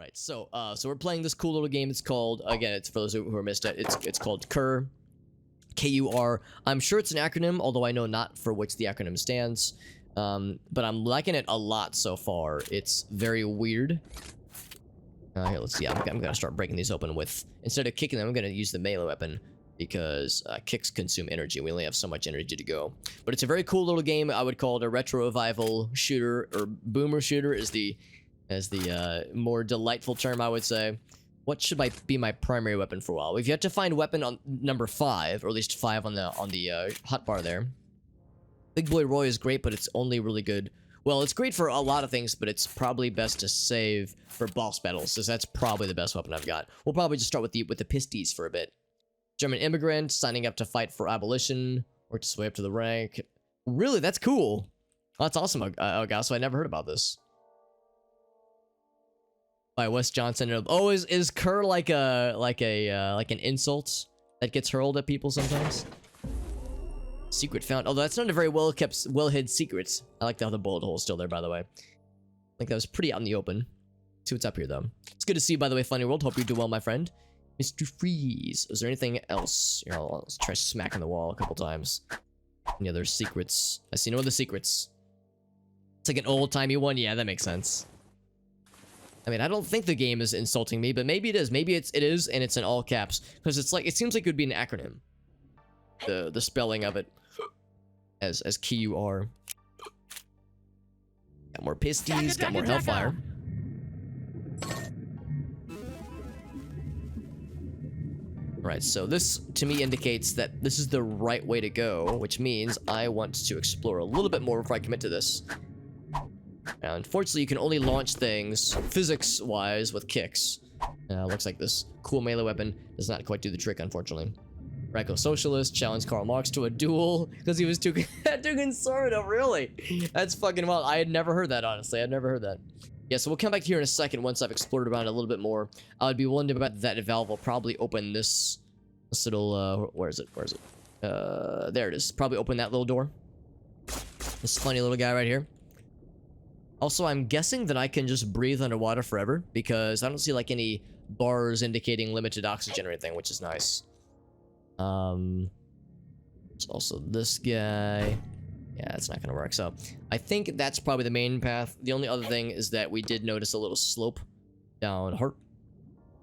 Right, so we're playing this cool little game. It's called, again, it's for those who are missed it, it's called KUR, K-U-R. I'm sure it's an acronym, although I know not for which the acronym stands. But I'm liking it a lot so far. It's very weird. Here, let's see. I'm gonna start breaking these open with, instead of kicking them, I'm gonna use the melee weapon because kicks consume energy. We only have so much energy to go. But it's a very cool little game. I would call it a retro revival shooter, or boomer shooter is the more delightful term, I would say. What should be my primary weapon for a while? We've yet to find weapon on number 5, or at least 5 on the hotbar there. Big Boy Roy is great, but it's only really good. Well, it's great for a lot of things, but it's probably best to save for boss battles, because that's probably the best weapon I've got. We'll probably just start with the pisties for a bit. German immigrant, signing up to fight for abolition, worked his way up to the rank. Really, that's cool. That's awesome, Augusto. I never heard about this. By Wes Johnson. Oh, is KUR like an insult that gets hurled at people sometimes? Secret found. Although that's not a very well hid secret. I like how the bullet hole is still there, by the way. I think that was pretty out in the open. See what's up here, though. It's good to see you, by the way, Funny World. Hope you do well, my friend. Mr. Freeze. Is there anything else? Here, let's try smacking the wall a couple times. Any other secrets? I see no other secrets. It's like an old-timey one. Yeah, that makes sense. I mean, I don't think the game is insulting me, but maybe it is. Maybe it is, and it's in all caps. Because it's like, it seems like it would be an acronym. The spelling of it as KUR. Got more pisties, got more hellfire. Right, so this to me indicates that this is the right way to go, which means I want to explore a little bit more before I commit to this. Now, unfortunately, you can only launch things physics-wise with kicks. Looks like this cool melee weapon does not quite do the trick, unfortunately. Radical Socialist challenged Karl Marx to a duel because he was too conservative. Really? That's fucking wild. I had never heard that, honestly. I'd never heard that. Yeah, so we'll come back here in a second once I've explored around a little bit more. I would be willing to bet that valve will probably open this little, where is it? There it is. Probably open that little door. This funny little guy right here. Also, I'm guessing that I can just breathe underwater forever because I don't see like any bars indicating limited oxygen or anything, which is nice. There's also this guy. Yeah, it's not gonna work. So I think that's probably the main path. The only other thing is that we did notice a little slope down heart,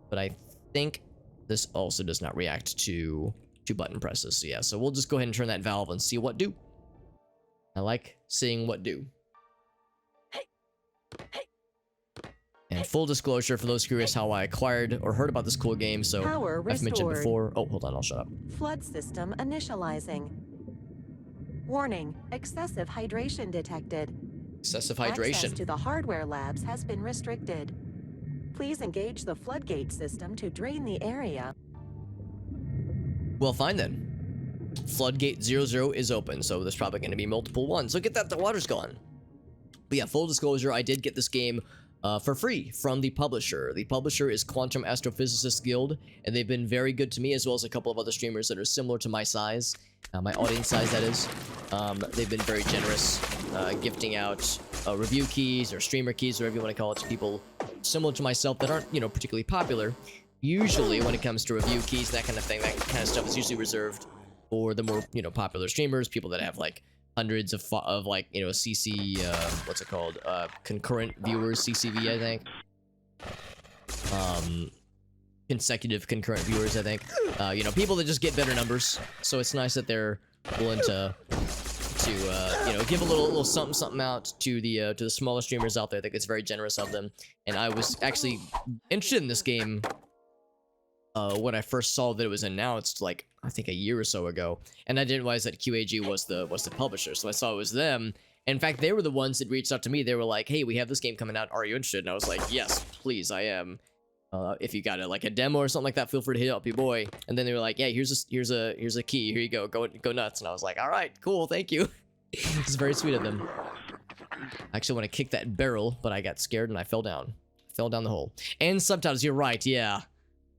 but I think this also does not react to button presses. So yeah, so we'll just go ahead and turn that valve and see what do. I like seeing what do. And full disclosure for those curious how I acquired or heard about this cool game, so I've mentioned before. Oh, hold on, I'll shut up. Flood system initializing. Warning, excessive hydration detected. Excessive hydration. Access to the hardware labs has been restricted. Please engage the floodgate system to drain the area. Well, fine then. Floodgate 00 is open, so there's probably going to be multiple ones. Look at that, the water's gone. But yeah, full disclosure, I did get this game for free from the publisher. The publisher is Quantum Astrophysicists Guild, and they've been very good to me, as well as a couple of other streamers that are similar to my size, my audience size, that is. They've been very generous, gifting out review keys or streamer keys, whatever you want to call it, to people similar to myself that aren't, particularly popular. Usually, when it comes to review keys, that kind of thing, that kind of stuff is usually reserved for the more, popular streamers, people that have like hundreds of like, CC, what's it called? Concurrent viewers, CCV, I think. Consecutive concurrent viewers, I think. People that just get better numbers. So it's nice that they're willing to give a little something out to the smaller streamers out there. I think it's very generous of them. And I was actually interested in this game when I first saw that it was announced, like I think a year or so ago, and I didn't realize that QAG was the publisher. So I saw it was them. In fact, they were the ones that reached out to me. They were like, "Hey, we have this game coming out. Are you interested?" And I was like, "Yes, please, I am. If you got like a demo or something like that, feel free to hit up your boy." And then they were like, "Yeah, here's a key. Here you go. Go nuts." And I was like, "All right, cool, thank you." This is very sweet of them. I actually want to kick that barrel, but I got scared and I fell down. Fell down the hole. And subtitles. You're right. Yeah.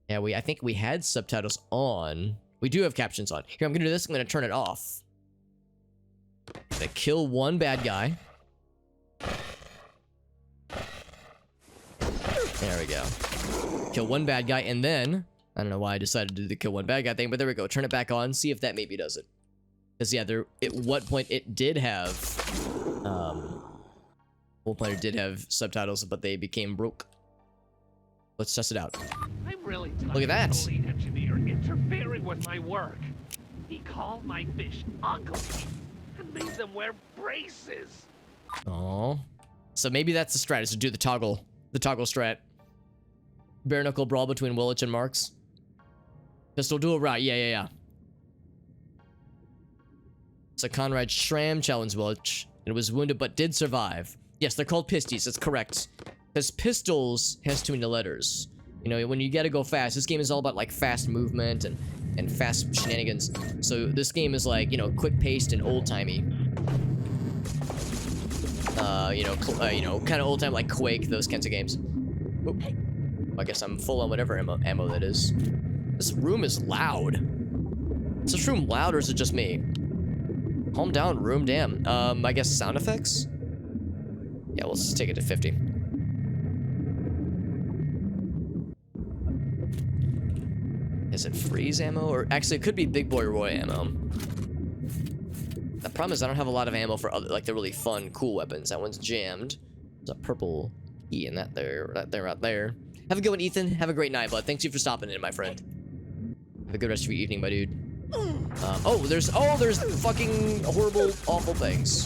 Yeah, I think we had subtitles on. We do have captions on. Here, I'm gonna do this. I'm gonna turn it off. I'm gonna kill one bad guy. There we go. Kill one bad guy, and then... I don't know why I decided to do the kill one bad guy thing, but there we go. Turn it back on, see if that maybe does it. Because, yeah, at what point it did have... what point it did have subtitles, but they became broke. Let's test it out. I'm really tired Look at that. of the lead engineer interfering with my work. He called my fish ugly and made them wear braces. Oh. So maybe that's the strat, is to do the toggle strat. Bare knuckle brawl between Willich and Marks. Pistol duel, right? Yeah. So Conrad Schramm challenged Willich and was wounded but did survive. Yes, they're called pisties. That's correct. Because pistols has too many letters. You know, when you gotta go fast, this game is all about like fast movement and fast shenanigans. So this game is like, you know, quick paced and old timey. You know, kind of old time like Quake, those kinds of games. Oop. I guess I'm full on whatever ammo that is. This room is loud. Is this room loud or is it just me? Calm down, room, damn. I guess sound effects? Yeah, let's take it to 50. Is it freeze ammo? Or actually, it could be Big Boy Roy ammo. The problem is I don't have a lot of ammo for other, like the really fun, cool weapons. That one's jammed. There's a purple E in that there, right there. Have a good one, Ethan. Have a great night, bud. Thanks you for stopping in, my friend. Have a good rest of your evening, my dude. There's fucking horrible, awful things.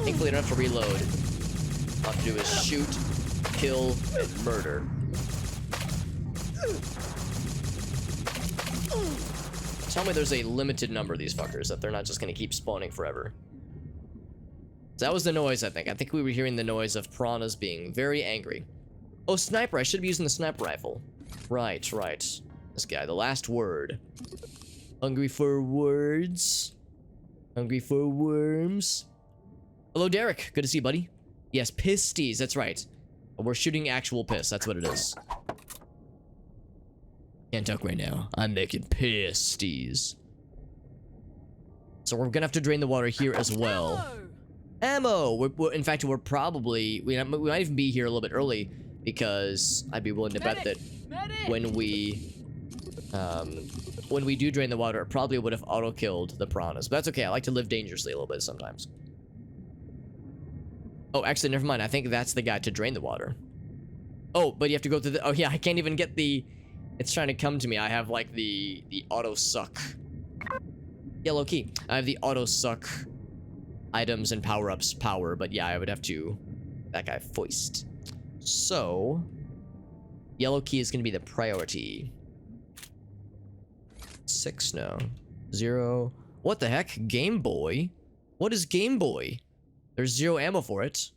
Thankfully, I don't have to reload. All I have to do is shoot, kill, and murder. Tell me there's a limited number of these fuckers, that they're not just gonna keep spawning forever. So that was the noise, I think. I think we were hearing the noise of piranhas being very angry. Oh, sniper. I should be using the sniper rifle. Right. This guy, the last word. Hungry for words. Hungry for worms. Hello, Derek. Good to see you, buddy. Yes, pisties. That's right. We're shooting actual piss. That's what it is. Can't talk right now. I'm making pisties. So we're gonna have to drain the water here as well. Ammo! In fact, we might even be here a little bit early because I'd be willing to bet that when we do drain the water, it probably would have auto-killed the piranhas. But that's okay. I like to live dangerously a little bit sometimes. Oh, actually, never mind. I think that's the guy to drain the water. Oh, but you have to go through the... Oh, yeah, I can't even get the... It's trying to come to me. I have, like, the auto-suck. Yellow key. I have the auto-suck items and power-ups power, but yeah, I would have to... That guy foist. So... Yellow key is going to be the priority. 6, no. 0. What the heck? Game Boy? What is Game Boy? There's 0 ammo for it.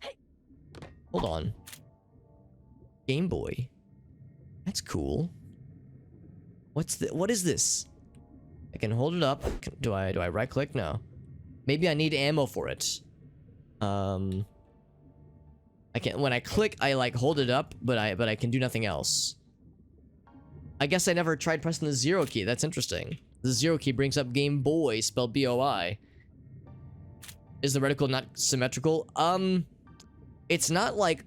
Hold on. Game Boy. That's cool. What is this? I can hold it up. Do I right click? No. Maybe I need ammo for it. I can, when I click, I like hold it up, but I can do nothing else. I guess I never tried pressing the 0 key. That's interesting. The 0 key brings up Game Boy, spelled B-O-I. Is the reticle not symmetrical? It's not like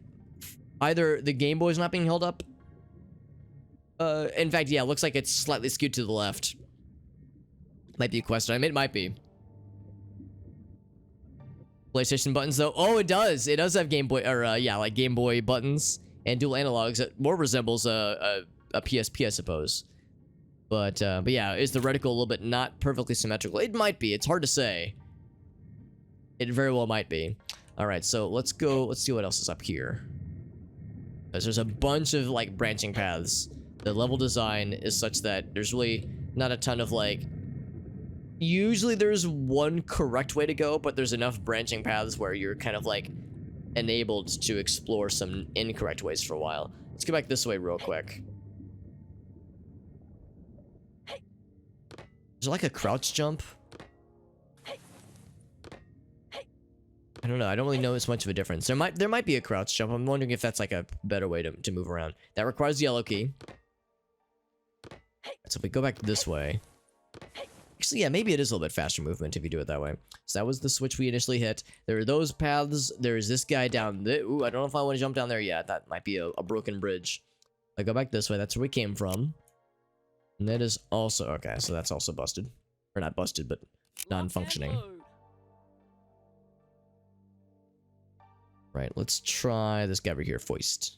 either the Game Boy's not being held up. In fact, yeah, it looks like it's slightly skewed to the left. Might be a question. I mean, it might be. PlayStation buttons, though. Oh, it does. It does have Game Boy, or yeah, like Game Boy buttons and dual analogs. It more resembles a PSP, I suppose. But yeah, is the reticle a little bit not perfectly symmetrical? It might be. It's hard to say. It very well might be. All right, so let's go. Let's see what else is up here. Because there's a bunch of like branching paths. The level design is such that there's really not a ton of like. Usually there's one correct way to go, but there's enough branching paths where you're kind of like enabled to explore some incorrect ways for a while. Let's go back this way real quick. Is there like a crouch jump? I don't know. I don't really know as much of a difference. There might be a crouch jump. I'm wondering if that's like a better way to move around. That requires the yellow key. So if we go back this way. Actually, yeah, maybe it is a little bit faster movement if you do it that way. So that was the switch we initially hit. There are those paths. There's this guy down there. Ooh, I don't know if I want to jump down there yet. That might be a broken bridge. I go back this way. That's where we came from. And that is also... Okay, so that's also busted. Or not busted, but non-functioning. Right, let's try this guy over here, Foist.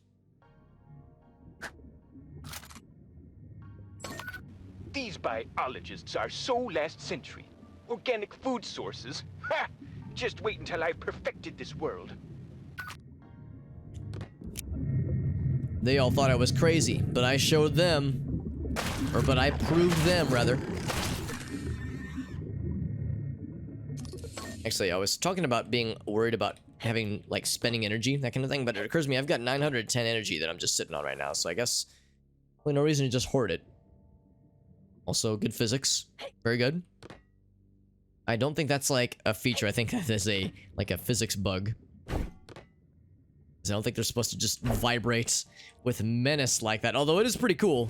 These biologists are so last century. Organic food sources? Ha! Just wait until I've perfected this world. They all thought I was crazy, but I showed them. Or, but I proved them, rather. Actually, I was talking about being worried about having, like, spending energy, that kind of thing, but it occurs to me I've got 910 energy that I'm just sitting on right now, so I guess well, no reason to just hoard it. Also, good physics. Very good. I don't think that's, like, a feature. I think that is a, like, a physics bug. I don't think they're supposed to just vibrate with menace like that, although it is pretty cool.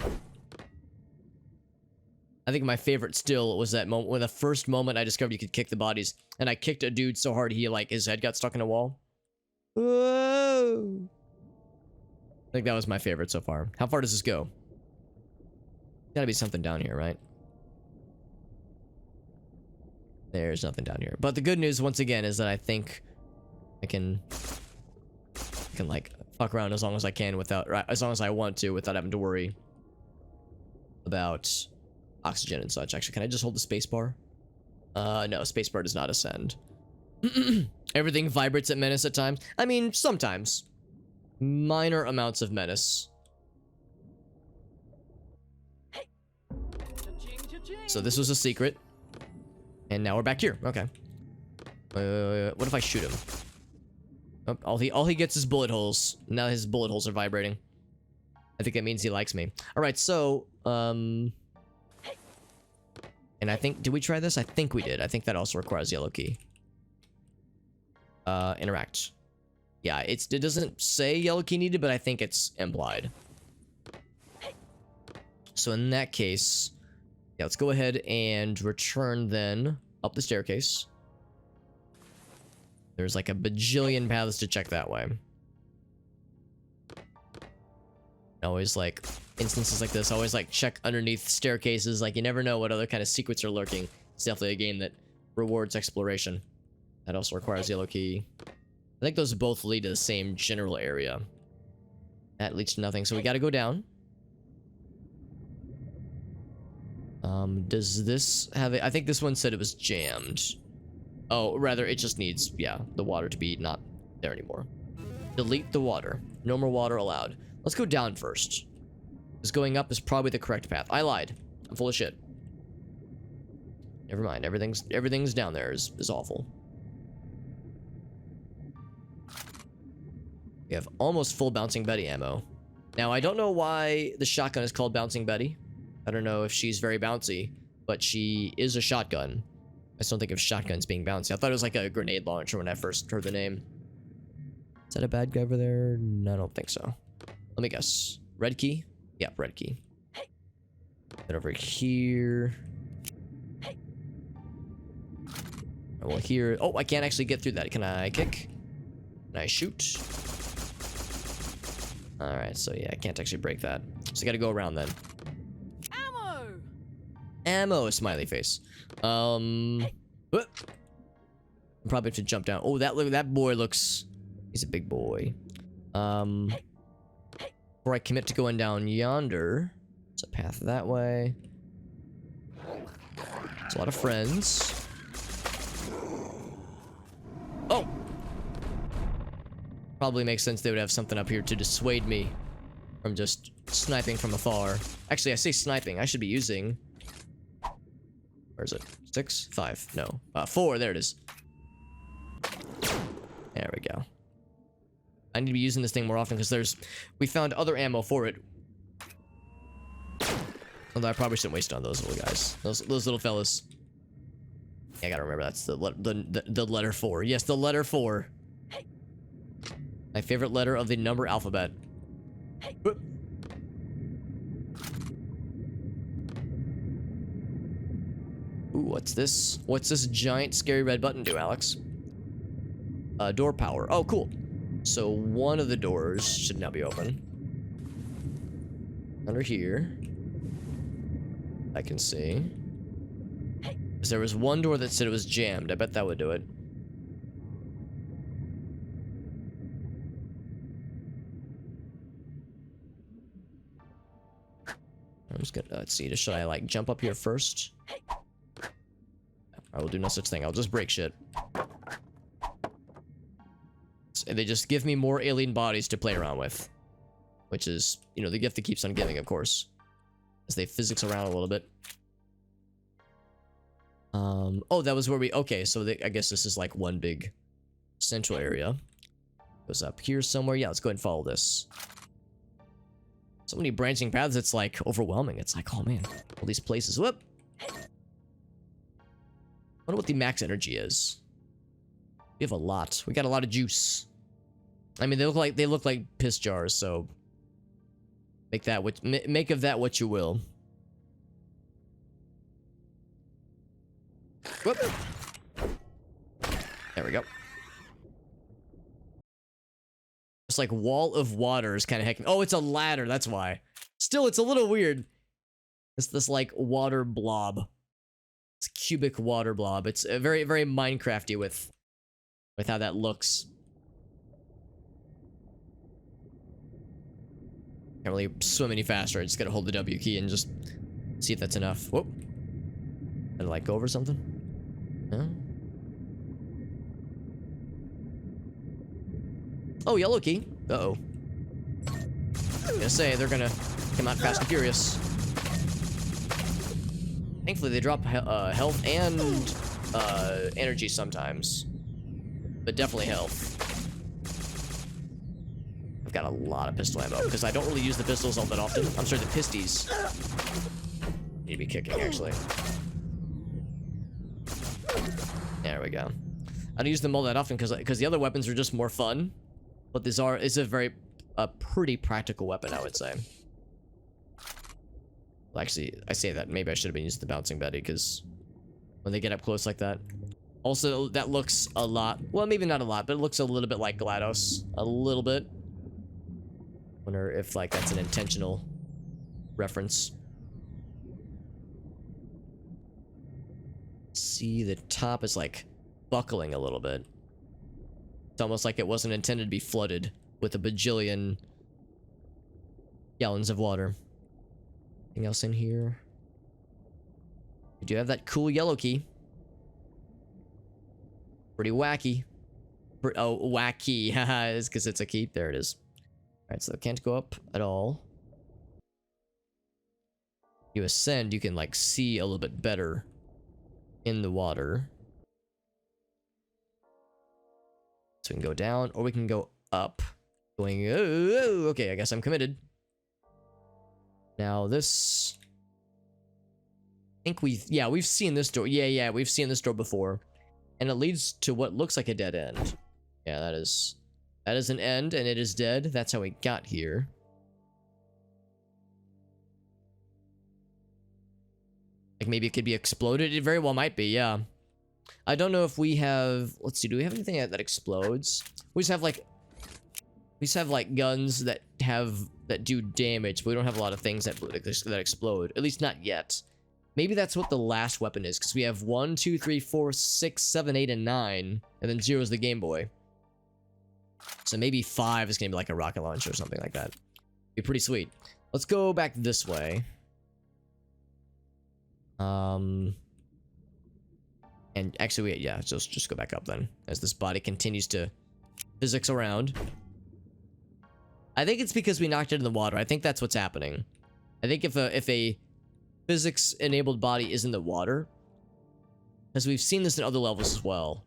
I think my favorite still was that moment, when the first moment I discovered you could kick the bodies, and I kicked a dude so hard he, like, his head got stuck in a wall. Whoa! I think that was my favorite so far. How far does this go? Gotta be something down here, right? There's nothing down here. But the good news, once again, is that I think I can like, fuck around as long as I can without, as long as I want to, without having to worry about oxygen and such. Actually, can I just hold the spacebar? No, spacebar does not ascend. Everything vibrates at menace at times. I mean, sometimes. Minor amounts of menace. So this was a secret. And now we're back here. Okay. What if I shoot him? Oh, all he gets is bullet holes. Now his bullet holes are vibrating. I think that means he likes me. Alright, so, and I think, did we try this? I think we did. I think that also requires yellow key. Interact. Yeah, it doesn't say yellow key needed, but I think it's implied. So in that case, yeah, let's go ahead and return then up the staircase. There's like a bajillion paths to check that way. Always like instances like this, always like check underneath staircases. Like you never know what other kind of secrets are lurking. It's definitely a game that rewards exploration. That also requires yellow key. I think those both lead to the same general area. That leads to nothing, so we gotta go down. Does this have it? I think this one said it was jammed. Oh, rather, it just needs, yeah, the water to be not there anymore. Delete the water. No more water allowed. Let's go down first. Because going up is probably the correct path. I lied. I'm full of shit. Never mind. Everything's down there is awful. We have almost full Bouncing Betty ammo. Now, I don't know why the shotgun is called Bouncing Betty. I don't know if she's very bouncy, but she is a shotgun. I just don't think of shotguns being bouncy. I thought it was like a grenade launcher when I first heard the name. Is that a bad guy over there? No, I don't think so. Let me guess. Red key? Yeah, red key. Then over here. Well, here. Oh, I can't actually get through that. Can I kick? Can I shoot? Alright, so yeah, I can't actually break that. So I gotta go around then. Ammo, smiley face. Probably have to jump down. Oh, that boy looks... He's a big boy. Before I commit to going down yonder, there's a path that way. There's a lot of friends. Oh! Probably makes sense they would have something up here to dissuade me from just sniping from afar. Actually, I say sniping. I should be using... Where is it? 6? 5? No. 4. There it is. There we go. I need to be using this thing more often because we found other ammo for it. Although I probably shouldn't waste it on those little guys. Those little fellas. Yeah, I gotta remember that's the letter 4. Yes, the letter 4. My favorite letter of the number alphabet. Ooh, what's this? What's this giant scary red button do, Alex? Door power. Oh, cool. So one of the doors should now be open. Under here, I can see. 'Cause there was one door that said it was jammed. I bet that would do it. I'm just gonna, let's see, should I like jump up here first? I will do no such thing. I'll just break shit. And they just give me more alien bodies to play around with. Which is, you know, the gift that keeps on giving, of course. As they physics around a little bit. Oh, that was where we, okay, so I guess this is like one big central area. Goes up here somewhere. Yeah, let's go ahead and follow this. So many branching paths, it's like overwhelming. It's like, oh man, all these places. Whoop! Wonder what the max energy is. We have a lot. We got a lot of juice. I mean, they look like piss jars, so make of that what you will. Whoop! There we go. It's like wall of water is kind of hecking. Oh, it's a ladder. That's why. Still, it's a little weird. It's this like water blob. It's cubic water blob. It's very, very Minecrafty with how that looks. Can't really swim any faster. I just gotta hold the W key and just see if that's enough. Whoop. Did I like go over something? No? Oh, yellow key. Uh-oh. I'm gonna say, they're gonna come out fast and furious. Thankfully, they drop health and energy sometimes. But definitely health. I've got a lot of pistol ammo, because I don't really use the pistols all that often. I'm sorry, the pisties. Need to be kicking, actually. There we go. I don't use them all that often, because the other weapons are just more fun. But it's a pretty practical weapon, I would say. Well, actually, I say that. Maybe I should have been using the Bouncing Betty, because when they get up close like that. Also, that looks a lot... Well, maybe not a lot, but it looks a little bit like GLaDOS. A little bit. Wonder if, like, that's an intentional reference. See, the top is, like, buckling a little bit. It's almost like it wasn't intended to be flooded with a bajillion gallons of water. Anything else in here? We do have that cool yellow key. Pretty wacky. Oh, wacky. Haha, it's because it's a key. There it is. Alright, so it can't go up at all. You ascend, you can, like, see a little bit better in the water. So we can go down, or we can go up. Going, oh, okay, I guess I'm committed. Now, this... I think we've seen this door. Yeah, we've seen this door before. And it leads to what looks like a dead end. Yeah, that is an end, and it is dead. That's how we got here. Like, maybe it could be exploded. It very well might be, yeah. I don't know if we have... Let's see, do we have anything that explodes? We just have, like, guns that do damage, but we don't have a lot of things that explode. At least not yet. Maybe that's what the last weapon is, because we have 1, 2, 3, 4, 6, 7, 8, and 9, and then 0 is the Game Boy. So maybe 5 is going to be like a rocket launcher or something like that. Be pretty sweet. Let's go back this way. And actually, wait, yeah, just go back up then, as this body continues to physics around. I think it's because we knocked it in the water. I think that's what's happening. I think if a physics-enabled body is in the water, because we've seen this in other levels as well.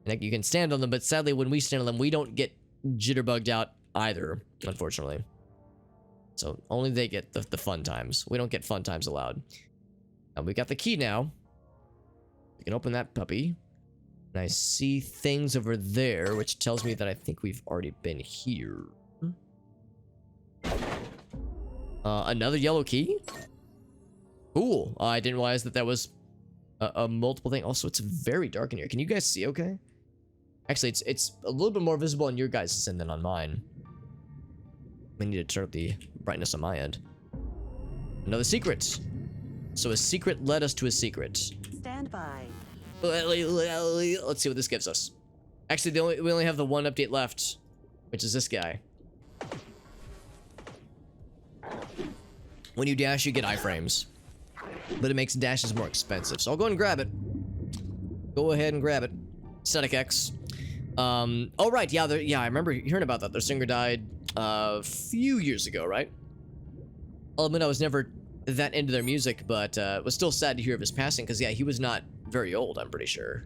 Like, you can stand on them, but sadly, when we stand on them, we don't get jitterbugged out either, unfortunately. So only they get the fun times. We don't get fun times allowed. And we got the key now. We can open that puppy. And I see things over there, which tells me that I think we've already been here. Another yellow key? Cool. I didn't realize that that was a multiple thing. Also, it's very dark in here. Can you guys see okay? Actually, it's a little bit more visible on your guys' end than on mine. I need to turn up the brightness on my end. Another secret. So a secret led us to a secret. Stand by. Let's see what this gives us. Actually, we only have the one update left, which is this guy. When you dash, you get iframes, but it makes dashes more expensive. So I'll go ahead and grab it. Go ahead and grab it. Static X. Oh right, yeah, I remember hearing about that. Their singer died a few years ago, right? I'll admit I was never that into their music, but was still sad to hear of his passing because yeah, he was not very old. I'm pretty sure.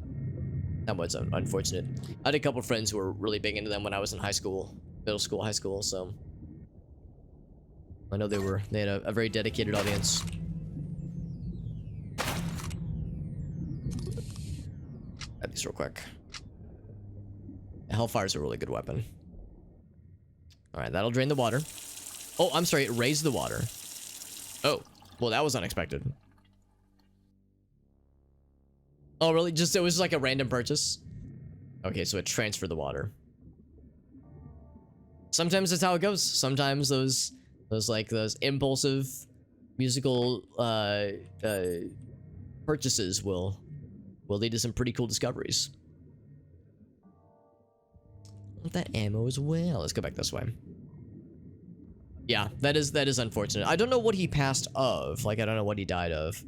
That was unfortunate. I had a couple friends who were really big into them when I was in high school, middle school, high school. So I know they had a very dedicated audience. Grab these real quick. Hellfire's a really good weapon. Alright, that'll drain the water. Oh, I'm sorry, it raised the water. Oh, well, that was unexpected. Oh, really? It was like a random purchase? Okay, so it transferred the water. Sometimes that's how it goes. Sometimes those impulsive musical purchases will lead to some pretty cool discoveries. Want that ammo as well. Let's go back this way. Yeah, that is unfortunate. I don't know what he passed of. Like, I don't know what he died of.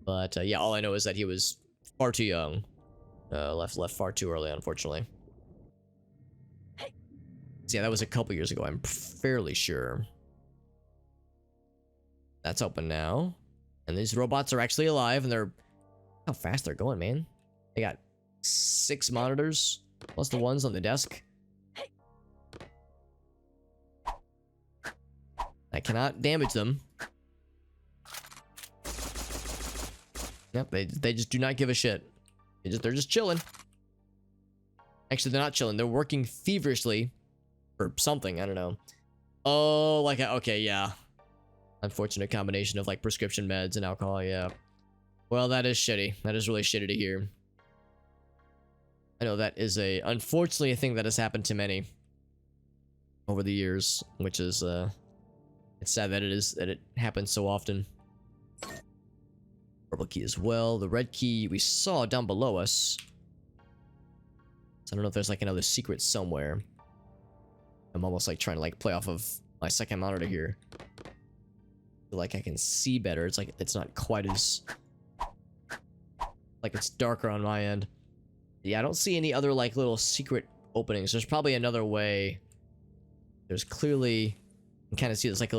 But yeah, all I know is that he was far too young. Left far too early, unfortunately. So yeah, that was a couple years ago, I'm fairly sure. That's open now. And these robots are actually alive, and they're... How fast they're going, man. They got 6 monitors, plus the ones on the desk. I cannot damage them. Yep, they just do not give a shit. They're just chilling. Actually, they're not chilling. They're working feverishly for something. I don't know. Oh, like okay, yeah. Unfortunate combination of like prescription meds and alcohol. Yeah. Well, that is shitty. That is really shitty to hear. I know that is unfortunately a thing that has happened to many over the years, which is it's sad that it happens so often. Purple key as well. The red key we saw down below us. So I don't know if there's like another secret somewhere. I'm almost like trying to like play off of my second monitor here. Feel like I can see better. It's like it's not quite as like it's darker on my end. Yeah, I don't see any other like little secret openings. There's probably another way. There's clearly, you can kind of see there's like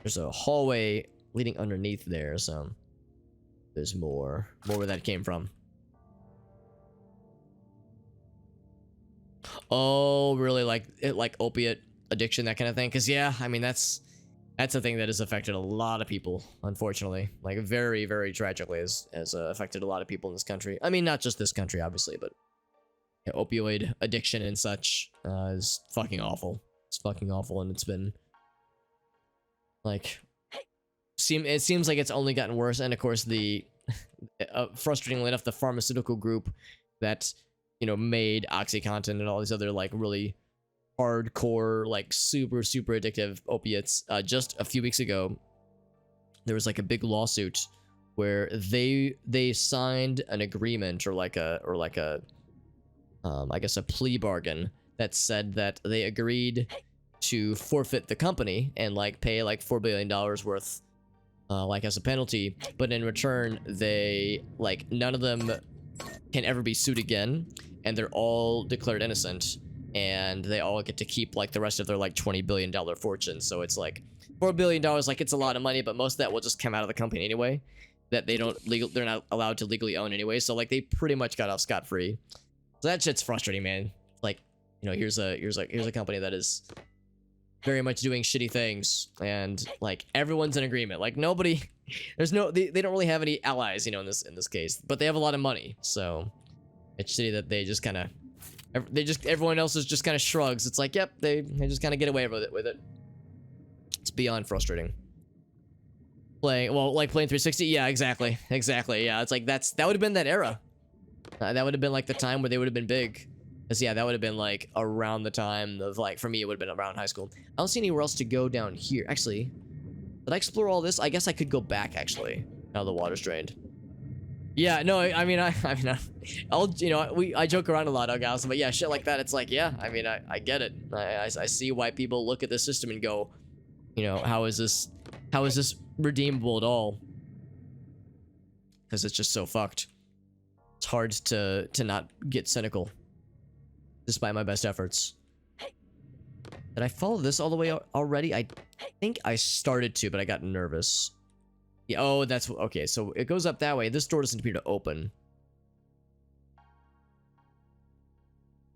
there's a hallway leading underneath there, so there's more where that came from. Oh, really? Like opiate addiction, that kind of thing? Because yeah, I mean that's a thing that has affected a lot of people, unfortunately. Like very, very tragically has affected a lot of people in this country. I mean, not just this country, obviously, but yeah, opioid addiction and such is fucking awful. It's fucking awful, and it's been like it seems like it's only gotten worse. And of course, the frustratingly enough, the pharmaceutical group that made OxyContin and all these other like really hardcore, like super addictive opiates. Just a few weeks ago, there was like a big lawsuit where they signed an agreement or like a I guess a plea bargain that said that they agreed to forfeit the company and like pay like $4 billion worth like as a penalty, but in return they like none of them can ever be sued again, and they're all declared innocent, and they all get to keep like the rest of their like $20 billion fortune. So it's like $4 billion, like it's a lot of money, but most of that will just come out of the company anyway, that they're not allowed to legally own anyway. So like they pretty much got off scot-free. So that shit's frustrating, man. Like, here's a company that is very much doing shitty things, and like everyone's in agreement. Like nobody, they don't really have any allies, in this case, but they have a lot of money. So it's shitty that they just kind of, everyone else is just kind of shrugs. It's like, yep, they just kind of get away with it. It's beyond frustrating. playing 360. Yeah, exactly. Yeah, it's like that would have been that era. That would have been like the time where they would have been big. Cause yeah, that would have been like around the time of like, for me, it would have been around high school. I don't see anywhere else to go down here. Actually, did I explore all this? I guess I could go back actually. Now the water's drained. Yeah, no, I mean, I joke around a lot, guys, but yeah, shit like that. It's like, yeah, I mean, I get it. I see why people look at this system and go, you know, how is this redeemable at all? Because it's just so fucked. It's hard to not get cynical, despite my best efforts. Did I follow this all the way already? I think I started to, but I got nervous. Yeah, oh, that's okay. So it goes up that way. This door doesn't appear to open.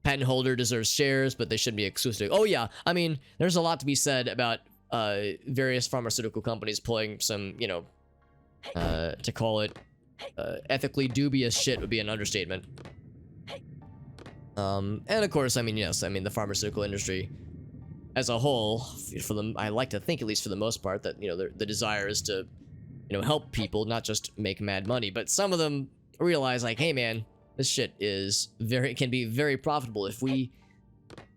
Patent holder deserves shares, but they shouldn't be exclusive. Oh yeah, I mean, there's a lot to be said about various pharmaceutical companies pulling some, you know, to call it ethically dubious shit would be an understatement. And of course, I mean, yes, I mean the pharmaceutical industry as a whole, for them, I like to think, at least for the most part, that, you know, the desire is to, you know, help people, not just make mad money. But some of them realize, like, hey man, this shit is can be very profitable if we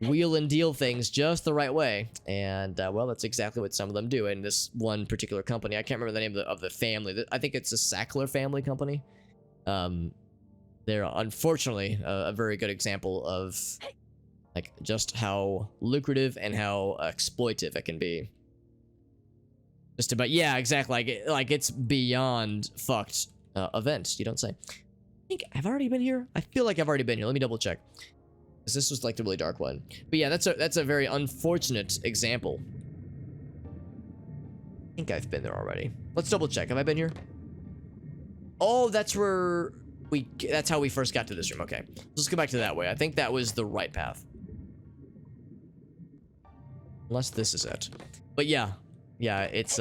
wheel and deal things just the right way. And well, that's exactly what some of them do. And this one particular company, I can't remember the name of the family. I think it's a Sackler family company. They're unfortunately a very good example of like just how lucrative and how exploitive it can be. Just about, yeah, exactly. Like it's beyond fucked. Event, you don't say. I think I've already been here. I feel like I've already been here. Let me double check. Because this was like the really dark one. But yeah, that's a very unfortunate example. I think I've been there already. Let's double check. Have I been here? Oh, that's where that's how we first got to this room. Okay. Let's go back to that way. I think that was the right path. Unless this is it. But yeah. Yeah, it's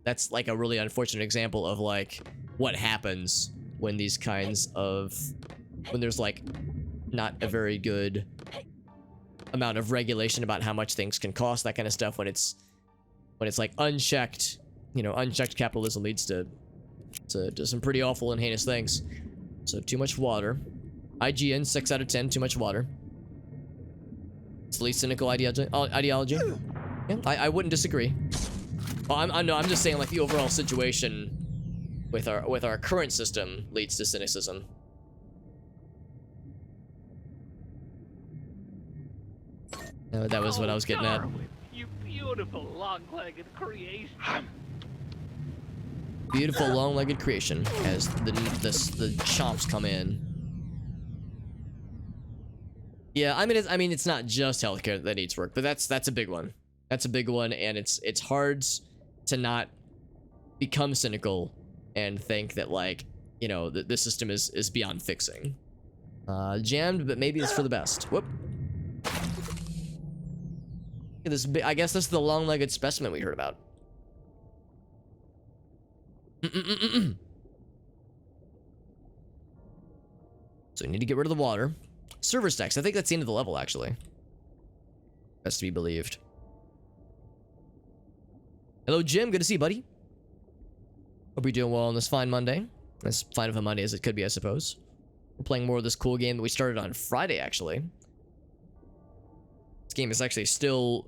that's like a really unfortunate example of like what happens when these kinds of when there's like not a very good amount of regulation about how much things can cost, that kind of stuff, when it's like unchecked, you know, unchecked capitalism leads to some pretty awful and heinous things. So too much water. IGN 6 out of 10, too much water. It's the least cynical ideology. Yeah, I wouldn't disagree. Well, I'm just saying like the overall situation with our current system leads to cynicism. That was what I was getting Darwin, you beautiful long-legged creation. Beautiful long-legged creation as the chomps come in. Yeah, I mean it's not just healthcare that needs work, but that's a big one. That's a big one, and it's hard to not become cynical and think that, like, you know, the system is beyond fixing. Jammed, but maybe it's for the best. Whoop. Look at this. I guess this is the long-legged specimen we heard about. So we need to get rid of the water. Server stacks. I think that's the end of the level, actually. Best to be believed. Hello, Jim. Good to see you, buddy. Hope you're doing well on this fine Monday. As fine of a Monday as it could be, I suppose. We're playing more of this cool game that we started on Friday, actually. This game is actually still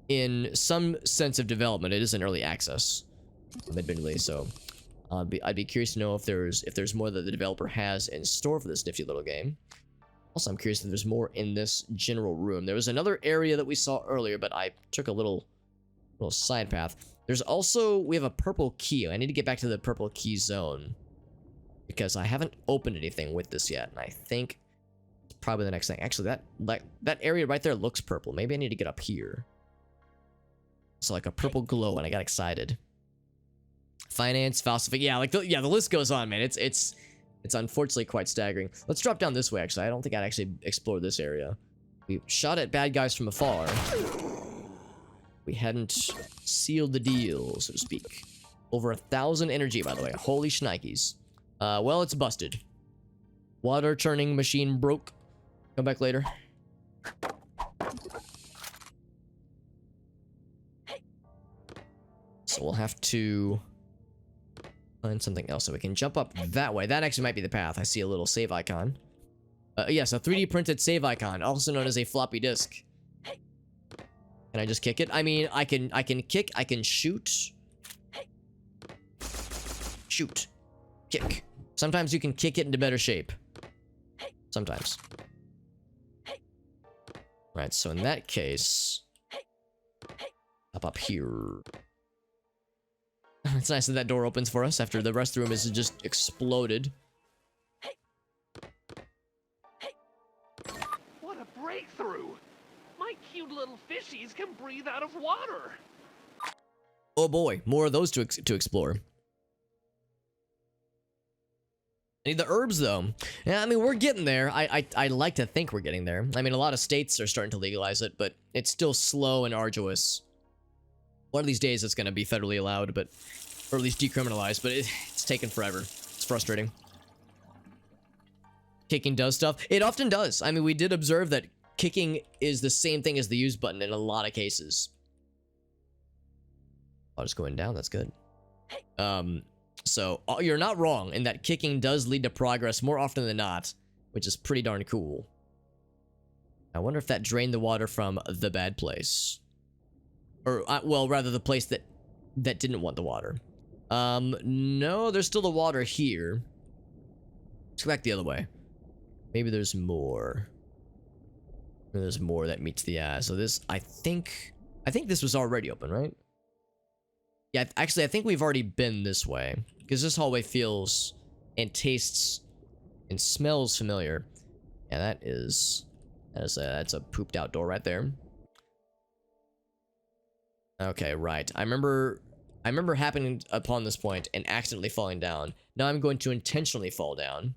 in some sense of development. It is in early access, admittedly, so I'd be curious to know if there's more that the developer has in store for this nifty little game. Also, I'm curious if there's more in this general room. There was another area that we saw earlier, but I took a little side path. There's also, we have a purple key. I need to get back to the purple key zone because I haven't opened anything with this yet, and I think it's probably the next thing. Actually, that area right there looks purple. Maybe I need to get up here. So like a purple glow, and I got excited. Finance, philosophy, yeah, like the list goes on, man. It's unfortunately quite staggering. Let's drop down this way. Actually, I don't think I'd actually explore this area. We shot at bad guys from afar. We hadn't sealed the deal, so to speak. Over 1,000 energy, by the way. Holy shnikes. Well, it's busted. Water churning machine broke. Come back later. So we'll have to Find something else so we can jump up that way. That actually might be the path. I see a little save icon. Yes, a 3D printed save icon, also known as a floppy disk. Can I just kick it? I mean, I can kick, I can shoot. Shoot. Kick. Sometimes you can kick it into better shape. Sometimes. Right, so in that case... up here. It's nice that that door opens for us after the rest of the room is just exploded. What a breakthrough! My cute little fishies can breathe out of water! Oh boy, more of those to explore. I need the herbs though. Yeah, I mean, we're getting there. I like to think we're getting there. I mean, a lot of states are starting to legalize it, but it's still slow and arduous. One of these days it's going to be federally allowed, but, or at least decriminalized, but it's taken forever. It's frustrating. Kicking does stuff. It often does. I mean, we did observe that kicking is the same thing as the use button in a lot of cases. I'll just going down. That's good. So you're not wrong in that kicking does lead to progress more often than not, which is pretty darn cool. I wonder if that drained the water from the bad place. Or, well, rather the place that didn't want the water. No, there's still the water here. Let's go back the other way. Maybe there's more. Maybe there's more that meets the eye. So this, I think this was already open, right? Yeah, actually, I think we've already been this way. Because this hallway feels and tastes and smells familiar. Yeah, that's a pooped out door right there. Okay, right. I remember happening upon this point and accidentally falling down. Now I'm going to intentionally fall down.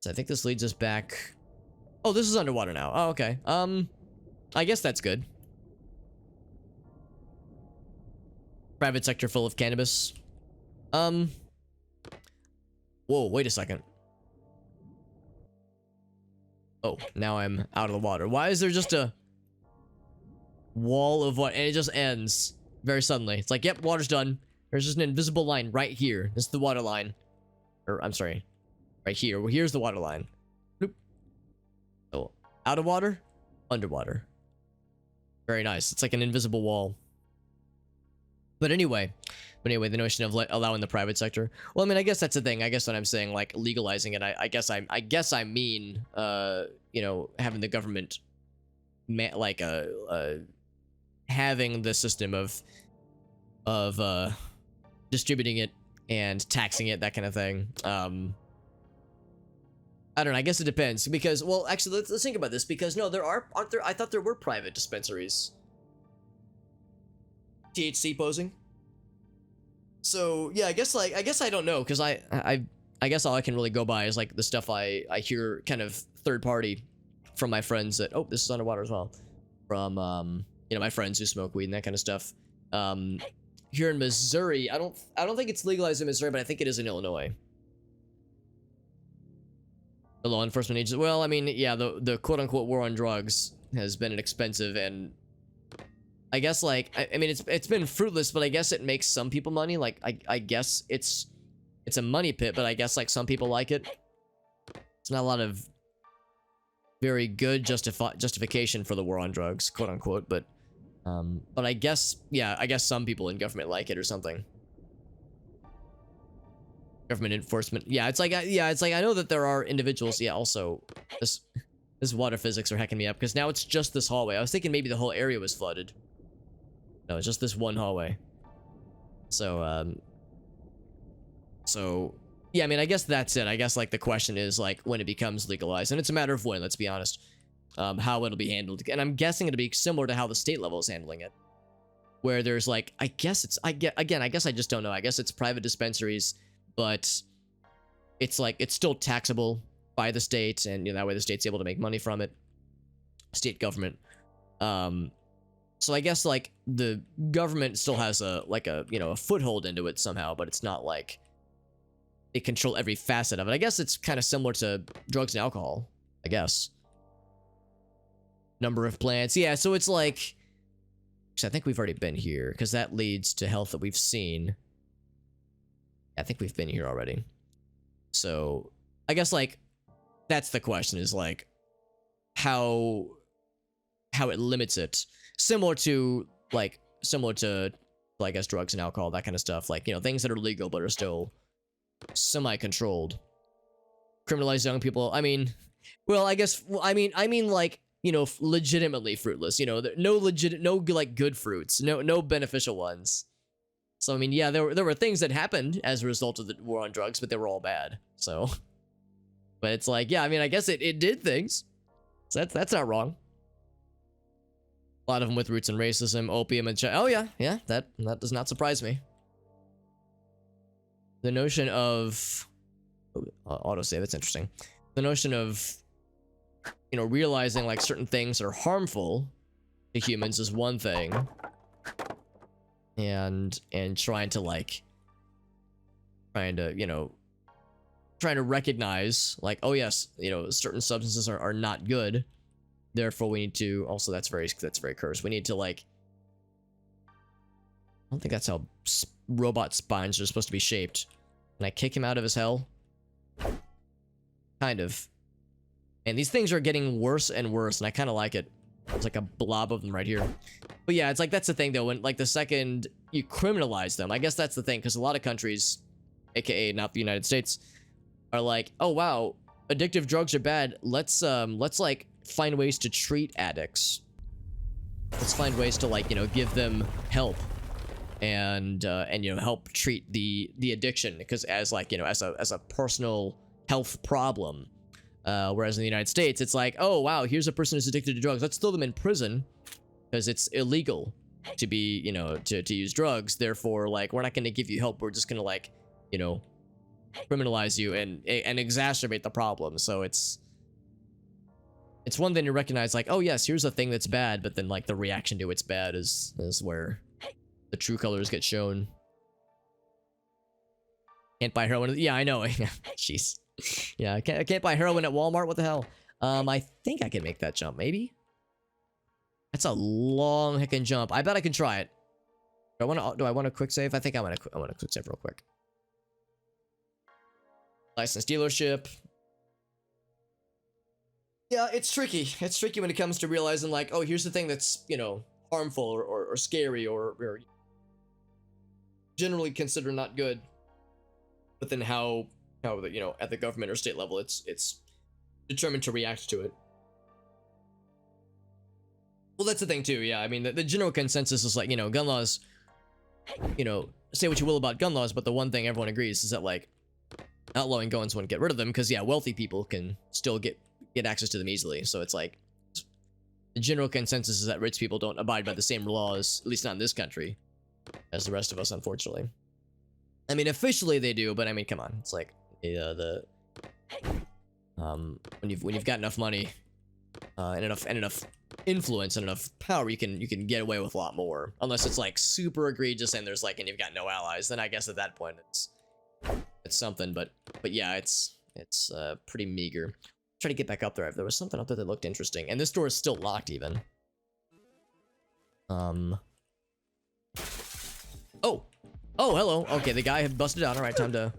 So I think this leads us back. Oh, this is underwater now. Oh, okay. I guess that's good. Private sector full of cannabis. Whoa, wait a second. Oh, now I'm out of the water. Why is there just a wall of what? And it just ends very suddenly. It's like, yep, water's done. There's just an invisible line right here. This is the water line. Or, I'm sorry. Right here. Well, here's the water line. Bloop. So, out of water, underwater. Very nice. It's like an invisible wall. But anyway, the notion of allowing the private sector. Well, I mean, I guess that's the thing. I guess when I'm saying like legalizing it, I guess I mean, you know, having the government, having the system of distributing it and taxing it, that kind of thing. I don't know. I guess it depends because, well, actually, let's think about this because no, aren't there? I thought there were private dispensaries. THC posing. So yeah, I guess I don't know because I guess all I can really go by is like the stuff I hear kind of third party from my friends that, oh, this is underwater as well, from you know, my friends who smoke weed and that kind of stuff. Here in Missouri, I don't think it's legalized in Missouri, but I think it is in Illinois. The law enforcement agency. Well, I mean, yeah, the quote unquote war on drugs has been an expensive and I guess like I mean it's been fruitless, but I guess it makes some people money. Like I guess it's a money pit, but I guess like some people like it. It's not a lot of very good justification for the war on drugs, quote unquote, but I guess, yeah, I guess some people in government like it or something. Government enforcement. Yeah, it's like I know that there are individuals. Yeah, also this water physics are hacking me up because now it's just this hallway. I was thinking maybe the whole area was flooded. No, it's just this one hallway. So yeah, I mean, I guess that's it. I guess like the question is like when it becomes legalized, and it's a matter of when. Let's be honest. How it'll be handled, and I'm guessing it'll be similar to how the state level is handling it, where there's like, I guess I guess I just don't know. I guess it's private dispensaries, but it's like it's still taxable by the state, and you know, that way the state's able to make money from it. State government. So I guess like the government still has a you know, a foothold into it somehow, but it's not like they control every facet of it. I guess it's kind of similar to drugs and alcohol, I guess. Number of plants. Yeah, so it's like, I think we've already been here because that leads to health that we've seen. I think we've been here already. So I guess like that's the question, is like how it limits it, similar to I guess drugs and alcohol, that kind of stuff, like, you know, things that are legal but are still semi-controlled. Criminalize young people, I mean, well, I guess, well, I mean like, you know, legitimately fruitless, you know, no like good fruits, no beneficial ones. So I mean, yeah, there were things that happened as a result of the war on drugs, but they were all bad. So, but it's like, yeah, I mean, I guess it did things. So that's not wrong. A lot of them with roots in racism, opium, and oh yeah, that does not surprise me. The notion of autosave, that's interesting. The notion of, you know, realizing like certain things are harmful to humans is one thing, and trying to recognize like, oh yes, you know, certain substances are not good. Therefore, we need to also, that's very cursed. We need to like, I don't think that's how robot spines are supposed to be shaped. Can I kick him out of his hell? Kind of. And these things are getting worse and worse, and I kind of like it. There's like a blob of them right here. But yeah, it's like, that's the thing though, when like the second you criminalize them, I guess that's the thing, because a lot of countries, aka not the United States, are like, oh wow, addictive drugs are bad. Let's like find ways to treat addicts. Let's find ways to, like, you know, give them help and you know, help treat the addiction, because as like, you know, as a personal health problem. Whereas in the United States, it's like, oh wow, here's a person who's addicted to drugs. Let's throw them in prison because it's illegal to be, you know, to use drugs. Therefore, like, we're not going to give you help. We're just going to, like, you know, criminalize you and exacerbate the problem. So it's one thing to recognize, like, oh yes, here's a thing that's bad, but then like the reaction to it's bad is where the true colors get shown. Can't buy heroin. Yeah, I know. Jeez. Yeah, I can't buy heroin at Walmart. What the hell? I think I can make that jump. Maybe. That's a long heckin' jump. I bet I can try it. Do I want to quick save? I think I want to quick save real quick. Licensed dealership. Yeah, it's tricky. It's tricky when it comes to realizing, like, oh, here's the thing that's, you know, harmful or scary or generally considered not good. But then how the, you know, at the government or state level, it's determined to react to it. Well, that's the thing too. Yeah, I mean, the general consensus is like, you know, gun laws. You know, say what you will about gun laws, but the one thing everyone agrees is that, like, outlawing guns wouldn't get rid of them, because yeah, wealthy people can still get access to them easily. So it's like, the general consensus is that rich people don't abide by the same laws, at least not in this country, as the rest of us, unfortunately. I mean, officially they do, but I mean, come on, it's like when you've got enough money, and enough influence and enough power, you can get away with a lot more. Unless it's like super egregious and there's like, and you've got no allies, then I guess at that point it's something. But yeah, it's pretty meager. Try to get back up there. There was something up there that looked interesting, and this door is still locked even. Oh, hello. Okay, the guy had busted out. All right, time to.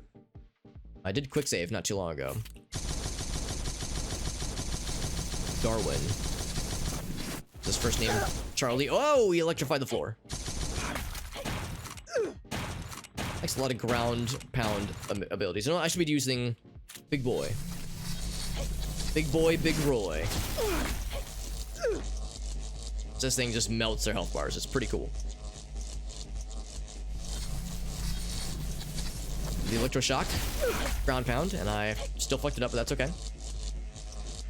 I did quick save not too long ago. Darwin. Is his first name Charlie? Oh, he electrified the floor. Makes a lot of ground pound abilities. You know, I should be using Big Boy. Big Boy, Big Roy. This thing just melts their health bars. It's pretty cool. The electroshock, ground pound, and I still fucked it up, but that's okay.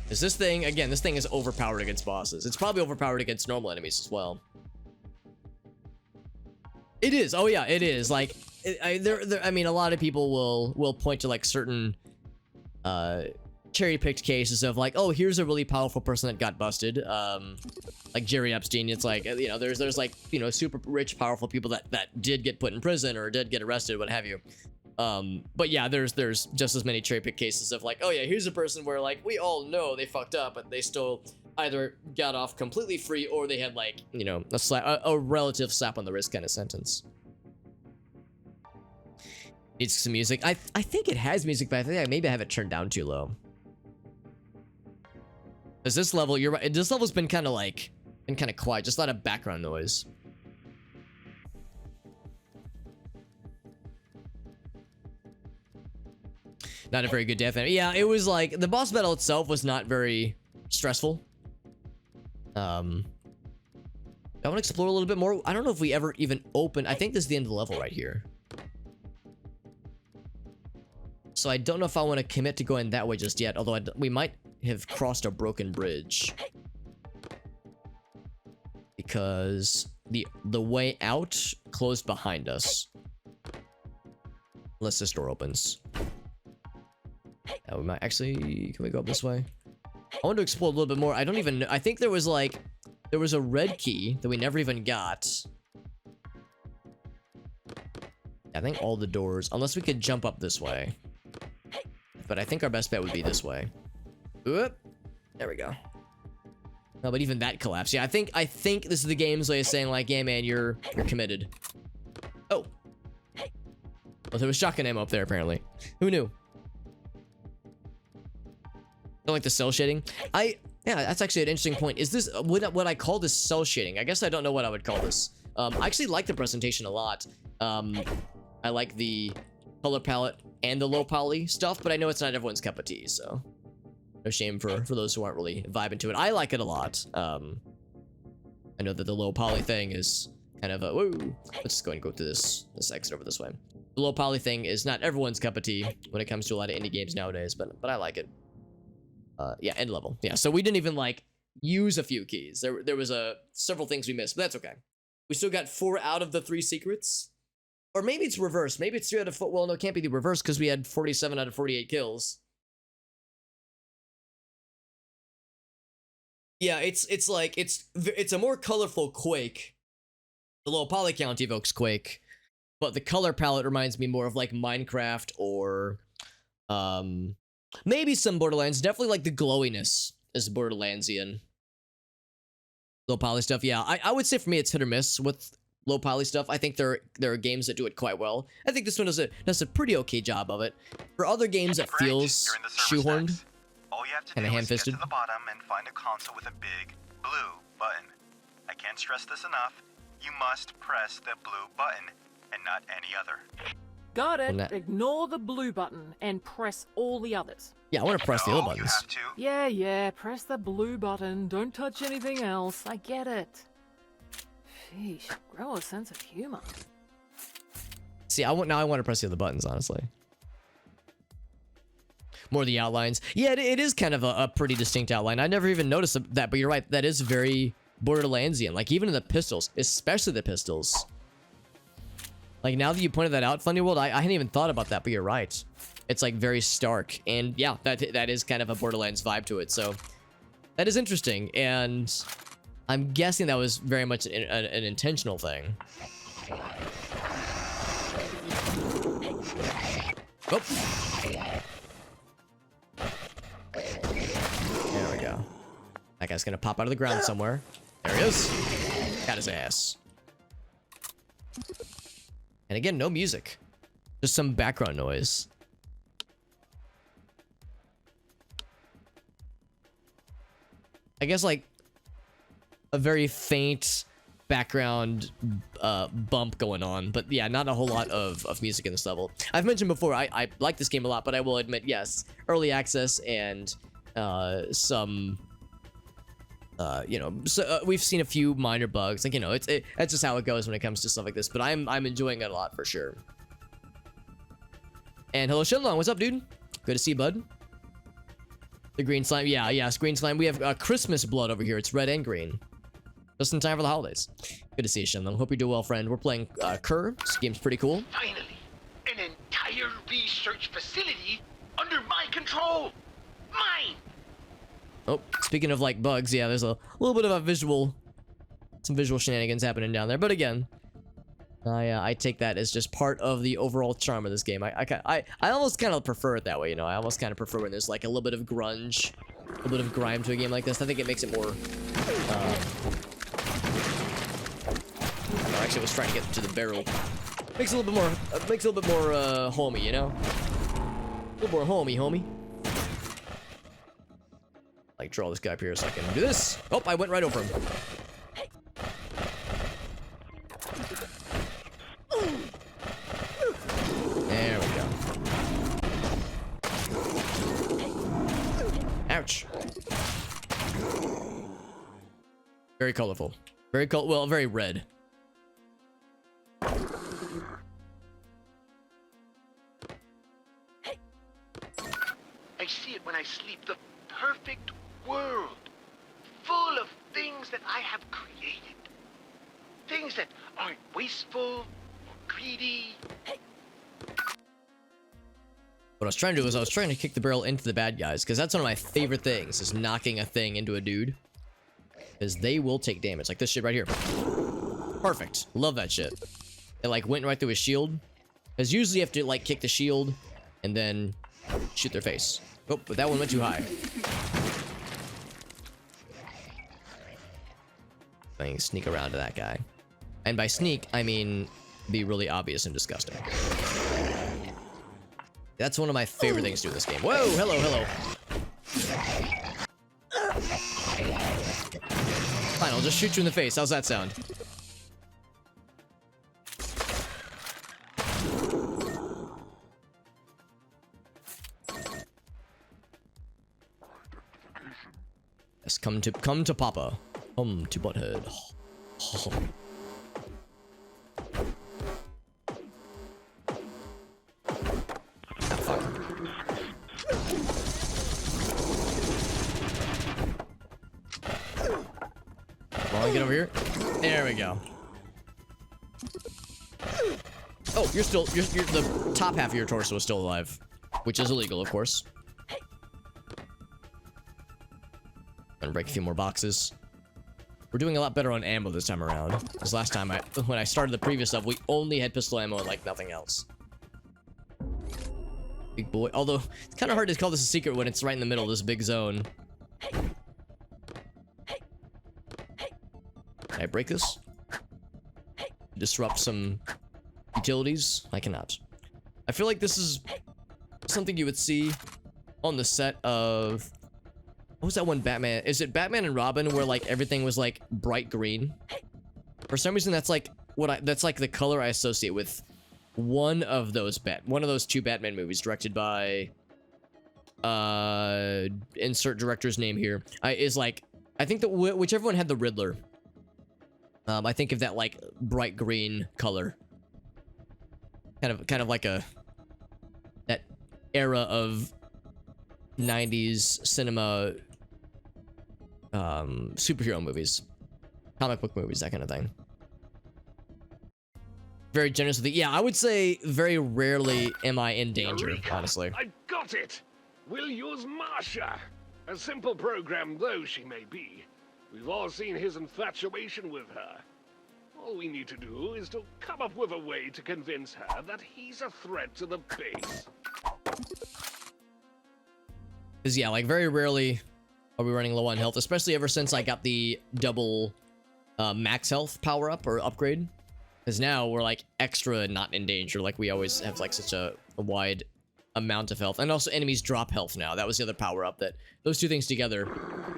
Is this thing, again, this thing is overpowered against bosses. It's probably overpowered against normal enemies as well. It is. Oh yeah, it is. Like, I mean, a lot of people will point to like certain cherry-picked cases of like, oh, here's a really powerful person that got busted. Like Jerry Epstein. It's like, you know, there's like, you know, super rich, powerful people that did get put in prison or did get arrested, what have you. But yeah, there's just as many cherry-picked cases of like, oh yeah, here's a person where like we all know they fucked up, but they still either got off completely free or they had like, you know, a relative slap on the wrist kind of sentence. Needs some music. I think it has music, but I think maybe I have it turned down too low. Cause this level, you're right. This level's been kind of quiet, just a lot of background noise. Not a very good death. Yeah, it was like the boss battle itself was not very stressful. I want to explore a little bit more. I don't know if we ever even opened. I think this is the end of the level right here. So I don't know if I want to commit to going that way just yet. Although we might have crossed a broken bridge. Because the way out closed behind us. Unless this door opens. We might actually, can we go up this way? I want to explore a little bit more. I don't even know. I think there was a red key that we never even got. I think all the doors, unless we could jump up this way. But I think our best bet would be this way. Oop. There we go. No, but even that collapsed. Yeah, I think this is the game's way of saying like, yeah, man, you're committed. Oh. Well, there was shotgun ammo up there apparently. Who knew? Don't like the cell shading. Yeah, that's actually an interesting point. Is this what I call this cell shading? I guess I don't know what I would call this. I actually like the presentation a lot. I like the color palette and the low poly stuff, but I know it's not everyone's cup of tea, so no shame for those who aren't really vibing to it. I like it a lot. I know that the low poly thing is kind of a whoa. Let's just go ahead and go through this exit over this way. The low poly thing is not everyone's cup of tea when it comes to a lot of indie games nowadays, but I like it. Yeah, end level. Yeah, so we didn't even like use a few keys. There was several things we missed, but that's okay. We still got 4 out of the 3 secrets. Or maybe it's reversed. Maybe it's 3 out of 4. Well, no, it can't be the reverse because we had 47 out of 48 kills. Yeah, it's a more colorful Quake. The low poly count evokes Quake, but the color palette reminds me more of like Minecraft or maybe some Borderlands. Definitely like the glowiness is Borderlandsian. Low poly stuff, yeah. I would say for me it's hit or miss with low poly stuff. I think there are games that do it quite well. I think this one does a pretty okay job of it. For other games it feels shoehorned. All you have to Kinda do ham-fisted. is get to the bottom and find a console with a big blue button. I can't stress this enough. You must press the blue button and not any other. Got it. Well, Ignore the blue button and press all the others. Yeah, I want to press the other No, buttons. You have to. Yeah, press the blue button. Don't touch anything else. I get it. Sheesh, grow a sense of humor. See, I want to press the other buttons, honestly. More of the outlines. Yeah, it is kind of a pretty distinct outline. I never even noticed that, but you're right. That is very Borderlandsian. Like, even in the pistols, especially the pistols. Like, now that you pointed that out, Funny World, I hadn't even thought about that, but you're right. It's, like, very stark. And, yeah, that is kind of a Borderlands vibe to it. So, that is interesting. And I'm guessing that was very much an intentional thing. Oh. There we go. That guy's gonna pop out of the ground somewhere. There he is. Got his ass. And again, no music. Just some background noise. I guess like a very faint background bump going on, but yeah, not a whole lot of music in this level. I've mentioned before I like this game a lot, but I will admit, yes, early access and some you know, so, we've seen a few minor bugs, like, you know, that's just how it goes when it comes to stuff like this, but I'm enjoying it a lot for sure. And hello Shenlong, what's up, dude? Good to see you, bud. The green slime, yes, green slime. We have Christmas blood over here. It's red and green. Just in time for the holidays. Good to see you, Shenlong. Hope you do well, friend. We're playing KUR. This game's pretty cool. Finally, an entire research facility under my control. Mine. Oh, speaking of like bugs, yeah, there's a little bit of some visual shenanigans happening down there. But again, I take that as just part of the overall charm of this game. I almost kind of prefer it that way, you know. I almost kind of prefer when there's like a little bit of grunge, a little bit of grime to a game like this. I think it makes it more. I actually was trying to get to the barrel. Makes it a little bit more, homey, you know? A little more homey. Like, draw this guy up here so I can do this. Oh, I went right over him. There we go. Ouch. Very colorful. Well, very red. I see it when I sleep. The perfect world. Full of things that I have created. Things that aren't wasteful or greedy. What I was trying to do is I was trying to kick the barrel into the bad guys, because that's one of my favorite things, is knocking a thing into a dude. Because they will take damage, like this shit right here. Perfect. Love that shit. It like went right through his shield. Because usually you have to like kick the shield and then shoot their face. Oh, but that one went too high. I can sneak around to that guy. And by sneak, I mean be really obvious and disgusting. That's one of my favorite things to do in this game. Whoa, hello. Fine, I'll just shoot you in the face. How's that sound? Yes, come to Papa. Come to Butthead. Get over here. There we go. Oh, you're the top half of your torso is still alive, which is illegal, of course. Gonna break a few more boxes. We're doing a lot better on ammo this time around. Because last time when I started the previous stuff, we only had pistol ammo and like nothing else. Big boy. Although it's kind of hard to call this a secret when it's right in the middle of this big zone. Can I break this? Disrupt some utilities? I cannot. I feel like this is something you would see on the set of... What was that one Batman? Is it Batman and Robin where like everything was like bright green? For some reason that's like that's like the color I associate with one of those two Batman movies directed by insert director's name here. Is like I think that whichever one had the Riddler. I think of that like bright green color. Kind of like that era of 90s cinema superhero movies, comic book movies, that kind of thing. Very generous with it. Yeah, I would say very rarely am I in danger, Eureka! honestly. I've got it! We'll use Marsha. A simple program though she may be. We've all seen his infatuation with her. All we need to do is to come up with a way to convince her that he's a threat to the base. Because yeah, like very rarely are we running low on health, especially ever since I got the double max health power up or upgrade. Because now we're like extra not in danger, like we always have like such a wide amount of health. And also enemies drop health now. That was the other power up that those two things together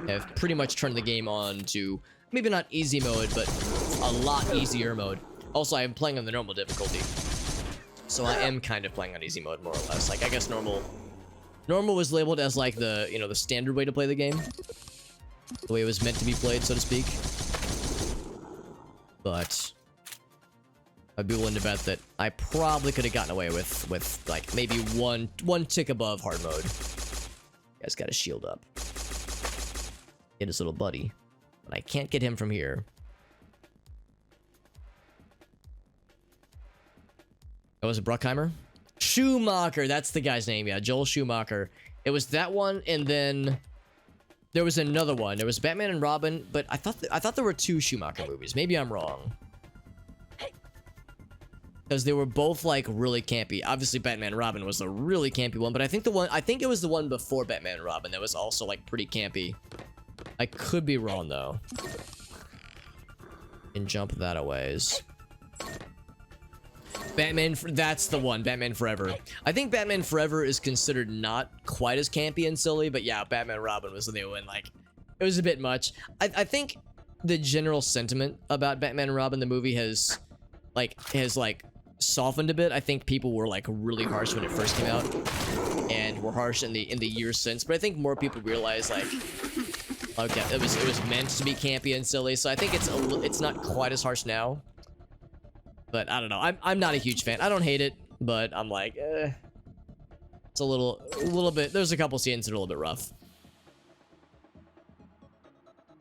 have pretty much turned the game on to maybe not easy mode, but a lot easier mode. Also, I am playing on the normal difficulty. So I am kind of playing on easy mode more or less. Like I guess normal was labeled as like the, you know, the standard way to play the game. The way it was meant to be played, so to speak. But I'd be willing to bet that I probably could have gotten away with like maybe one tick above hard mode. Guy's got his shield up. Get his little buddy. But I can't get him from here. Oh, was it Bruckheimer? Schumacher, that's the guy's name, yeah, Joel Schumacher. It was that one, and then there was another one. There was Batman and Robin, but I thought there were two Schumacher movies. Maybe I'm wrong. Because they were both like really campy. Obviously, Batman and Robin was the really campy one, but I think it was the one before Batman and Robin that was also like pretty campy. I could be wrong though. And jump that a ways. That's the one, Batman Forever. I think Batman Forever is considered not quite as campy and silly, but yeah, Batman Robin was the new one. Like, it was a bit much. I think the general sentiment about Batman and Robin, the movie, has softened a bit. I think people were like really harsh when it first came out, and were harsh in the years since. But I think more people realize like, okay, it was meant to be campy and silly. So I think it's not quite as harsh now. But I don't know. I'm not a huge fan. I don't hate it, but I'm like, it's a little bit. There's a couple scenes that are a little bit rough.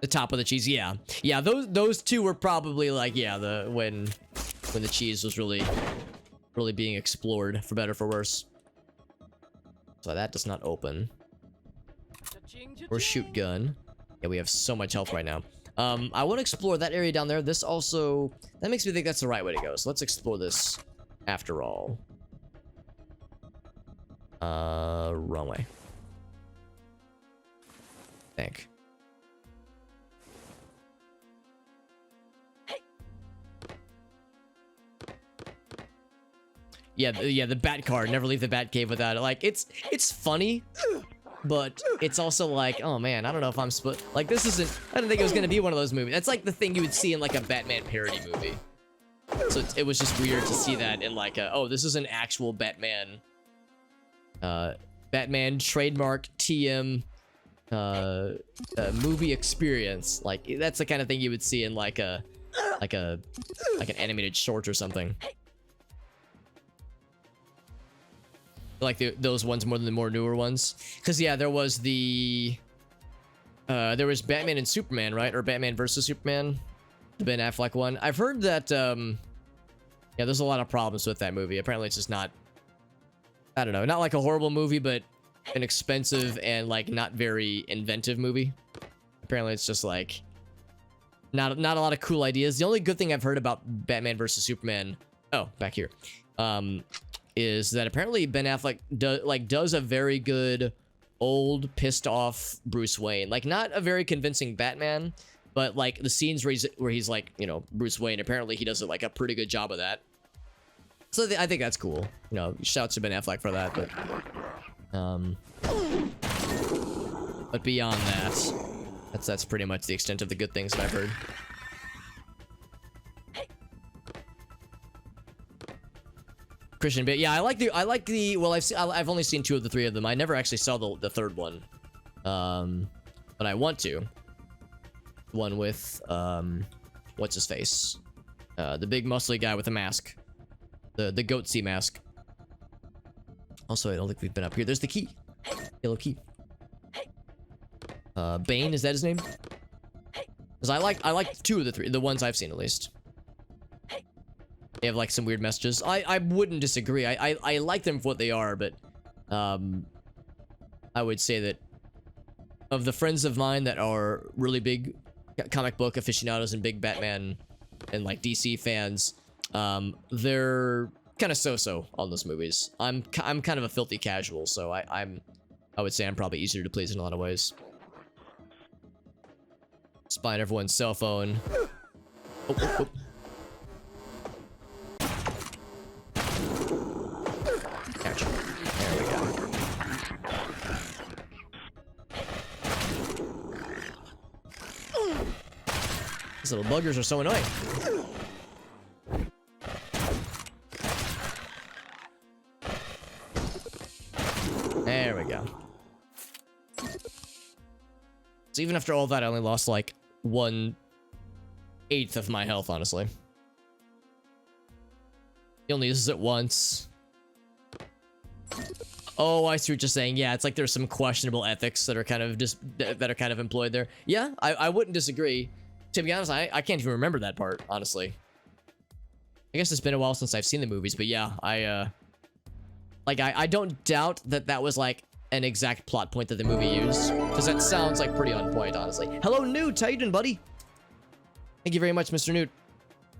The top of the cheese, yeah. Those two were probably like, yeah, when the cheese was really being explored, for better or for worse. So that does not open. Or shoot gun. Yeah, we have so much health right now. I want to explore that area down there. This also, that makes me think that's the right way to go. So let's explore this after all. Wrong way. Think. Yeah, the bat car. Never leave the bat cave without it. Like, it's funny, but it's also like, oh man, I don't know if I'm like, this isn't. I didn't think it was gonna be one of those movies. That's like the thing you would see in like a Batman parody movie. So it was just weird to see that in like oh, this is an actual Batman. Batman trademark TM movie experience. Like, that's the kind of thing you would see in like an animated short or something. Like those ones more than the more newer ones, because yeah, there was Batman and Superman, right? Or Batman versus Superman, the Ben Affleck one. I've heard that yeah, there's a lot of problems with that movie. Apparently it's just not, I don't know, not like a horrible movie, but an expensive and like not very inventive movie. Apparently it's just like not a lot of cool ideas. The only good thing I've heard about Batman versus Superman, oh, back here, is that apparently Ben Affleck does a very good old pissed off Bruce Wayne. Like, not a very convincing Batman, but like the scenes where he's like, you know, Bruce Wayne, apparently he does like a pretty good job of that. So I think that's cool. You know, shouts to Ben Affleck for that, but beyond that, that's pretty much the extent of the good things that I've heard. Christian Bale. Yeah, I like the well, I've only seen 2 of the 3 of them. I never actually saw the third one. But I want to. One with what's his face? The big muscly guy with the mask. The goatsy mask. Also, I don't think we've been up here. There's the key. Yellow key. Bane, is that his name? Because I like 2 of the 3, the ones I've seen at least. They have like some weird messages. I wouldn't disagree. I like them for what they are, but I would say that of the friends of mine that are really big comic book aficionados and big Batman and like DC fans, they're kind of so-so on those movies. I'm kind of a filthy casual, so I would say I'm probably easier to please in a lot of ways. Spying everyone's cell phone. Oh. There we go. These little buggers are so annoying. There we go. So even after all that, I only lost like 1/8 of my health, honestly. He only uses it once. Oh, I see what you're saying. Yeah, it's like there's some questionable ethics that are kind of employed there. Yeah, I wouldn't disagree. To be honest, I can't even remember that part, honestly. I guess it's been a while since I've seen the movies, but yeah, I don't doubt that was like an exact plot point that the movie used, because that sounds like pretty on point, honestly. Hello, Newt. How you doing, buddy? Thank you very much, Mr. Newt.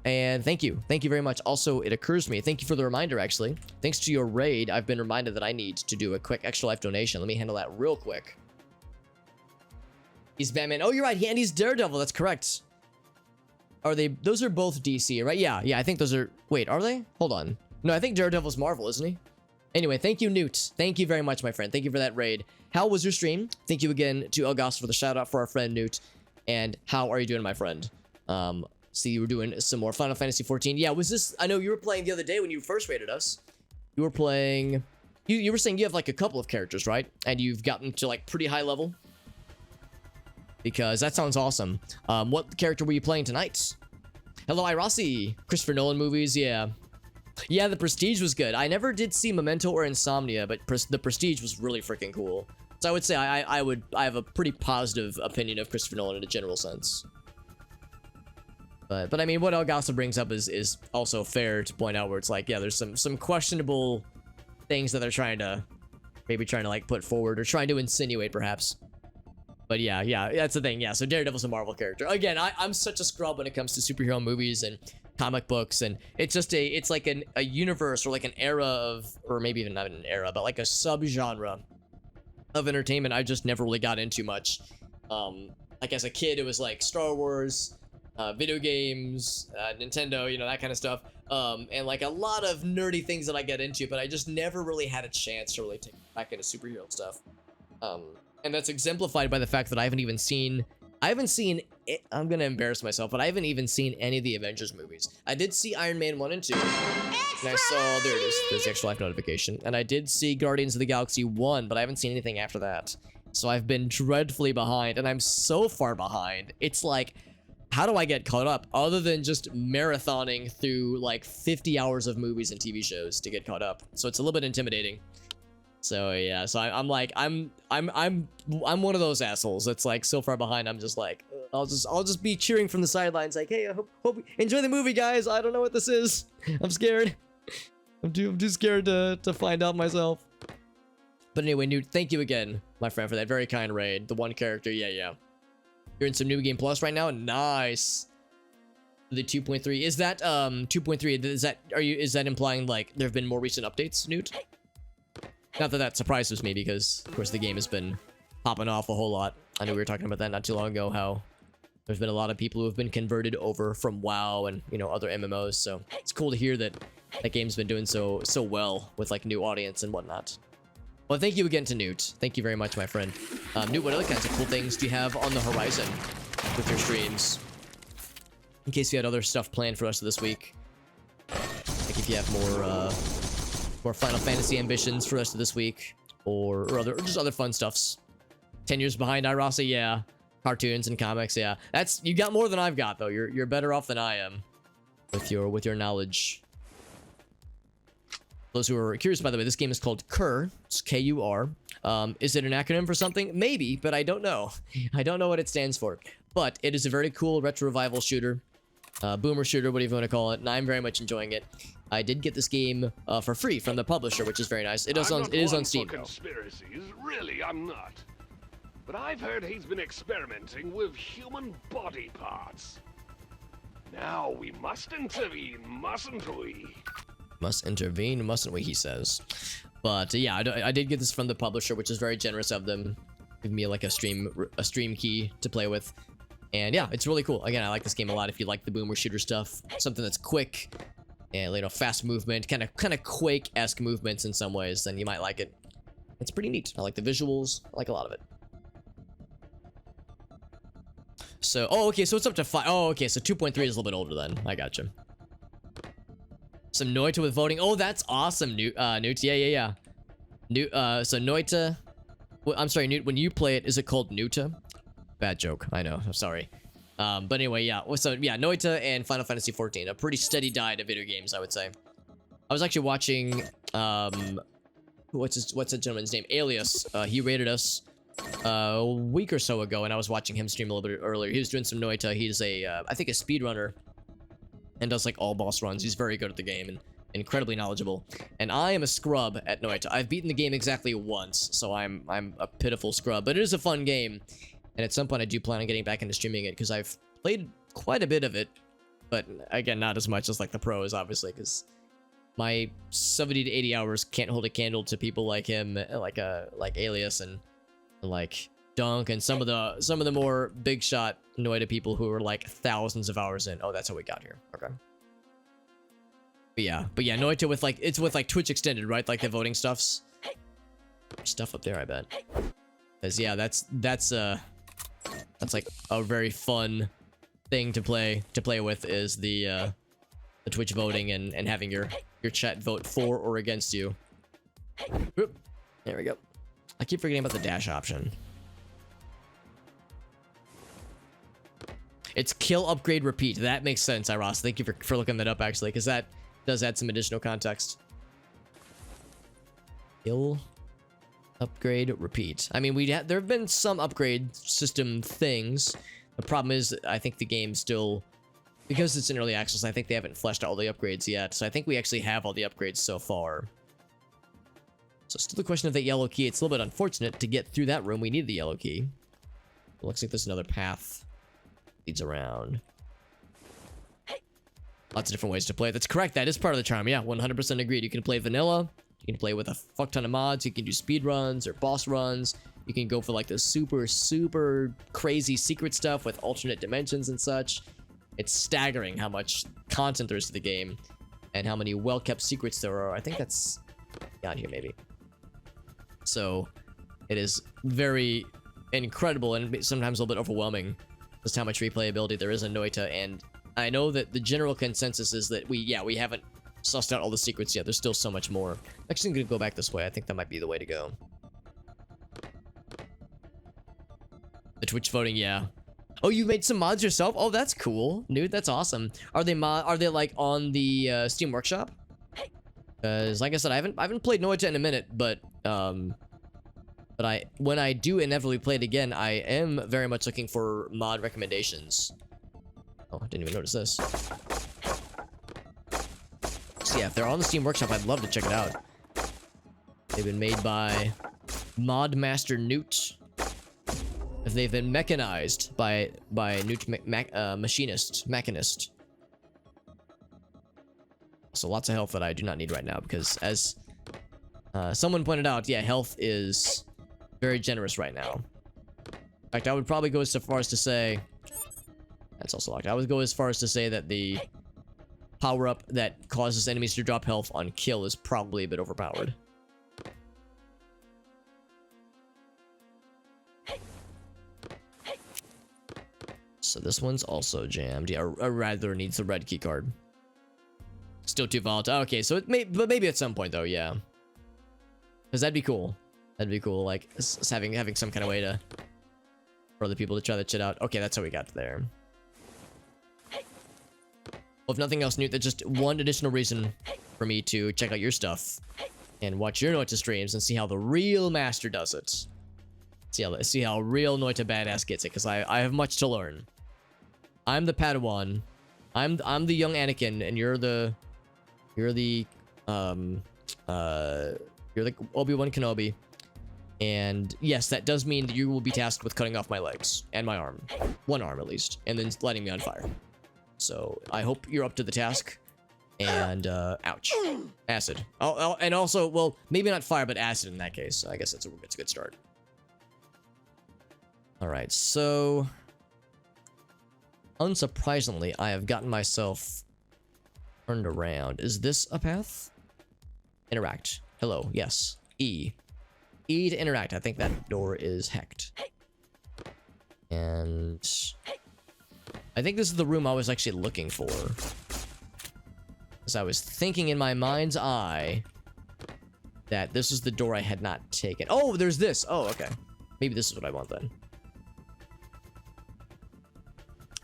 And thank you very much. Also, it occurs to me, thank you for the reminder, actually. Thanks to your raid, I've been reminded that I need to do a quick Extra Life donation. Let me handle that real quick. He's Batman. Oh, you're right. And he's Daredevil. That's correct. Are they? Those are both DC, right? Yeah, I think those are. Wait, are they? Hold on. No, I think Daredevil's Marvel, isn't he? Anyway, thank you, Newt. Thank you very much, my friend. Thank you for that raid. How was your stream? Thank you again to Elgas for the shout out for our friend Newt. And how are you doing, my friend? See, you were doing some more Final Fantasy 14. Yeah, was this... I know you were playing the other day when you first raided us. You were playing... You were saying you have like a couple of characters, right? And you've gotten to like pretty high level. Because that sounds awesome. What character were you playing tonight? Hello, Irasi. Christopher Nolan movies, yeah. Yeah, The Prestige was good. I never did see Memento or Insomnia, but The Prestige was really freaking cool. So I would say I have a pretty positive opinion of Christopher Nolan in a general sense. But I mean, what Elgasa brings up is also fair to point out, where it's like, yeah, there's some questionable things that they're trying to like put forward or trying to insinuate perhaps. But yeah, that's the thing. Yeah, so Daredevil's a Marvel character. Again, I'm such a scrub when it comes to superhero movies and comic books, and it's just it's like a universe or like an era of, or maybe even not an era, but like a subgenre of entertainment I just never really got into much. Like as a kid, it was like Star Wars, video games, Nintendo, you know, that kind of stuff. And like a lot of nerdy things that I get into, but I just never really had a chance to really take back into superhero stuff. And that's exemplified by the fact that I haven't seen it. I'm gonna embarrass myself, but I haven't even seen any of the Avengers movies. I did see Iron Man 1 and 2. And I saw, there it is, there's the extra life notification. And I did see Guardians of the Galaxy 1, but I haven't seen anything after that. So I've been dreadfully behind, and I'm so far behind. It's like, how do I get caught up other than just marathoning through like 50 hours of movies and TV shows to get caught up? So it's a little bit intimidating. So yeah, so I'm one of those assholes that's like so far behind. I'm just like, I'll just be cheering from the sidelines, like, hey, I hope enjoy the movie, guys. I don't know what this is. I'm scared. I'm too scared to find out myself. But anyway, Newt, thank you again, my friend, for that very kind raid. The one character, yeah. You're in some New Game Plus right now. Nice. The 2.3 is that 2.3? Is that implying like there have been more recent updates, Newt? Not that that surprises me, because of course the game has been popping off a whole lot. I know we were talking about that not too long ago, how there's been a lot of people who have been converted over from WoW and, you know, other MMOs. So it's cool to hear that that game's been doing so well with like new audience and whatnot. Well, thank you again to Newt. Thank you very much, my friend. Newt, what other kinds of cool things do you have on the horizon with your streams? In case you had other stuff planned for us this week. Like if you have more Final Fantasy ambitions for the rest of this week, or just other fun stuffs. 10 years behind Irasa, yeah. Cartoons and comics, yeah. You got more than I've got though. You're better off than I am with your knowledge. Those who are curious, by the way, this game is called KUR. It's K-U-R. Is it an acronym for something? Maybe, but I don't know. I don't know what it stands for. But it is a very cool retro revival shooter. Boomer shooter, whatever you want to call it. And I'm very much enjoying it. I did get this game for free from the publisher, which is very nice. It is on Steam, though. Conspiracies, really, I'm not. But I've heard he's been experimenting with human body parts. Now we must intervene, mustn't we? Must intervene, mustn't we, he says. But yeah, I did get this from the publisher, which is very generous of them. Giving me like a stream key to play with. And yeah, it's really cool. Again, I like this game a lot. If you like the boomer shooter stuff, something that's quick and, you know, fast movement, kind of Quake-esque movements in some ways, then you might like it. It's pretty neat. I like the visuals. I like a lot of it. So, oh, okay, so it's up to 5. Oh, okay, so 2.3 is a little bit older then. I gotcha. Some Noita with voting. Oh, that's awesome, Newt. Yeah. So Noita. Well, I'm sorry, Newt. When you play it, is it called Nuta? Bad joke. I know. I'm sorry. But anyway, yeah. So yeah, Noita and Final Fantasy 14. A pretty steady diet of video games, I would say. I was actually watching. What's the gentleman's name? Alias. He rated us a week or so ago, and I was watching him stream a little bit earlier. He was doing some Noita. He's I think a speedrunner. And does like all boss runs. He's very good at the game and incredibly knowledgeable. And I am a scrub at Noita. I've beaten the game exactly once, so I'm a pitiful scrub. But it is a fun game, and at some point I do plan on getting back into streaming it because I've played quite a bit of it, but again, not as much as like the pros, obviously, because my 70 to 80 hours can't hold a candle to people like him, like Alias and like Dunk and some of the more big shot Noita people who are like thousands of hours in. Oh, that's how we got here. Okay. But yeah, Noita with like, it's with like Twitch extended, right? Like the voting stuff up there, I bet. Cause yeah, that's like a very fun thing to play with is the Twitch voting and having your chat vote for or against you. Oop, there we go. I keep forgetting about the dash option. It's kill, upgrade, repeat. That makes sense, Iros. Thank you for looking that up, actually, because that does add some additional context. Kill, upgrade, repeat. I mean, there have been some upgrade system things. The problem is, I think the game still, because it's in early access, I think they haven't fleshed out all the upgrades yet. So I think we actually have all the upgrades so far. So still the question of that yellow key. It's a little bit unfortunate to get through that room. We need the yellow key. It looks like there's another path. Leads around. Lots of different ways to play. That's correct. That is part of the charm. Yeah, 100% agreed. You can play vanilla. You can play with a fuck ton of mods. You can do speed runs or boss runs. You can go for like the super, super crazy secret stuff with alternate dimensions and such. It's staggering how much content there is to the game and how many well-kept secrets there are. I think that's down here maybe. So it is very incredible and sometimes a little bit overwhelming just how much replayability there is in Noita, and I know that the general consensus is that we haven't sussed out all the secrets yet. There's still so much more. Actually, I'm gonna go back this way. I think that might be the way to go. The Twitch voting, yeah. Oh, you made some mods yourself? Oh, that's cool, dude. That's awesome. Are they like on the Steam Workshop? Because, like I said, I haven't played Noita in a minute, but when I do inevitably play it again, I am very much looking for mod recommendations. Oh, I didn't even notice this. So yeah, if they're on the Steam Workshop, I'd love to check it out. They've been made by Mod Master Newt. If they've been mechanized by Newt Machinist. So lots of health that I do not need right now because as someone pointed out, yeah, health is very generous right now. In fact, I would probably go so far as to say... That's also locked. I would go as far as to say that the power-up that causes enemies to drop health on kill is probably a bit overpowered. So this one's also jammed. Yeah, or rather needs the red key card. Still too volatile. Okay, so but maybe at some point though, yeah. Because that'd be cool. That'd be cool, like having some kind of way to for other people to try that shit out. Okay, that's how we got there. Well, if nothing else, Newt, that's just one additional reason for me to check out your stuff and watch your Noita streams and see how the real master does it. See how real Noita badass gets it, because I have much to learn. I'm the Padawan. I'm the young Anakin, and you're the Obi-Wan Kenobi. And yes, that does mean that you will be tasked with cutting off my legs and my arm, one arm at least, and then lighting me on fire. So I hope you're up to the task. And ouch, acid. And also, well, maybe not fire, but acid in that case. I guess it's a good start. All right, so unsurprisingly, I have gotten myself turned around. Is this a path? Interact. Hello. Yes. E. E to interact. I think that door is hacked. And I think this is the room I was actually looking for. Because I was thinking in my mind's eye that this is the door I had not taken. Oh, there's this. Oh, okay. Maybe this is what I want then.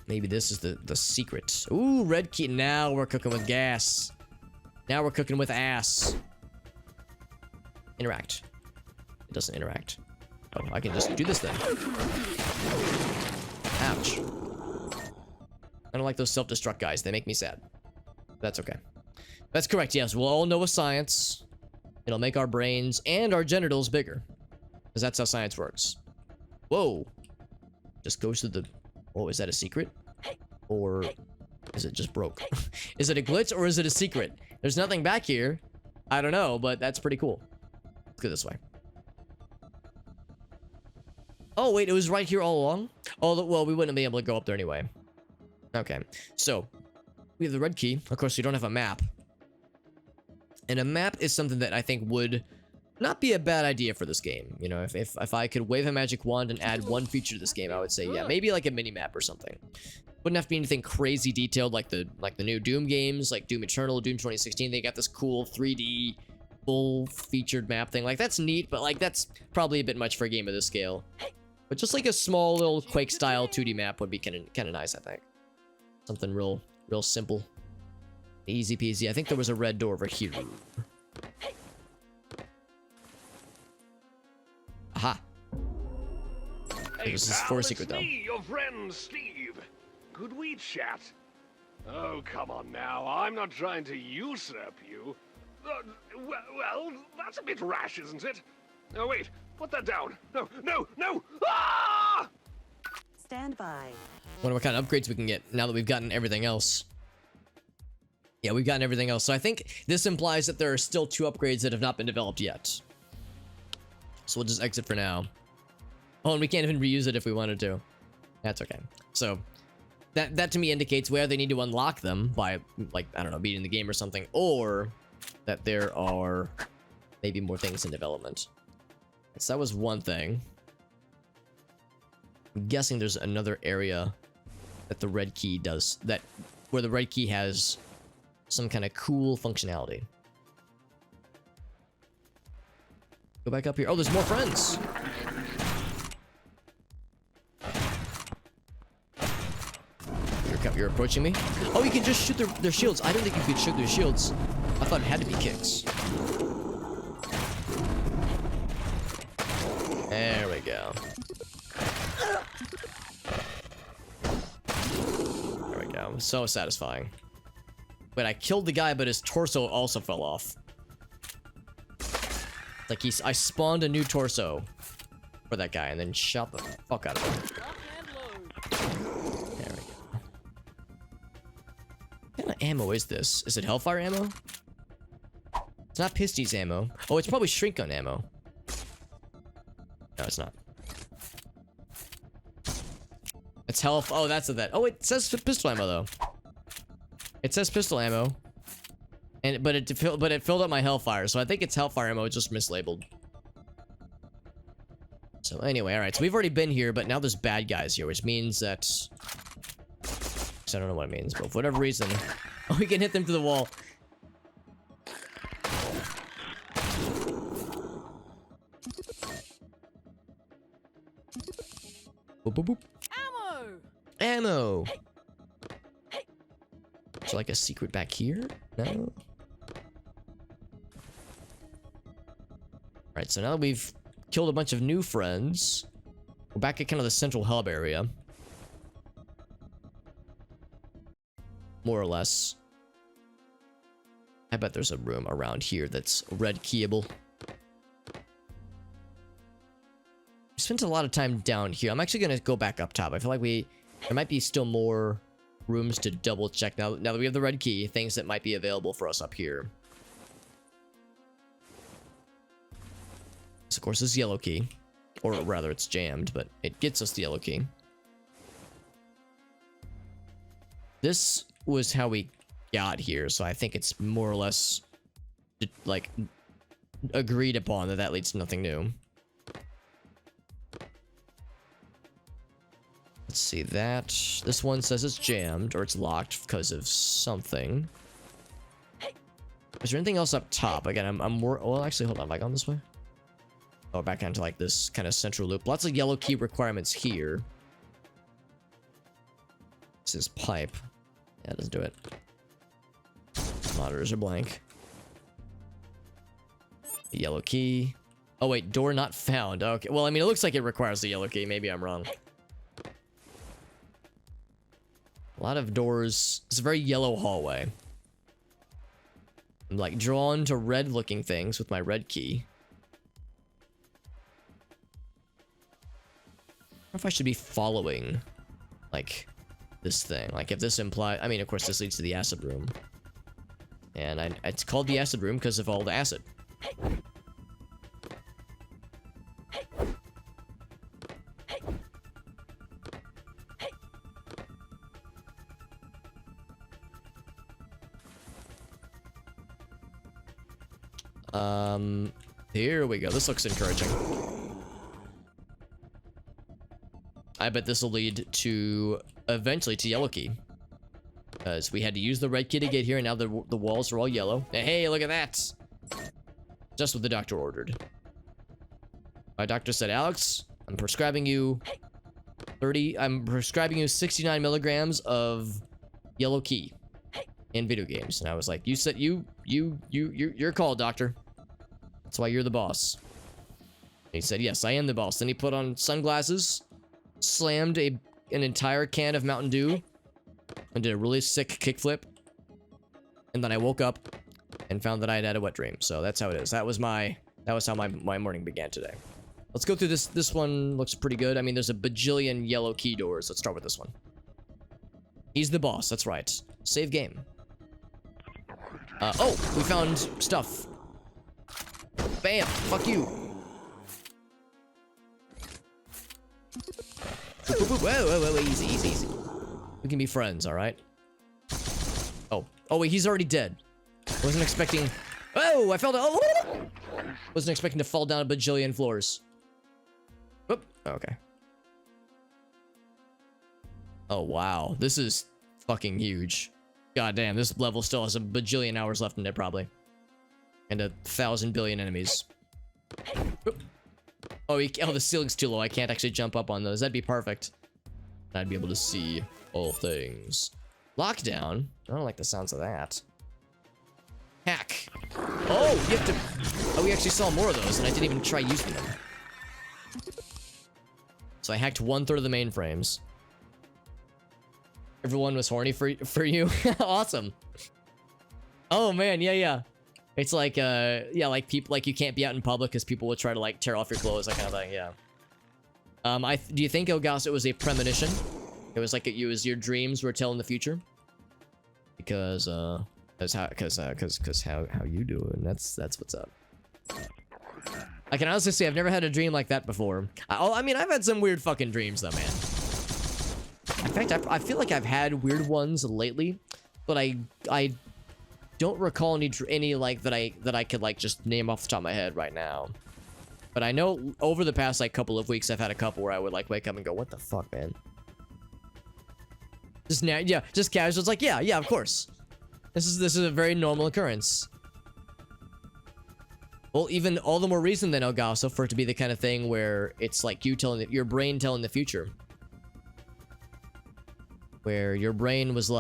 Maybe this is the secret. Ooh, red key. Now we're cooking with gas. Now we're cooking with ass. Interact. It doesn't interact. Oh, I can just do this then. Ouch. I don't like those self-destruct guys. They make me sad. That's okay. That's correct, yes. We'll all know with science. It'll make our brains and our genitals bigger. Because that's how science works. Whoa. Just goes to the... Oh, is that a secret? Or is it just broke? Is it a glitch or is it a secret? There's nothing back here. I don't know, but that's pretty cool. Let's go this way. Oh, wait, it was right here all along? Oh, well, we wouldn't be able to go up there anyway. Okay, so we have the red key. Of course, we don't have a map. And a map is something that I think would not be a bad idea for this game. You know, if I could wave a magic wand and add one feature to this game, I would say, yeah, maybe like a mini map or something. Wouldn't have to be anything crazy detailed like the new Doom games, like Doom Eternal, Doom 2016. They got this cool 3D full featured map thing. Like, that's neat, but like that's probably a bit much for a game of this scale. But just like a small little Quake style 2D map would be kind of nice, I think. Something real simple. Easy peasy. I think there was a red door over here. Aha. Hey, This is pal, for a it's secret, though. me, your friend Steve. Could we chat? Oh, come on now. I'm not trying to usurp you. Well, that's a bit rash, isn't it? Oh, wait. Put that down. No, no, no! Ah! Stand by. Wonder what kind of upgrades we can get now that we've gotten everything else. Yeah, we've gotten everything else. So I think this implies that there are still 2 upgrades that have not been developed yet. So we'll just exit for now. Oh, and we can't even reuse it if we wanted to. That's okay. So that to me indicates whether they need to unlock them by, like, I don't know, beating the game or something, or that there are maybe more things in development. So that was one thing. I'm guessing there's another area that the red key does, where the red key has some kind of cool functionality. Go back up here. Oh, there's more friends. You're approaching me? Oh, you can just shoot their shields. I didn't think you could shoot their shields. I thought it had to be kicks. There we go. There we go. So satisfying. But I killed the guy, but his torso also fell off. Like I spawned a new torso for that guy and then shot the fuck out of him. There we go. What kind of ammo is this? Is it Hellfire ammo? It's not Pisties ammo. Oh, it's probably Shrink Gun ammo. No, it's not. It's health. Oh, that's that. Oh, it says pistol ammo though. It says pistol ammo, but it filled up my Hellfire, so I think it's Hellfire ammo. It's just mislabeled. So anyway, all right. So we've already been here, but now there's bad guys here, which means that I don't know what it means, but for whatever reason, oh, we can hit them to the wall. Boop, boop, boop. Ammo! Is there like a secret back here? No? Alright, so now that we've killed a bunch of new friends, we're back at kind of the central hub area. More or less. I bet there's a room around here that's red keyable. We spent a lot of time down here. I'm actually gonna go back up top. I feel like there might be still more rooms to double check now that we have the red key, things that might be available for us up here. This, of course, is yellow key, or rather it's jammed, but it gets us the yellow key. This was how we got here, so I think it's more or less like agreed upon that leads to nothing new. Let's see that. This one says it's jammed, or it's locked because of something. Is there anything else up top? Again, well, actually, hold on. Have I gone this way? Oh, back onto like this kind of central loop. Lots of yellow key requirements here. This is pipe. Yeah, it doesn't do it. Monitors are blank. Yellow key. Oh, wait. Door not found. Okay. Well, I mean, it looks like it requires the yellow key. Maybe I'm wrong. A lot of doors. It's a very yellow hallway. I'm like drawn to red looking things with my red key. I wonder if I should be following like this thing. Like if this implies, I mean, of course this leads to the acid room. And it's called the acid room because of all the acid. Here we go. This looks encouraging. I bet this will lead to eventually to yellow key. Because we had to use the red key to get here, and now the walls are all yellow. Hey, look at that! Just what the doctor ordered. My doctor said, Alex, I'm prescribing you 69 milligrams of yellow key in video games. And I was like, you said your call, doctor. That's why you're the boss. And he said, yes, I am the boss. Then he put on sunglasses, slammed an entire can of Mountain Dew, and did a really sick kickflip. And then I woke up and found that I had had a wet dream. So that's how it is. That was how my morning began today. Let's go through this. This one looks pretty good. I mean, there's a bajillion yellow key doors. Let's start with this one. He's the boss. That's right. Save game. Oh, we found stuff. Bam. Fuck you. Whoa, easy, easy, easy. We can be friends, all right? Oh, wait, he's already dead. Wasn't expecting. Oh, I fell down. Oh! Wasn't expecting to fall down a bajillion floors. Oop. Okay. Oh, wow. This is fucking huge. God damn, this level still has a bajillion hours left in it, probably. And 1,000 billion enemies. Oop. Oh, the ceiling's too low. I can't actually jump up on those. That'd be perfect. I'd be able to see all things. Lockdown. I don't like the sounds of that. Hack. Oh, you have to... Oh, we actually saw more of those, and I didn't even try using them. So I hacked 1/3 of the mainframes. Everyone was horny for you? Awesome. Oh, man, yeah. It's like, yeah, like people, like you can't be out in public because people would try to like tear off your clothes, that kind of thing, yeah. Do you think, Elgas, it was a premonition? It was like your dreams were telling the future? Because, how you doing? That's what's up. I can honestly say I've never had a dream like that before. I mean, I've had some weird fucking dreams though, man. In fact, I feel like I've had weird ones lately, but I don't recall any like that I could like just name off the top of my head right now. But I know over the past like couple of weeks, I've had a couple where I would like wake up and go, "What the fuck, man?" Just now, yeah, just casual. It's like, yeah, of course. This is a very normal occurrence. Well, even all the more reason then, Elgaso, for it to be the kind of thing where it's like you telling your brain telling the future. Where your brain was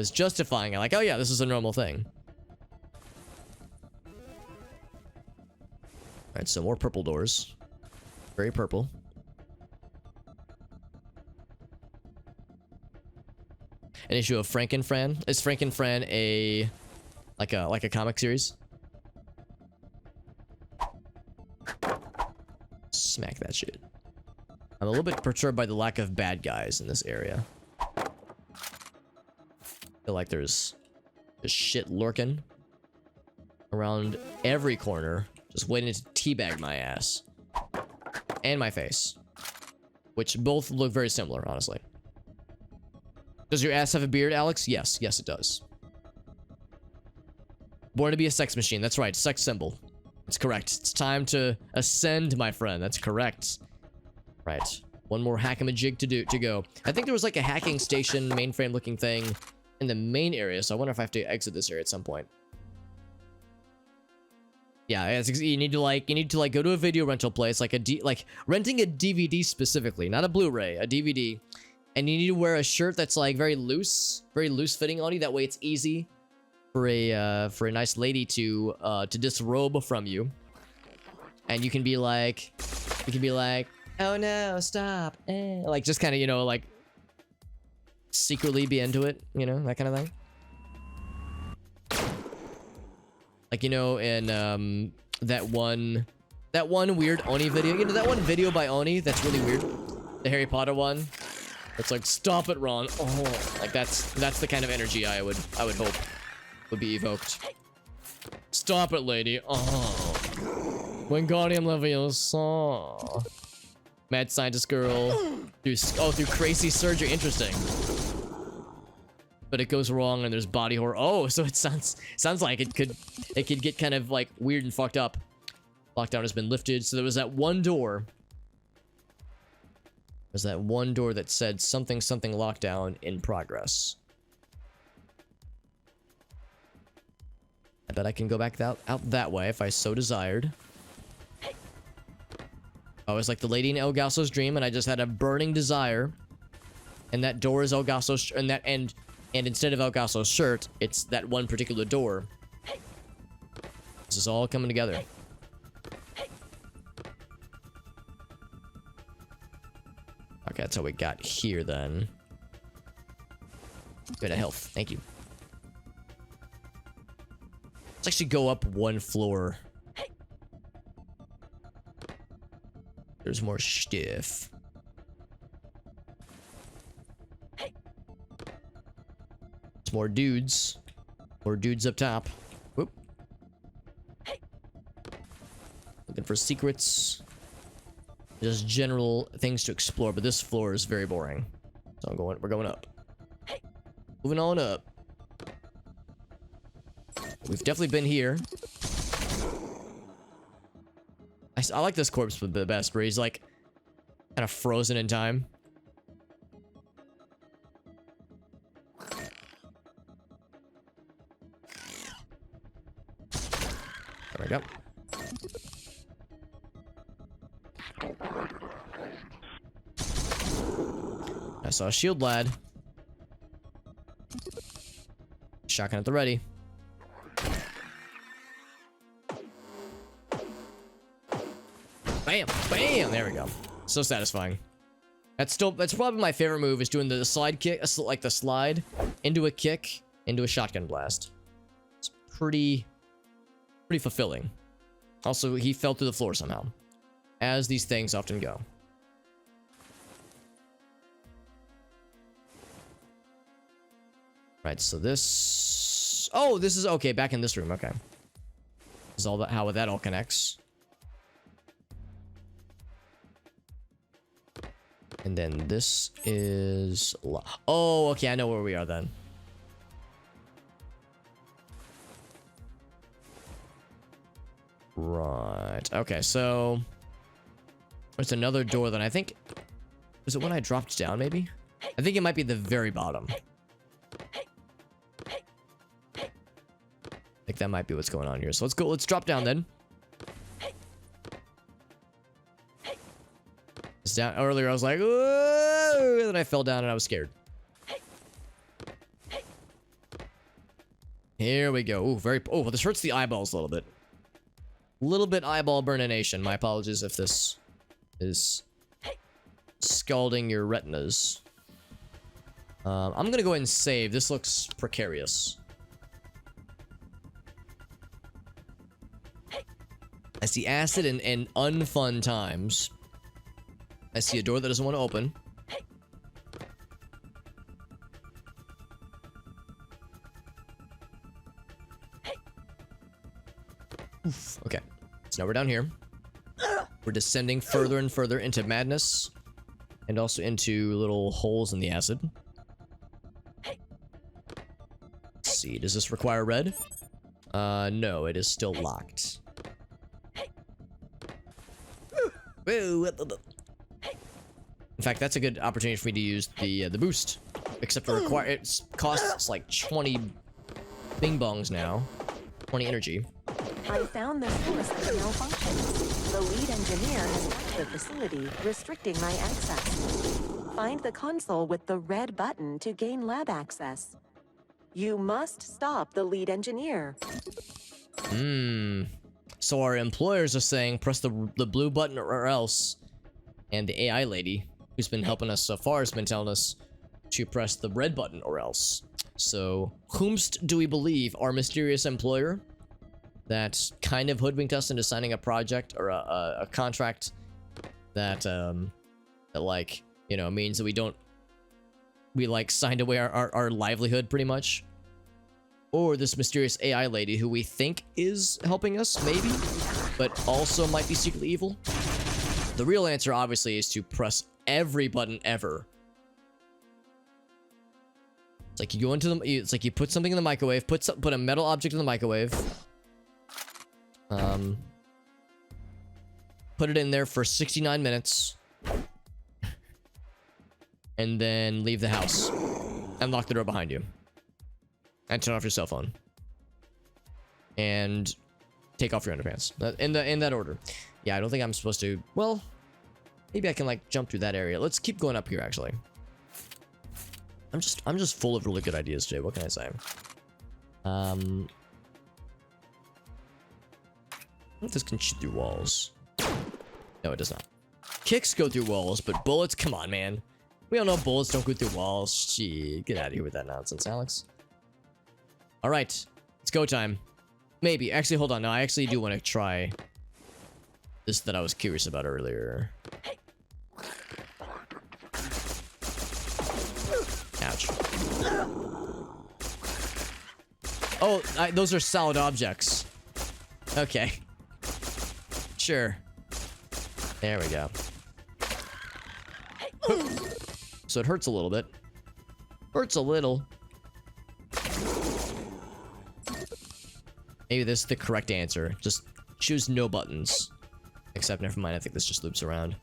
justifying it, like, oh yeah, this is a normal thing. Alright, so more purple doors. Very purple. An issue of Frankenfran. Is Frankenfran a comic series? Smack that shit. I'm a little bit perturbed by the lack of bad guys in this area. I feel like there's shit lurking around every corner, just waiting to teabag my ass. And my face. Which both look very similar, honestly. Does your ass have a beard, Alex? Yes, it does. Born to be a sex machine. That's right, sex symbol. It's correct. It's time to ascend, my friend. That's correct. Right. One more hack-a-majig to go. I think there was like a hacking station, mainframe looking thing in the main area, so I wonder if I have to exit this area at some point. Yeah, you need to go to a video rental place, like renting a DVD specifically, not a Blu-ray, a DVD. And you need to wear a shirt that's like very loose fitting on you. That way it's easy for a nice lady to disrobe from you. And you can be like, oh no, stop. Like just kind of, you know, like secretly be into it, you know, that kind of thing. Like, you know, in that one weird Oni video, you know, that one video by Oni that's really weird, the Harry Potter one. It's like, stop it, Ron. Oh, like that's the kind of energy I would hope would be evoked. Stop it, lady. Oh, Wingardium Leviosa. Oh. Mad scientist girl through crazy surgery. Interesting. but it goes wrong and there's body horror. Oh, so it sounds like it could get kind of like weird and fucked up. Lockdown has been lifted. So there was that one door. There's that one door that said something lockdown in progress. I bet I can go back out that way if I so desired. I was like the lady in El Gaso's dream, and I just had a burning desire. And that door is El Gaso's, and instead of El Gaso's shirt, it's that one particular door. This is all coming together. Okay, that's how we got here then. Bit of health, thank you. Let's actually go up one floor. There's more stuff. There's more dudes. More dudes up top. Whoop. Looking for secrets. Just general things to explore, but this floor is very boring. So we're going up. Moving on up. We've definitely been here. I like this corpse the best, where he's like kind of frozen in time. There we go. I saw a shield lad. Shotgun at the ready. Bam! Bam! There we go. So satisfying. That's probably my favorite move, is doing the slide kick, like the slide into a kick, into a shotgun blast. It's pretty fulfilling. Also, he fell through the floor somehow, as these things often go. Right, so this... Oh, this is... Okay, back in this room, okay. This is all that, how that all connects. And then this is... Oh, okay, I know where we are then. Right, okay, so... There's another door that I think... Was it when I dropped down, maybe? I think it might be the very bottom. I think that might be what's going on here. So let's drop down then. It's down earlier, I was like, whoa, and then I fell down and I was scared. Here we go. Ooh, oh, this hurts the eyeballs a little bit. Little bit eyeball burnination. My apologies if this is scalding your retinas. I'm gonna go ahead and save. This looks precarious. I see acid and unfun times. I see a door that doesn't want to open. Oof, okay. So now we're down here. We're descending further and further into madness. And also into little holes in the acid. Let's see, does this require red? No, it is still locked. In fact, that's a good opportunity for me to use the boost. Except for it costs like 20 bing bongs now. 20 energy. I found the source of the malfunction. The lead engineer has left the facility, restricting my access. Find the console with the red button to gain lab access. You must stop the lead engineer. So our employers are saying press the blue button or else. And the AI lady, who's been helping us so far, has been telling us to press the red button or else. So, whomst do we believe? Our mysterious employer that kind of hoodwinked us into signing a project or a contract that, that like, you know, means that we like signed away our livelihood pretty much. Or this mysterious AI lady who we think is helping us, maybe, but also might be secretly evil. The real answer, obviously, is to press every button ever It's like you go into the. It's like you put something in the microwave. Put a metal object in the microwave. Put it in there for 69 minutes. And then leave the house. And lock the door behind you. And turn off your cell phone. And take off your underpants. In that order. Yeah, I don't think I'm supposed to. Well, maybe I can like jump through that area. Let's keep going up here actually. I'm just full of really good ideas today. What can I say? I don't know if this can shoot through walls. No, it does not. Kicks go through walls, but bullets, come on, man. We all know bullets don't go through walls. Gee, get out of here with that nonsense, Alex. All right, it's go time. Maybe. Actually, hold on. No, I actually do want to try this that I was curious about earlier. Ouch. Oh, those are solid objects. Okay. Sure. There we go. So it hurts a little bit. Hurts a little. Maybe this is the correct answer. Just choose no buttons. Except, never mind, I think this just loops around.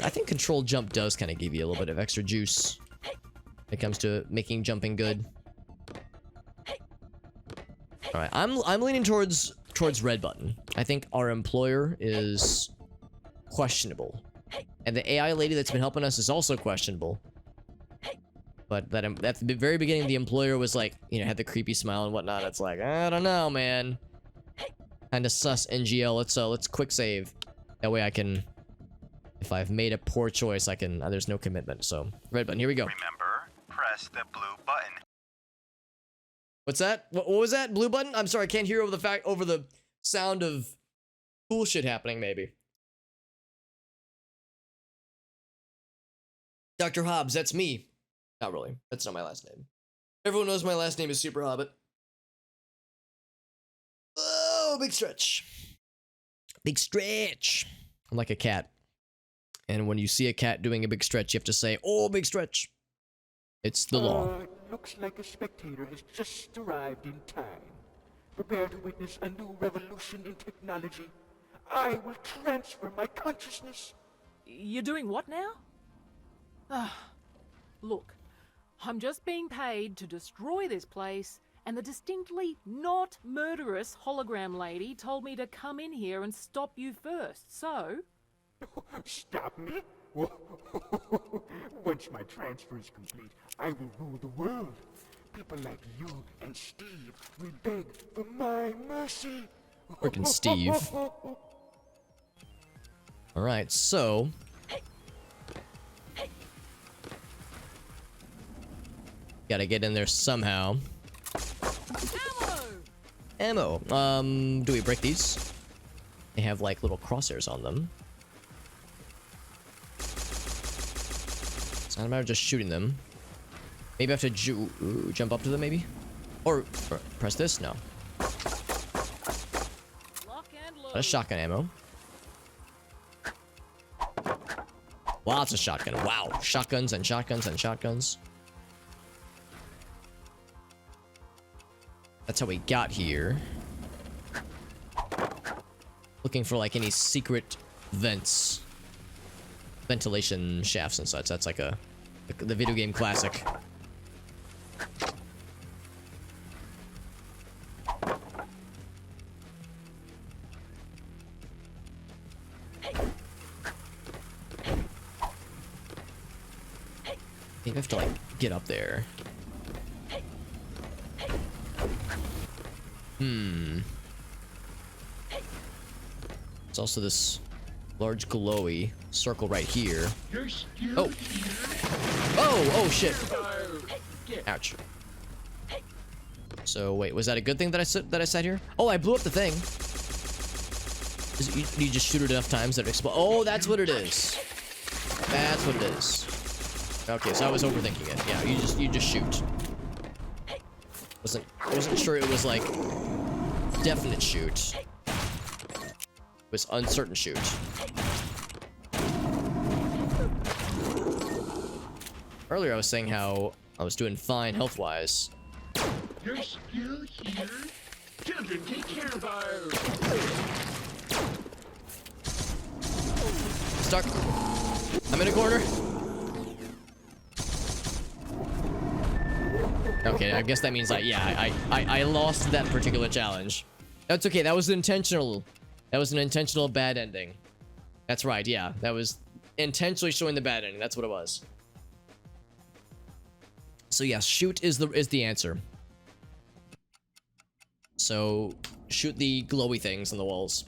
I think control jump does kind of give you a little bit of extra juice when it comes to making jumping good. All right, I'm leaning towards red button. I think our employer is questionable, and the AI lady that's been helping us is also questionable. But that at the very beginning, the employer was like, you know, had the creepy smile and whatnot. It's like, I don't know, man. Kind of sus NGL. Let's quick save. That way I can, if I've made a poor choice, I can. There's no commitment. So red button. Here we go. Remember, press the blue button. What's that? What was that? Blue button? I'm sorry, I can't hear over the sound of cool shit happening. Maybe. Dr. Hobbs, that's me. Not really. That's not my last name. Everyone knows my last name is Super Hobbit. Oh, big stretch. Big stretch. I'm like a cat. And when you see a cat doing a big stretch, you have to say, oh, big stretch. It's the law. Looks like a spectator has just arrived in time. Prepare to witness a new revolution in technology. I will transfer my consciousness. You're doing what now? Look, I'm just being paid to destroy this place, and the distinctly not murderous hologram lady told me to come in here and stop you first, so... Stop me? Once my transfer is complete, I will rule the world. People like you and Steve will beg for my mercy. Frickin' Steve. Alright, so... Gotta get in there somehow. Ammo! Do we break these? They have, like, little crosshairs on them. It's not a matter of just shooting them. Maybe I have to jump up to them, maybe? Or press this? No. Got a shotgun ammo. Lots of shotgun. Wow. Shotguns and shotguns and shotguns. That's how we got here. Looking for like any secret vents. Ventilation shafts and such. That's like the video game classic. Maybe I have to like get up there. There's also this large glowy circle right here. Oh. Oh shit. Ouch. So wait, was that a good thing that I sat here? Oh, I blew up the thing. You just shoot it enough times that it explodes. Oh, that's what it is. That's what it is. Okay, so I was overthinking it. Yeah, you just shoot. Wasn't sure it was like definite shoot. It was uncertain shoot. Earlier I was saying how I was doing fine health-wise. You're still here? Children, take care of our... Stuck. I'm in a corner. Okay, I guess that means I lost that particular challenge. That's okay. That was intentional. That was an intentional bad ending. That's right. Yeah, that was intentionally showing the bad ending. That's what it was. So yes, shoot is the answer. So shoot the glowy things on the walls.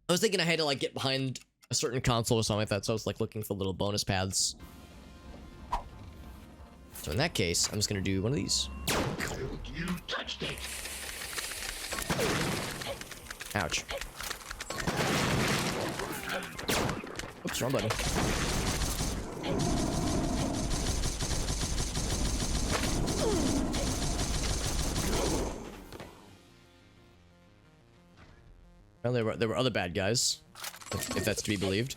I was thinking I had to like get behind a certain console or something like that, so I was like looking for little bonus paths. So in that case, I'm just gonna do one of these. You touched it! Ouch. Oops, wrong button. Well, there were other bad guys, if that's to be believed.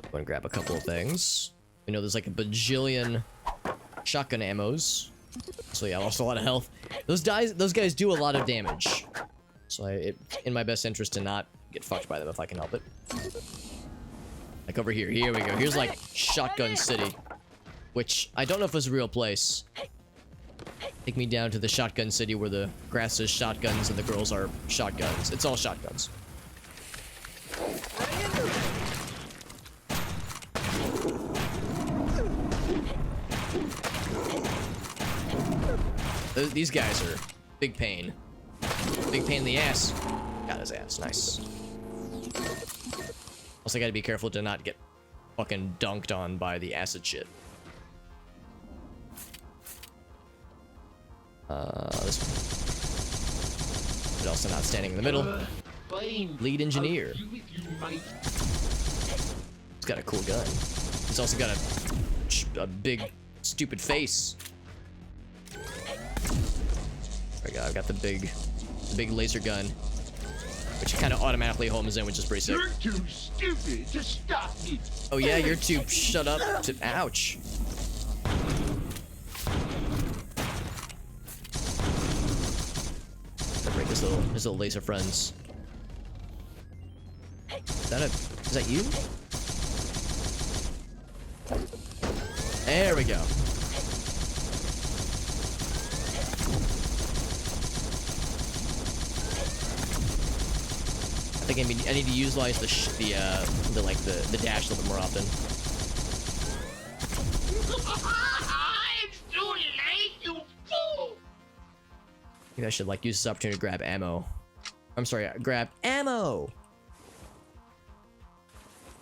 I'm gonna grab a couple of things. You know, there's like a bajillion shotgun ammos. So yeah, I lost a lot of health. Those guys do a lot of damage. So it's in my best interest to not get fucked by them if I can help it. Like over here. Here we go. Here's like Shotgun City, which I don't know if it's a real place. Take me down to the Shotgun City where the grass is shotguns and the girls are shotguns. It's all shotguns. These guys are big pain. Big pain in the ass. Got his ass. Nice. Also gotta be careful to not get fucking dunked on by the acid shit. This one. But also not standing in the middle. Lead engineer. He's got a cool gun. He's also got a big, stupid face. There we go. I've got the big laser gun, which kind of automatically homes in, which is pretty sick. You're too stupid to stop me. Oh yeah, you're too shut up to ouch. Gotta break his little laser friends. Is that you? There we go. I think I need to utilize the dash a little bit more often. It's too late, you fool! Maybe I should like use this opportunity to grab ammo. I'm sorry, grab ammo.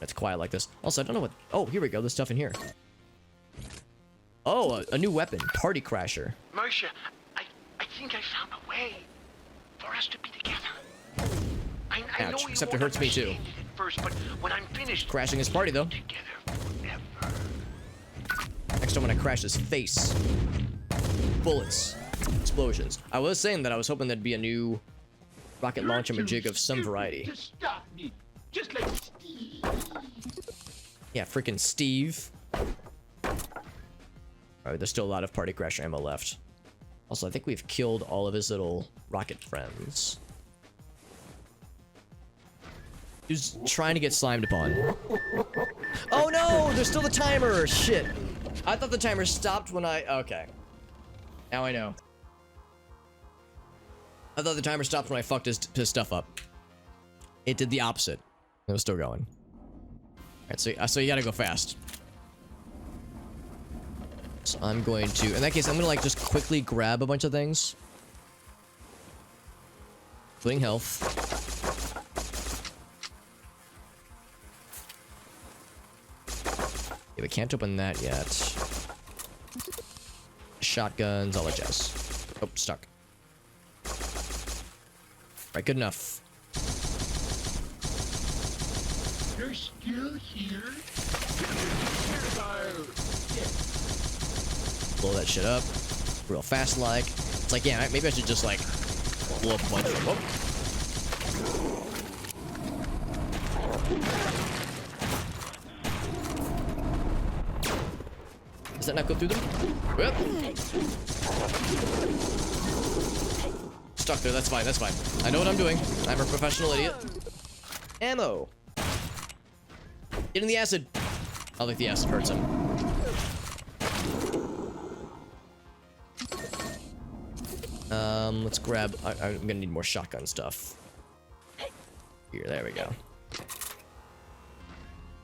It's quiet like this. Also, I don't know what. Oh, here we go. There's stuff in here. Oh, a new weapon, Party Crasher. Marcia, I think I found a way for us to be together. I know Ouch, you except it won't hurts me too. understand it at first, but when I'm finished, Crashing his party though. together forever. Next I'm gonna crash his face. Bullets. Explosions. I was saying that I was hoping there'd be a new rocket launcher majig of some variety. To stop me, just like Steve. Yeah, freaking Steve. Alright, there's still a lot of Party Crasher ammo left. Also, I think we've killed all of his little rocket friends. He's trying to get slimed upon. Oh no! There's still the timer! Shit! I thought the timer stopped when I... Okay. Now I know. I thought the timer stopped when I fucked his stuff up. It did the opposite. It was still going. Alright, so you gotta go fast. So I'm going to... In that case, I'm gonna like just quickly grab a bunch of things. Including health. Yeah, we can't open that yet. Shotguns, all that jazz. Oh, stuck. Right, good enough. You're still here? Blow that shit up. Real fast like. It's like, yeah, maybe I should just like blow up a bunch of them. Does that not go through them? Yep. Stuck there. That's fine. That's fine. I know what I'm doing. I'm a professional idiot. Ammo. Get in the acid. I think the acid hurts him. Let's grab. I'm gonna need more shotgun stuff. Here, there we go.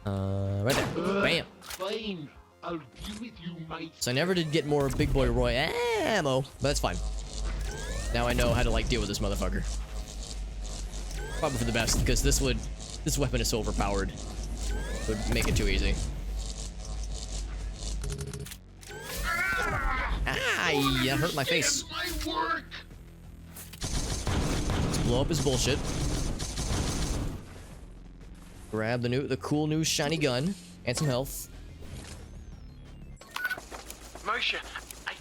Right there. Bam. Fine. I'll be with you, mate. So I never did get more Big Boy Roy ammo, but that's fine. Now I know how to like deal with this motherfucker. Probably for the best, because this weapon is so overpowered. It would make it too easy. Ah, that hurt my face. My work. Let's blow up his bullshit. Grab the cool new shiny gun and some health. Marcia, I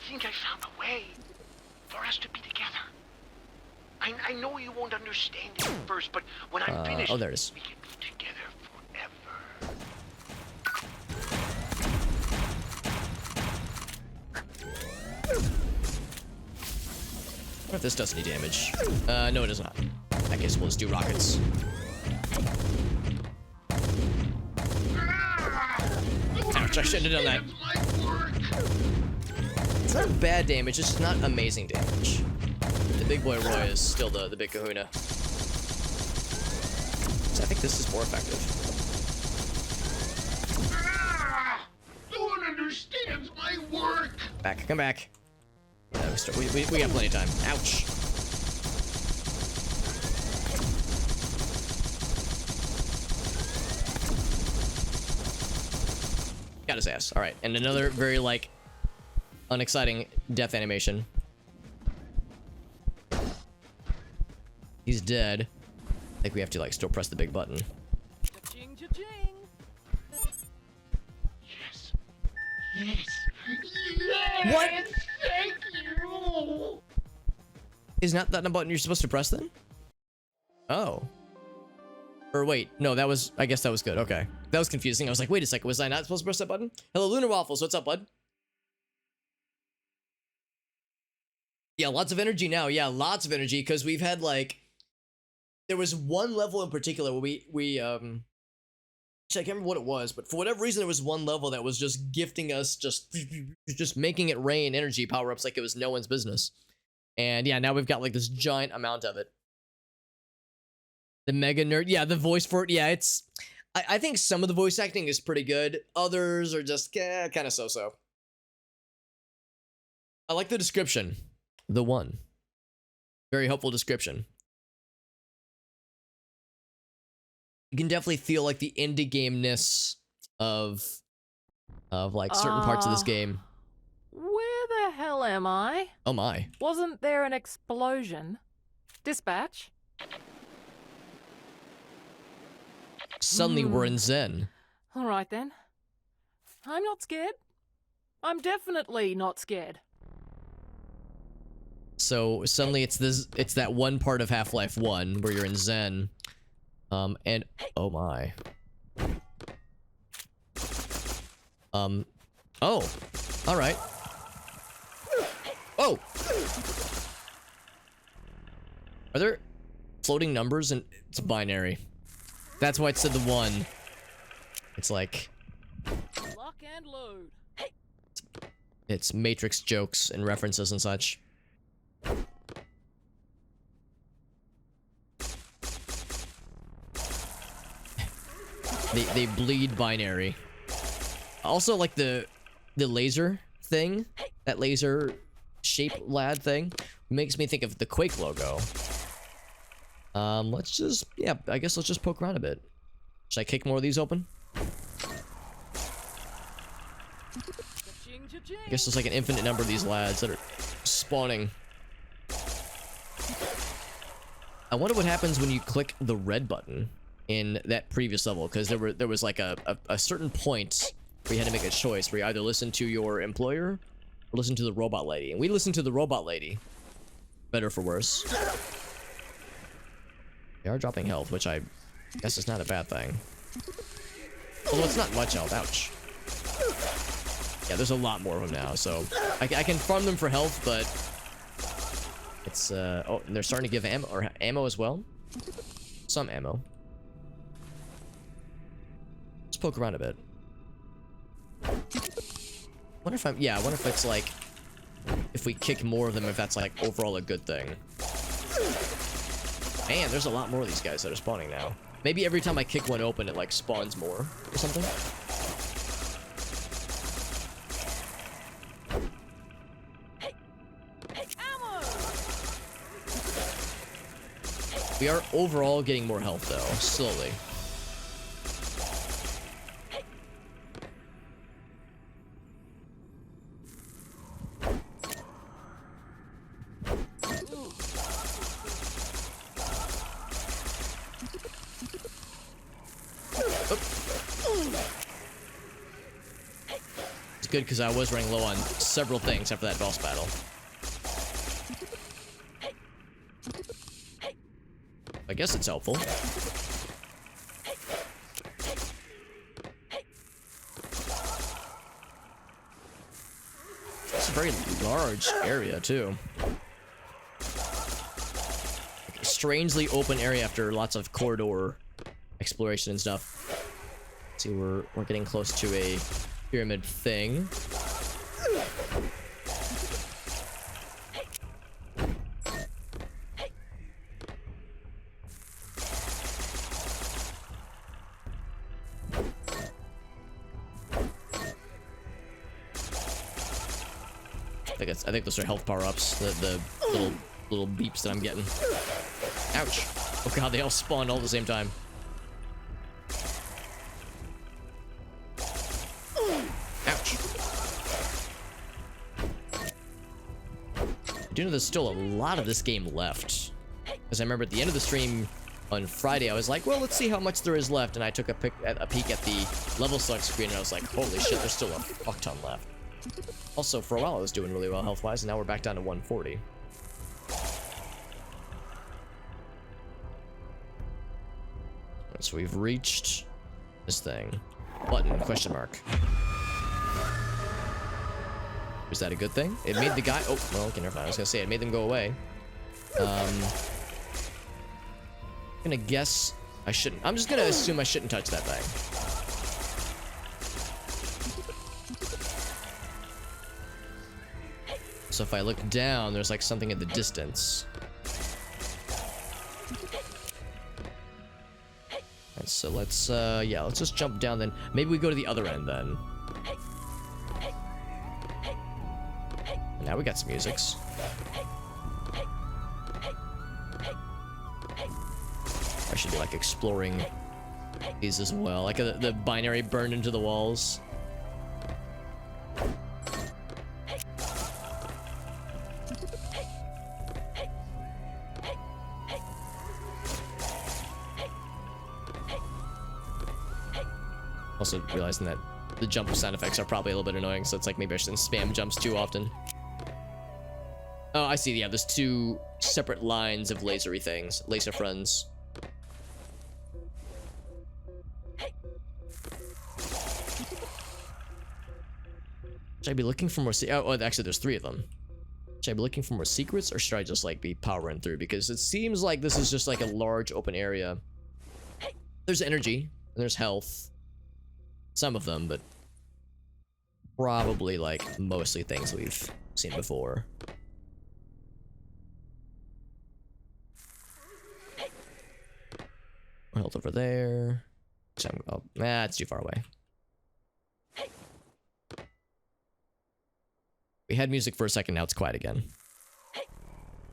think I found a way for us to be together. I know you won't understand it at first, but when I'm finished, oh, there it is. we can be together forever. I wonder if this does any damage. No, it does not. I guess we'll just do rockets. Ouch, I shouldn't have done that. It's not bad damage, it's just not amazing damage. The Big Boy Roy is still the big kahuna. So I think this is more effective. No one understands my work. Back, come back. Yeah, we got plenty of time. Ouch. Got his ass. All right, and another very like unexciting death animation. He's dead. I think we have to like still press the big button. Cha-ching, cha-ching. Yes. Yes. What? Thank you. Is not that a button you're supposed to press then? Oh. Or wait, no, that was, I guess that was good. Okay. That was confusing. I was like, wait a second, was I not supposed to press that button? Hello, Lunar Waffles. What's up, bud? Yeah, lots of energy now. Yeah, lots of energy because we've had like, there was one level in particular where we I can't remember what it was, but for whatever reason, there was one level that was just gifting us just making it rain energy power-ups like it was no one's business. And yeah, now we've got like this giant amount of it. The mega nerd, yeah, the voice for it, yeah, it's, I think some of the voice acting is pretty good. Others are just kind of so-so. I like the description. The one. Very helpful description. You can definitely feel like the indie game-ness of like certain parts of this game. Where the hell am I? Oh my. Wasn't there an explosion? Dispatch? Suddenly we're in Zen. All right then. I'm not scared. I'm definitely not scared. So suddenly it's that one part of Half-Life 1 where you're in Zen. And oh my. Oh. All right. Oh. Are there floating numbers? And it's binary. That's why it said the 1. It's like Lock and load. it's Matrix jokes and references and such. They bleed binary. Also, like the laser thing, that laser shape lad thing, makes me think of the Quake logo. Let's just, yeah, I guess let's just poke around a bit. Should I kick more of these open? I guess there's like an infinite number of these lads that are spawning. I wonder what happens when you click the red button in that previous level, because there was like a certain point where you had to make a choice where you either listen to your employer or listen to the robot lady, and we listened to the robot lady. Better for worse. They are dropping health, which I guess is not a bad thing. Although it's not much health. Ouch. Yeah, there's a lot more of them now, so I can farm them for health, but it's oh, and they're starting to give ammo as well. Some ammo. Let's poke around a bit. Wonder if I wonder if it's like if we kick more of them, if that's like overall a good thing. Man, there's a lot more of these guys that are spawning now. Maybe every time I kick one open, it like spawns more or something. We are overall getting more health though, slowly. It's good because I was running low on several things after that boss battle. I guess it's helpful. It's a very large area, too. Like a strangely open area after lots of corridor exploration and stuff. See, we're getting close to a pyramid thing. I think those are health power-ups. The little beeps that I'm getting. Ouch! Oh god, they all spawned all at the same time. Ouch! I do know there's still a lot of this game left. Because I remember at the end of the stream on Friday, I was like, well, let's see how much there is left. And I took a peek at the level select screen, and I was like, holy shit, there's still a fuck ton left. Also, for a while I was doing really well health-wise, and now we're back down to 140. So we've reached this thing. Button, question mark. Is that a good thing? It made the guy... Oh, well, okay, never mind. I was gonna say, it made them go away. I'm gonna guess I shouldn't... I'm just gonna assume I shouldn't touch that thing. So if I look down, there's like something in the distance. And so let's just jump down then. Maybe we go to the other end then. And now we got some musics. I should be like exploring these as well. Like the binary burned into the walls. Also realizing that the jump sound effects are probably a little bit annoying, so it's like maybe I shouldn't spam jumps too often. Oh, I see. Yeah, there's two separate lines of lasery things, laser friends. Should I be looking for more? Oh, actually, there's three of them. Should I be looking for more secrets, or should I just like be powering through? Because it seems like this is just like a large open area. There's energy and there's health. Some of them, but probably like mostly things we've seen before. Health over there. Oh, nah, it's too far away. We had music for a second, now it's quiet again.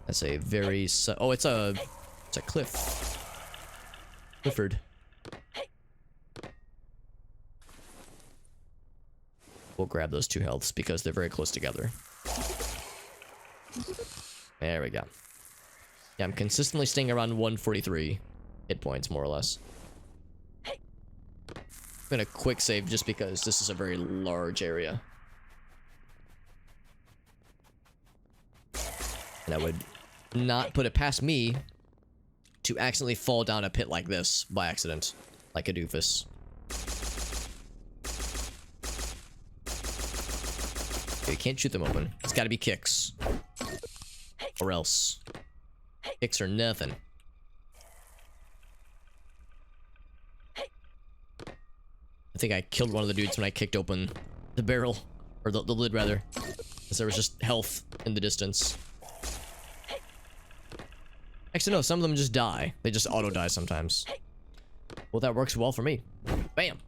That's a very oh, it's a cliff. Clifford. We'll grab those two healths because they're very close together. There we go. Yeah, I'm consistently staying around 143 hit points, more or less. I'm gonna quick save just because this is a very large area. And I would not put it past me to accidentally fall down a pit like this by accident, like a doofus. You can't shoot them open. It's got to be kicks. Or else. Kicks or nothing. I think I killed one of the dudes when I kicked open the barrel. Or the lid, rather. Because there was just health in the distance. Actually, no, some of them just die. They just auto-die sometimes. Well, that works well for me. Bam!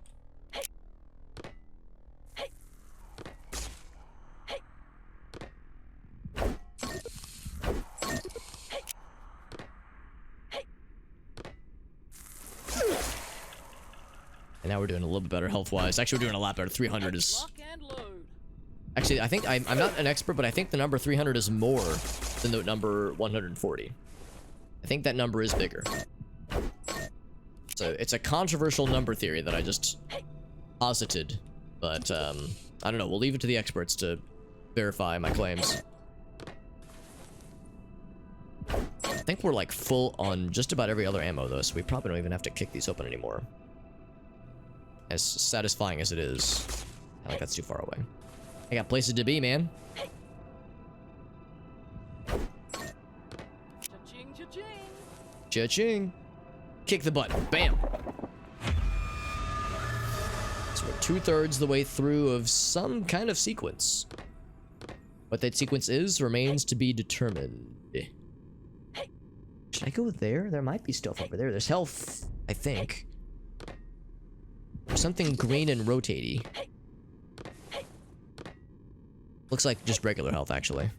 And now we're doing a little bit better health-wise. Actually, we're doing a lot better. 300 is... Lock and load. Actually, I think... I'm not an expert, but I think the number 300 is more than the number 140. I think that number is bigger. So, it's a controversial number theory that I just posited. But, I don't know. We'll leave it to the experts to verify my claims. I think we're, like, full on just about every other ammo, though, so we probably don't even have to kick these open anymore. As satisfying as it is. I think that's too far away. I got places to be, man. Cha-ching, cha-ching. Cha-ching. Kick the button. Bam. So we're 2/3 the way through of some kind of sequence. What that sequence is remains to be determined. Should I go there? There might be stuff over there. There's health, I think. There's something green and rotatey. Looks like just regular health, actually.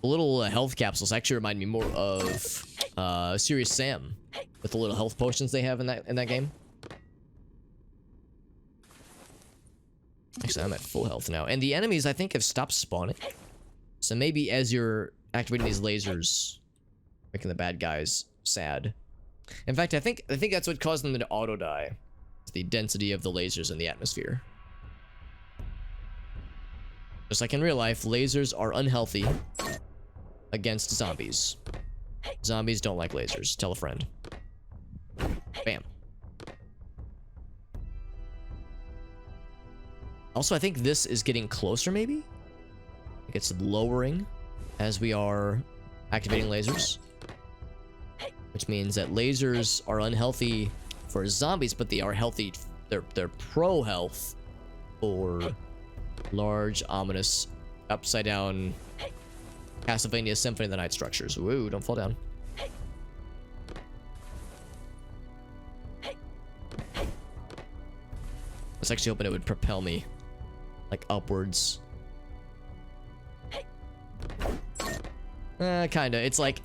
The little health capsules actually remind me more of Serious Sam with the little health potions they have in that game. Actually, I'm at full health now, and the enemies I think have stopped spawning. So maybe as you're activating these lasers, making the bad guys sad. In fact, I think that's what caused them to auto die. It's the density of the lasers in the atmosphere. Just like in real life, lasers are unhealthy against zombies. Zombies don't like lasers. Tell a friend. Bam. Also, I think this is getting closer, maybe? I think it's lowering as we are activating lasers. Which means that lasers are unhealthy for zombies, but they are healthy. They're pro-health for large, ominous, upside-down Castlevania Symphony of the Night structures. Woo, don't fall down. I was actually hoping it would propel me, like, upwards. Kinda. It's like...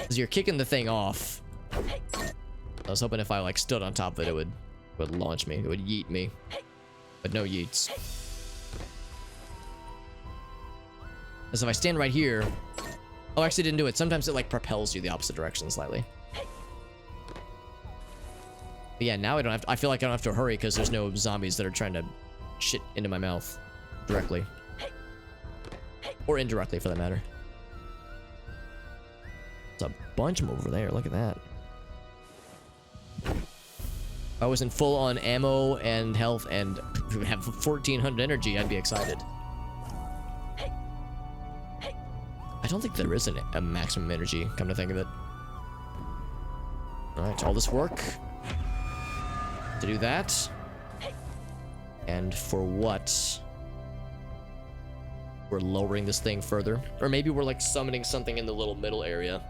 as you're kicking the thing off. I was hoping if I, like, stood on top of it, it would launch me. It would yeet me. But no yeets. As if I stand right here... oh, I actually didn't do it. Sometimes it, like, propels you the opposite direction slightly. But yeah, now I feel like I don't have to hurry because there's no zombies that are trying to shit into my mouth directly. Or indirectly, for that matter. There's a bunch of them over there. Look at that. If I was in full on ammo and health and have 1400 energy, I'd be excited. I don't think there is a maximum energy, come to think of it. Alright, all this work to do that. And for what? We're lowering this thing further. Or maybe we're like summoning something in the little middle area.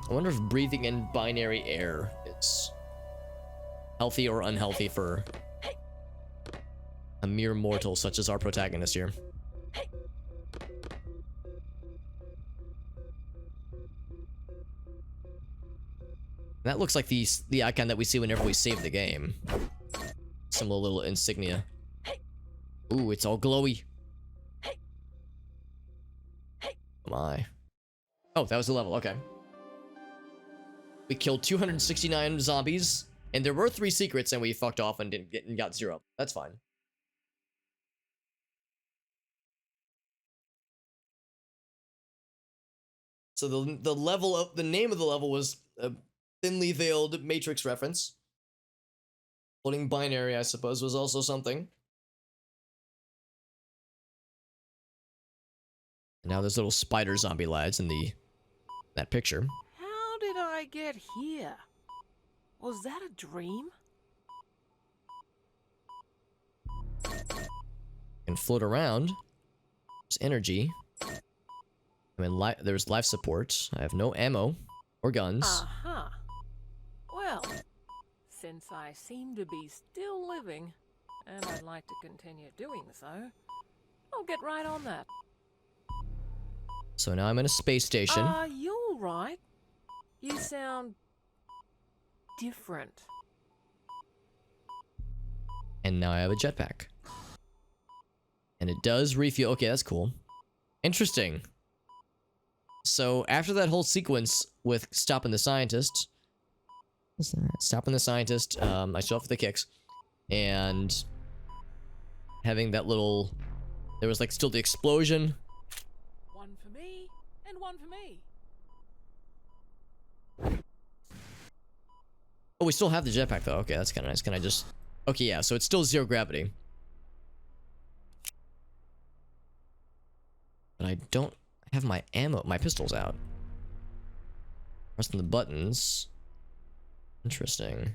I wonder if breathing in binary air is healthy or unhealthy for a mere mortal such as our protagonist here. That looks like the icon that we see whenever we save the game. Some little insignia. Ooh, it's all glowy. Oh my. Oh, that was the level, okay. We killed 269 zombies, and there were 3 secrets, and we fucked off and got 0. That's fine. So the name of the level was a thinly veiled Matrix reference. Floating binary, I suppose, was also something. And now there's little spider zombie lads in that picture. How did I get here? Was that a dream? Can float around. There's energy. I mean, there's life support. I have no ammo or guns. Uh-huh. Well, since I seem to be still living, and I'd like to continue doing so, I'll get right on that. So now I'm in a space station. You're right. You sound different. And now I have a jetpack. And it does refuel. Okay, that's cool. Interesting. So after that whole sequence with stopping the scientist, I still have the kicks, and having that little, there was like still the explosion. One for me, and one for me. Oh, we still have the jetpack though. Okay, that's kind of nice. Can I just, okay, yeah, so it's still zero gravity. But I don't have my ammo, my pistols out. Pressing the buttons. Interesting.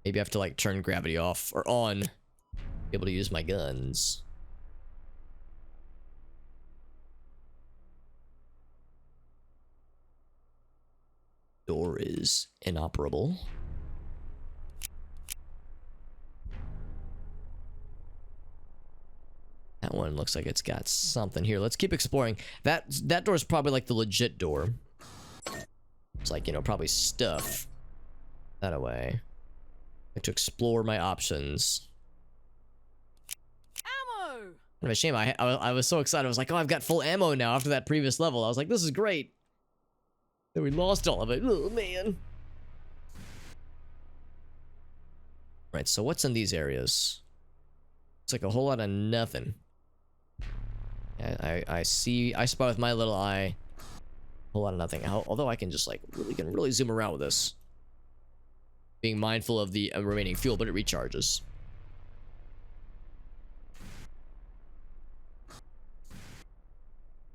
Maybe I have to like turn gravity off or on. Be able to use my guns. Door is inoperable. That one looks like it's got something here. Let's keep exploring. That door is probably like the legit door. It's like, you know, probably stuff. That away. I have to explore my options. Ammo! Kind of a shame. I was so excited. I was like, oh, I've got full ammo now after that previous level. I was like, this is great. Then we lost all of it. Oh, man. Right, so what's in these areas? It's like a whole lot of nothing. I spot with my little eye a whole lot of nothing. Although I can just like really zoom around with this. Being mindful of the remaining fuel, but it recharges.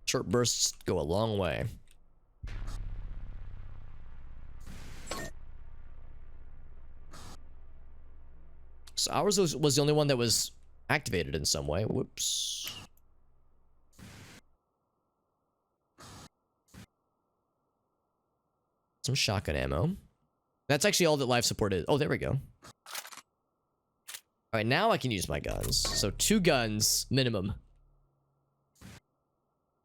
Short bursts go a long way. So ours was the only one that was activated in some way. Whoops. Some shotgun ammo. That's actually all that life support is. Oh, there we go. Alright, now I can use my guns. So 2 guns minimum.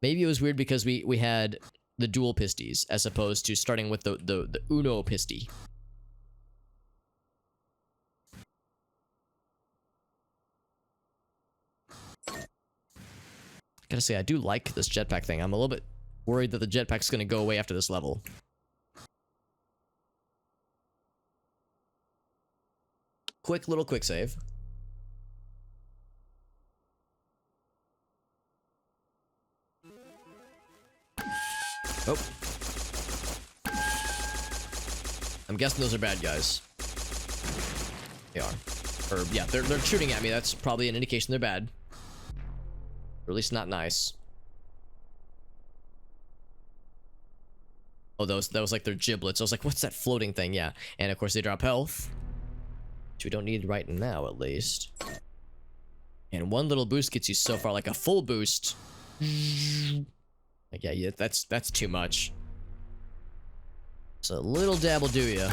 Maybe it was weird because we had the dual pisties as opposed to starting with the uno pisty. Gotta say, I do like this jetpack thing. I'm a little bit worried that the jetpack's gonna go away after this level. Little quick save. Oh. I'm guessing those are bad guys. They are. Or, yeah, they're shooting at me. That's probably an indication they're bad. Or at least not nice. Oh, that was like their giblets. I was like, what's that floating thing? Yeah. And of course they drop health. Which we don't need right now, at least. And one little boost gets you so far, like a full boost. Like, yeah, that's too much. So a little dab will do ya.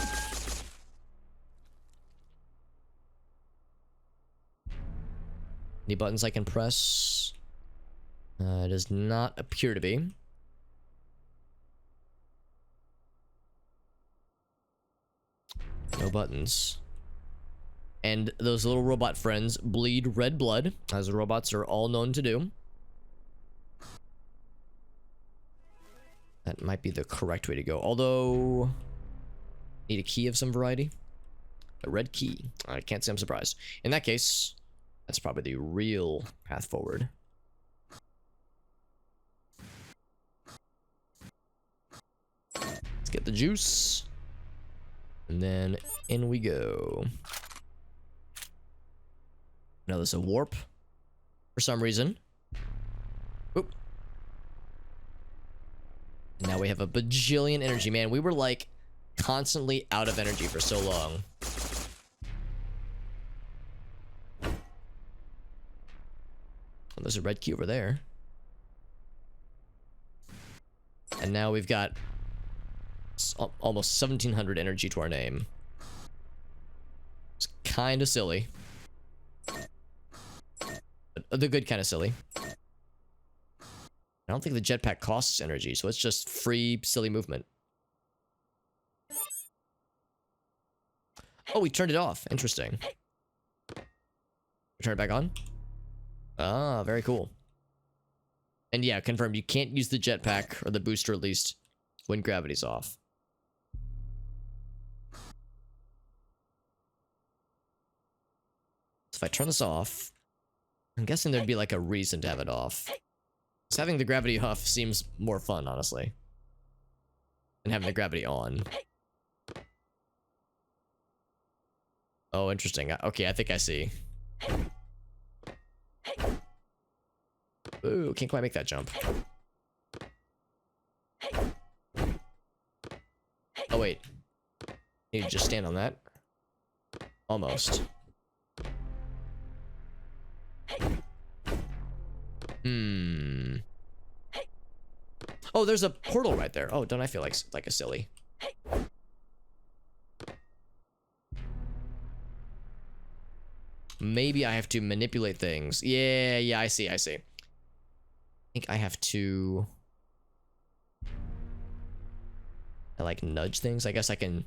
Any buttons I can press? Does not appear to be. No buttons. And those little robot friends bleed red blood, as robots are all known to do. That might be the correct way to go. Although, need a key of some variety. A red key. I can't say I'm surprised. In that case, that's probably the real path forward. Let's get the juice. And then in we go. Now there's a warp for some reason. Oop. Now we have a bajillion energy, man. We were like constantly out of energy for so long. Oh, there's a red key over there. And now we've got almost 1700 energy to our name. It's kind of silly. The good kind of silly. I don't think the jetpack costs energy, so it's just free, silly movement. Oh, we turned it off. Interesting. Turn it back on? Ah, very cool. And yeah, confirmed, you can't use the jetpack, or the booster at least, when gravity's off. So if I turn this off, I'm guessing there'd be like a reason to have it off. Because having the gravity off seems more fun, honestly, than having the gravity on. Oh, interesting. Okay, I think I see. Ooh, can't quite make that jump. Oh, wait. Need to just stand on that? Almost. Oh, there's a portal right there. Oh, don't I feel like a silly? Maybe I have to manipulate things. Yeah, I see. I think I have to... I like nudge things. I guess I can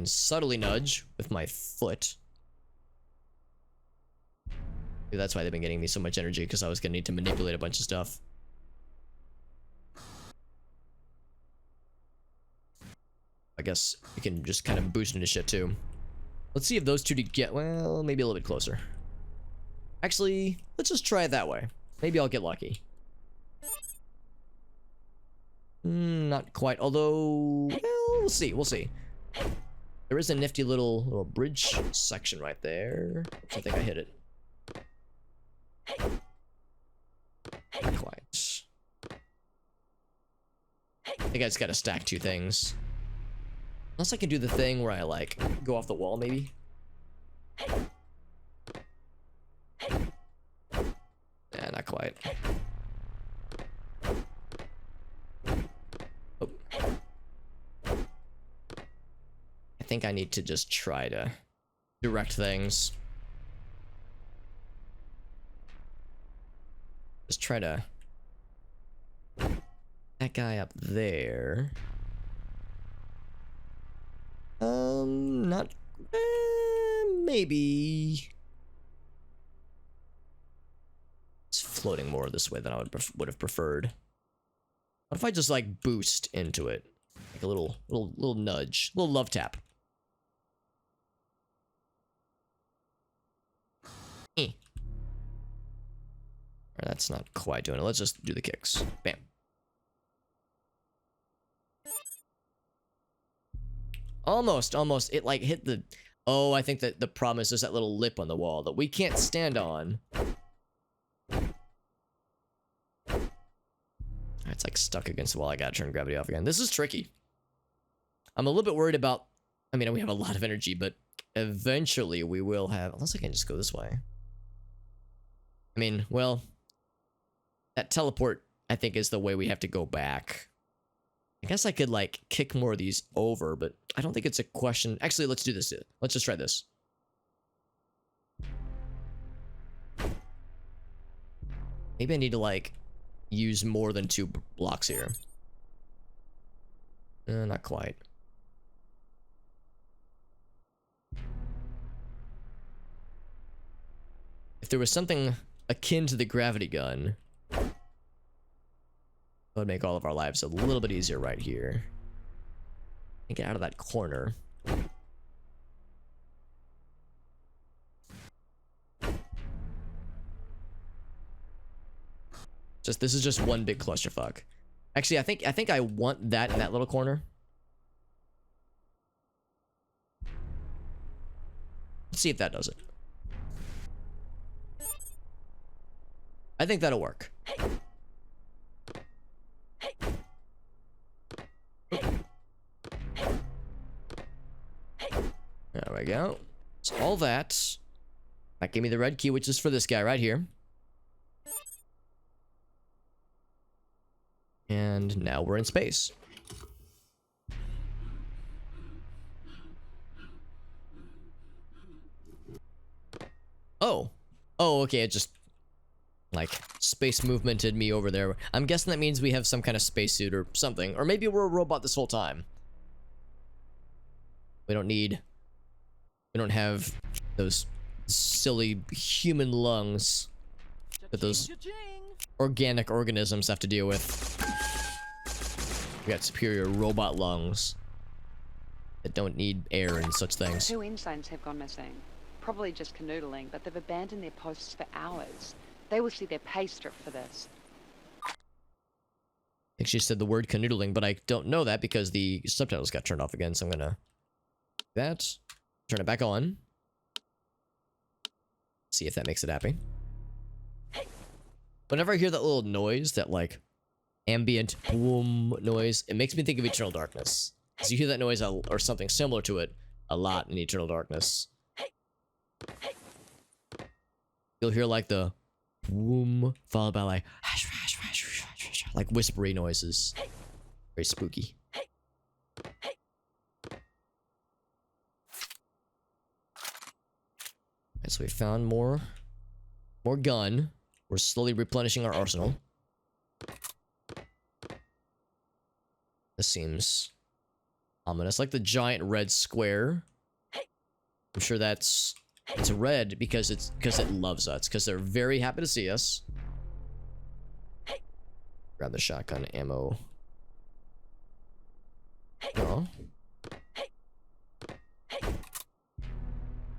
subtly nudge with my foot. Maybe that's why they've been getting me so much energy, because I was gonna need to manipulate a bunch of stuff. I guess you can just kind of boost into shit too. Let's see if those two get, well, maybe a little bit closer. Actually, let's just try it that way. Maybe I'll get lucky. Not quite, although, well, we'll see. There is a nifty little bridge section right there. I think I hit it. Not quite. I think I just gotta stack two things. Unless I can do the thing where I, like, go off the wall, maybe. Yeah, not quite. Oh. I think I need to just try to direct things. Just try to... That guy up there... not... maybe... It's floating more this way than I would have preferred. What if I just, like, boost into it? Like a little nudge. Little love tap. Alright, that's not quite doing it. Let's just do the kicks. Bam. Almost. It, like, hit the... Oh, I think that the problem is there's that little lip on the wall that we can't stand on. It's, like, stuck against the wall. I gotta turn gravity off again. This is tricky. I'm a little bit worried about... I mean, we have a lot of energy, but eventually we will have... Unless I can just go this way. I mean, well... That teleport, I think, is the way we have to go back. I guess I could, like, kick more of these over, but I don't think it's a question. Actually, let's do this. Let's just try this. Maybe I need to, like, use more than 2 blocks here. Not quite. If there was something akin to the gravity gun... That would make all of our lives a little bit easier right here. And get out of that corner. This is just one big clusterfuck. Actually, I think I want that in that little corner. Let's see if that does it. I think that'll work. There we go. So all that. That gave me the red key, which is for this guy right here. And now we're in space. Oh. Oh, okay, it just, like, space movemented me over there. I'm guessing that means we have some kind of spacesuit or something. Or maybe we're a robot this whole time. We don't have those silly human lungs that those organic organisms have to deal with. We got superior robot lungs that don't need air and such things. 2 ensigns have gone missing. Probably just canoodling, but they've abandoned their posts for hours. They will see their pay stripped for this. I think she said the word canoodling, but I don't know that because the subtitles got turned off again, so I'm gonna do that. Turn it back on. See if that makes it happy. Whenever I hear that little noise, that like ambient boom noise, it makes me think of Eternal Darkness. So you hear that noise or something similar to it a lot in Eternal Darkness. You'll hear like the boom followed by like whispery noises. Very spooky. And so we found more gun. We're slowly replenishing our arsenal. This seems ominous, like the giant red square. I'm sure it's red because it loves us, because they're very happy to see us. Grab the shotgun ammo. Oh.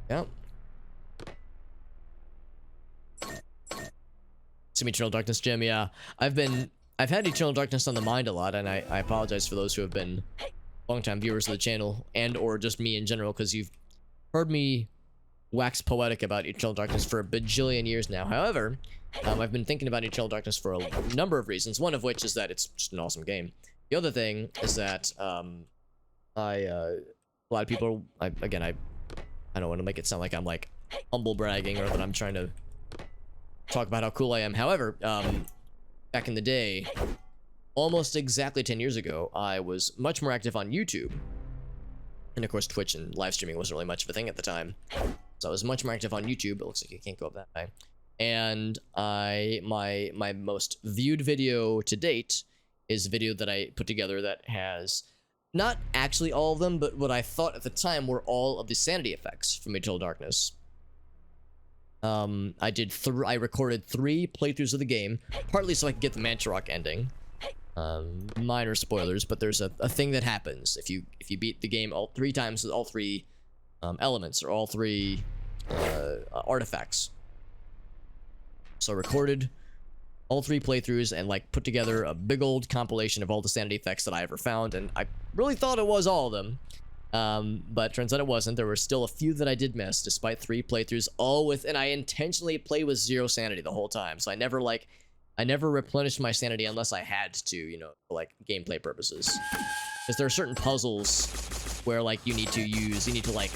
Yep. Some Eternal Darkness gem, yeah. I've had Eternal Darkness on the mind a lot, and I apologize for those who have been longtime viewers of the channel, and or just me in general, because you've heard me wax poetic about Eternal Darkness for a bajillion years now. However, I've been thinking about Eternal Darkness for a number of reasons, one of which is that it's just an awesome game. The other thing is that a lot of people, I don't want to make it sound like I'm like humble bragging or that I'm trying to talk about how cool I am. However, back in the day, almost exactly 10 years ago, I was much more active on YouTube. And of course, Twitch and live streaming wasn't really much of a thing at the time. So I was much more active on YouTube. It looks like you can't go up that high. And my most viewed video to date is a video that I put together that has not actually all of them, but what I thought at the time were all of the sanity effects from Eternal Darkness. I recorded 3 playthroughs of the game, partly so I could get the Mantarok ending. Minor spoilers, but there's a thing that happens if you beat the game all 3 times with all 3 elements or all 3 artifacts. So I recorded all 3 playthroughs and like put together a big old compilation of all the sanity effects that I ever found, and I really thought it was all of them. But turns out it wasn't. There were still a few that I did miss, despite 3 playthroughs, and I intentionally played with 0 sanity the whole time. So I never replenished my sanity unless I had to, you know, for like gameplay purposes. Because there are certain puzzles where like you need to like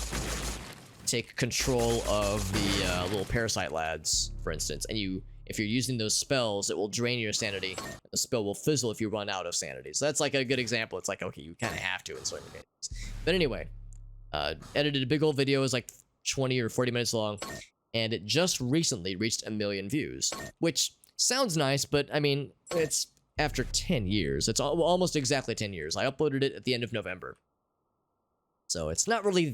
take control of the little parasite lads, for instance, and if you're using those spells, it will drain your sanity. The spell will fizzle if you run out of sanity. So that's like a good example. It's like, okay, you kind of have to in certain cases. But anyway, edited a big old video. It was like 20 or 40 minutes long, and it just recently reached 1 million views, which sounds nice, but I mean, it's after 10 years. It's almost exactly 10 years. I uploaded it at the end of November. So it's not really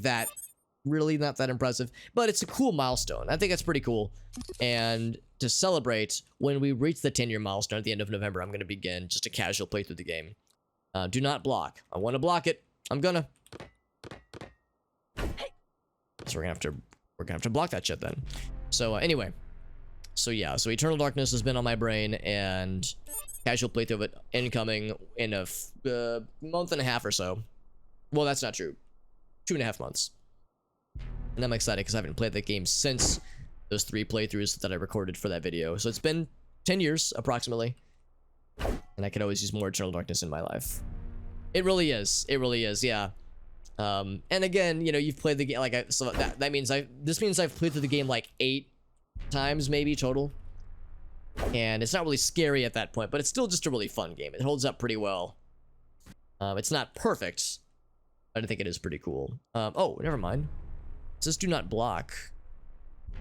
not that impressive, but it's a cool milestone. I think that's pretty cool. And to celebrate, when we reach the 10-year milestone at the end of November, I'm going to begin just a casual playthrough of the game. Do not block. I want to block it. I'm gonna. So we're gonna have to block that shit then. So anyway, so yeah, so Eternal Darkness has been on my brain, and casual playthrough of it incoming in a month and a half or so. Well, that's not true. 2.5 months. And I'm excited because I haven't played that game since those 3 playthroughs that I recorded for that video. So it's been 10 years, approximately. And I could always use more Eternal Darkness in my life. It really is. It really is, yeah. And again, you know, you've played the game, like, so that means this means I've played through the game like 8 times, maybe, total. And it's not really scary at that point, but it's still just a really fun game. It holds up pretty well. It's not perfect, but I think it is pretty cool. Oh, never mind. It says do not block.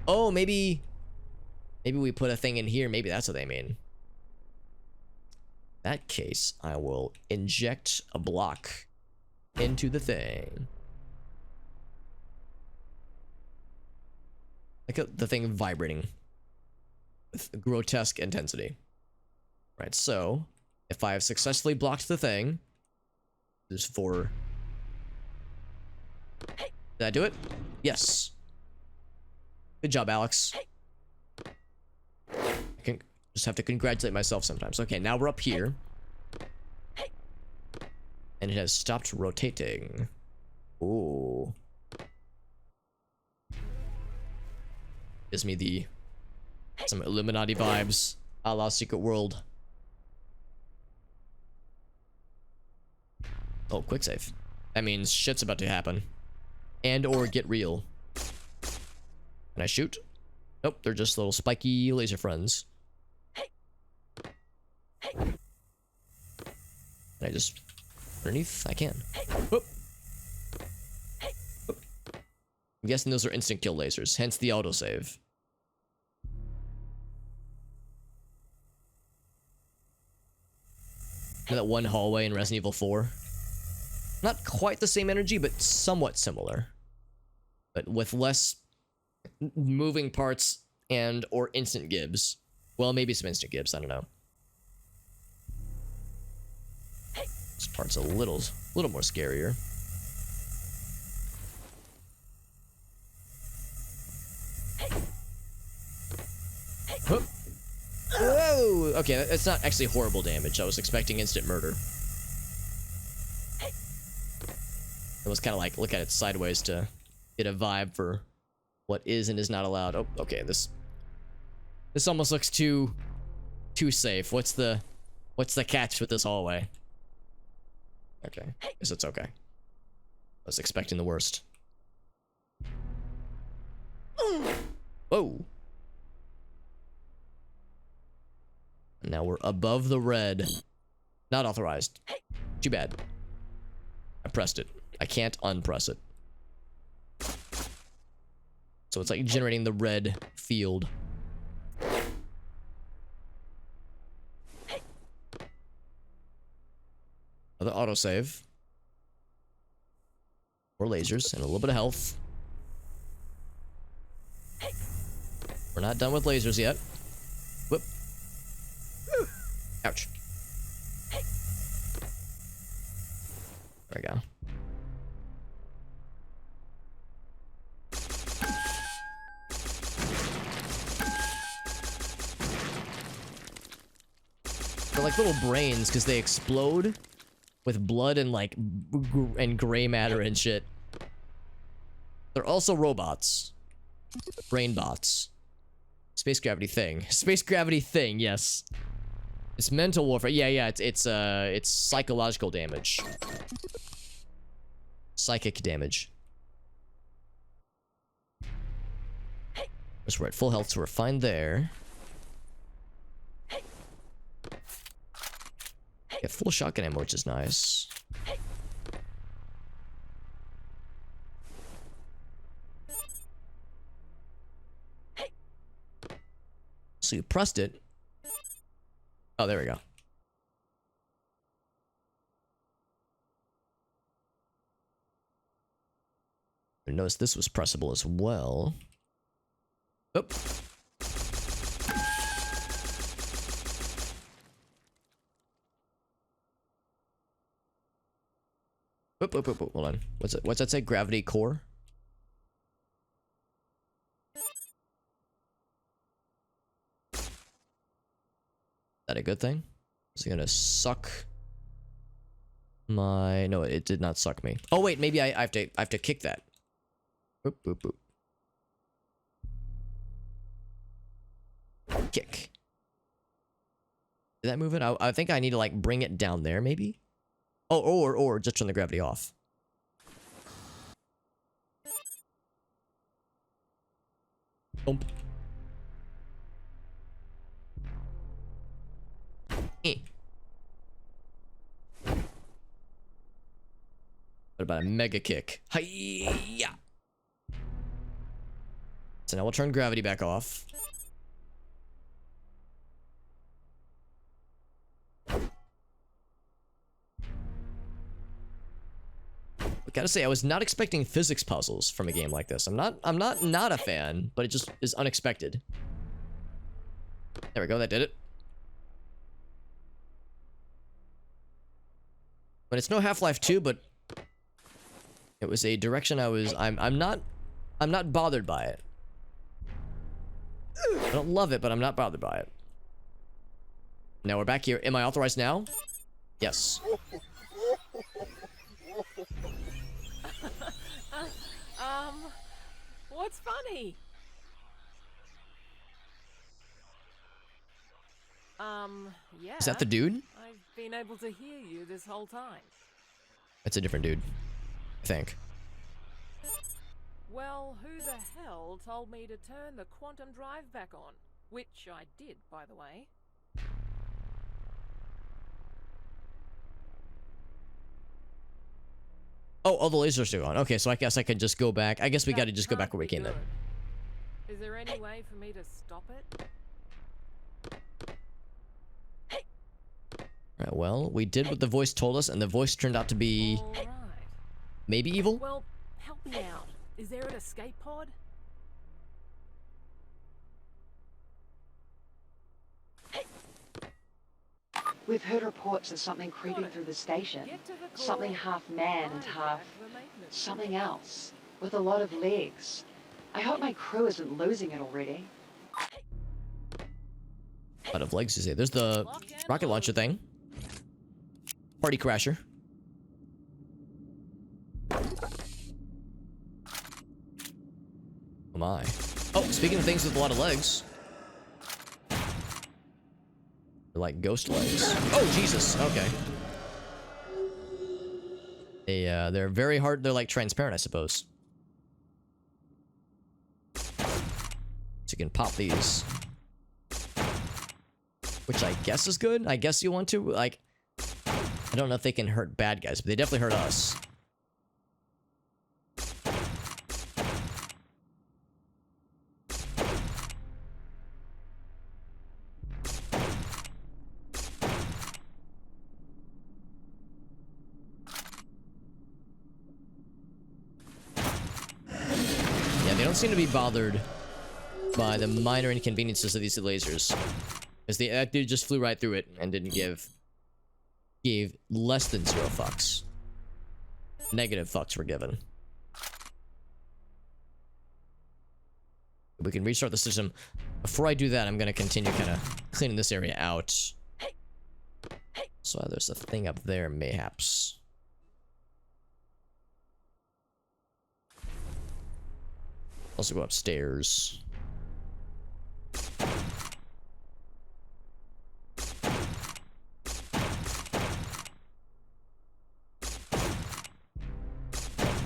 Oh, maybe we put a thing in here. Maybe that's what they mean. In that case, I will inject a block into the thing. Like the thing vibrating with grotesque intensity. Right, so if I have successfully blocked the thing, there's 4. Did I do it? Yes. Good job, Alex. I can just have to congratulate myself sometimes. Okay, now we're up here. And it has stopped rotating. Ooh. Gives me some Illuminati vibes, a la Secret World. Oh, quick save. That means shit's about to happen. And or get real. Can I shoot? Nope, they're just little spiky laser friends. Can I just underneath? I can. Whoop. Whoop. I'm guessing those are instant kill lasers, hence the autosave. That one hallway in Resident Evil 4. Not quite the same energy, but somewhat similar. But with less moving parts and or instant gibs. Well, maybe some instant gibs, I don't know. This part's a little more scarier. Huh. Whoa! Okay, that's not actually horrible damage. I was expecting instant murder. It was kind of like look at it sideways to get a vibe for what is and is not allowed. Oh, okay, this almost looks too safe. What's the catch with this hallway? Okay, guess it's okay. I was expecting the worst. Whoa. Now we're above the red. Not authorized. Too bad. I pressed it. I can't unpress it. So it's like generating the red field. Another autosave. More lasers and a little bit of health. We're not done with lasers yet. Whoop. Ouch. There we go. They're like little brains because they explode with blood and like and gray matter and shit. They're also robots. Brain bots. Space gravity thing. Space gravity thing, yes. It's mental warfare. Yeah, it's psychological damage. Psychic damage. We're at full health, so we're fine there. Get full shotgun ammo, which is nice. So you pressed it. Oh, there we go. I noticed this was pressable as well. Oop. Hold on. What's that say? Gravity core? Is that a good thing? Is it gonna suck my... No, it did not suck me. Oh wait, maybe I have to kick that. Boop, boop, boop. Kick. Did that move it? I think I need to like bring it down there, maybe? Oh, or just turn the gravity off. Boom. Eh. What about a mega kick? Hi-ya! So now we'll turn gravity back off. I gotta say, I was not expecting physics puzzles from a game like this. I'm not a fan, but it just is unexpected. There we go, that did it. But it's no Half-Life 2, but it was a direction I'm not bothered by it. I don't love it, but I'm not bothered by it. Now we're back here. Am I authorized now? Yes. What's funny? Yeah. Is that the dude? I've been able to hear you this whole time. That's a different dude, I think. Well, who the hell told me to turn the quantum drive back on? Which I did, by the way. Oh, the lasers are still on. Okay, so I guess I could just go back. I guess we gotta just go back where we came then. Is there any way for me to stop it? Alright, well, we did what the voice told us, and the voice turned out to be All right. maybe evil? Well, help me out. Is there an escape pod? We've heard reports of something creeping through the station. Something half man and half something else, with a lot of legs. I hope my crew isn't losing it already. A lot of legs, you say. There's the rocket launcher thing. Party crasher. Oh my. Oh, speaking of things with a lot of legs. They're like ghost legs. Oh, Jesus. Okay. They're very hard. They're like transparent, I suppose. So you can pop these. Which I guess is good. I guess you want to. Like, I don't know if they can hurt bad guys, but they definitely hurt us. They don't seem to be bothered by the minor inconveniences of these lasers. Because that dude just flew right through it and didn't gave less than 0 fucks. Negative fucks were given. We can restart the system. Before I do that, I'm gonna continue kind of cleaning this area out. So there's a thing up there, mayhaps. Also go upstairs.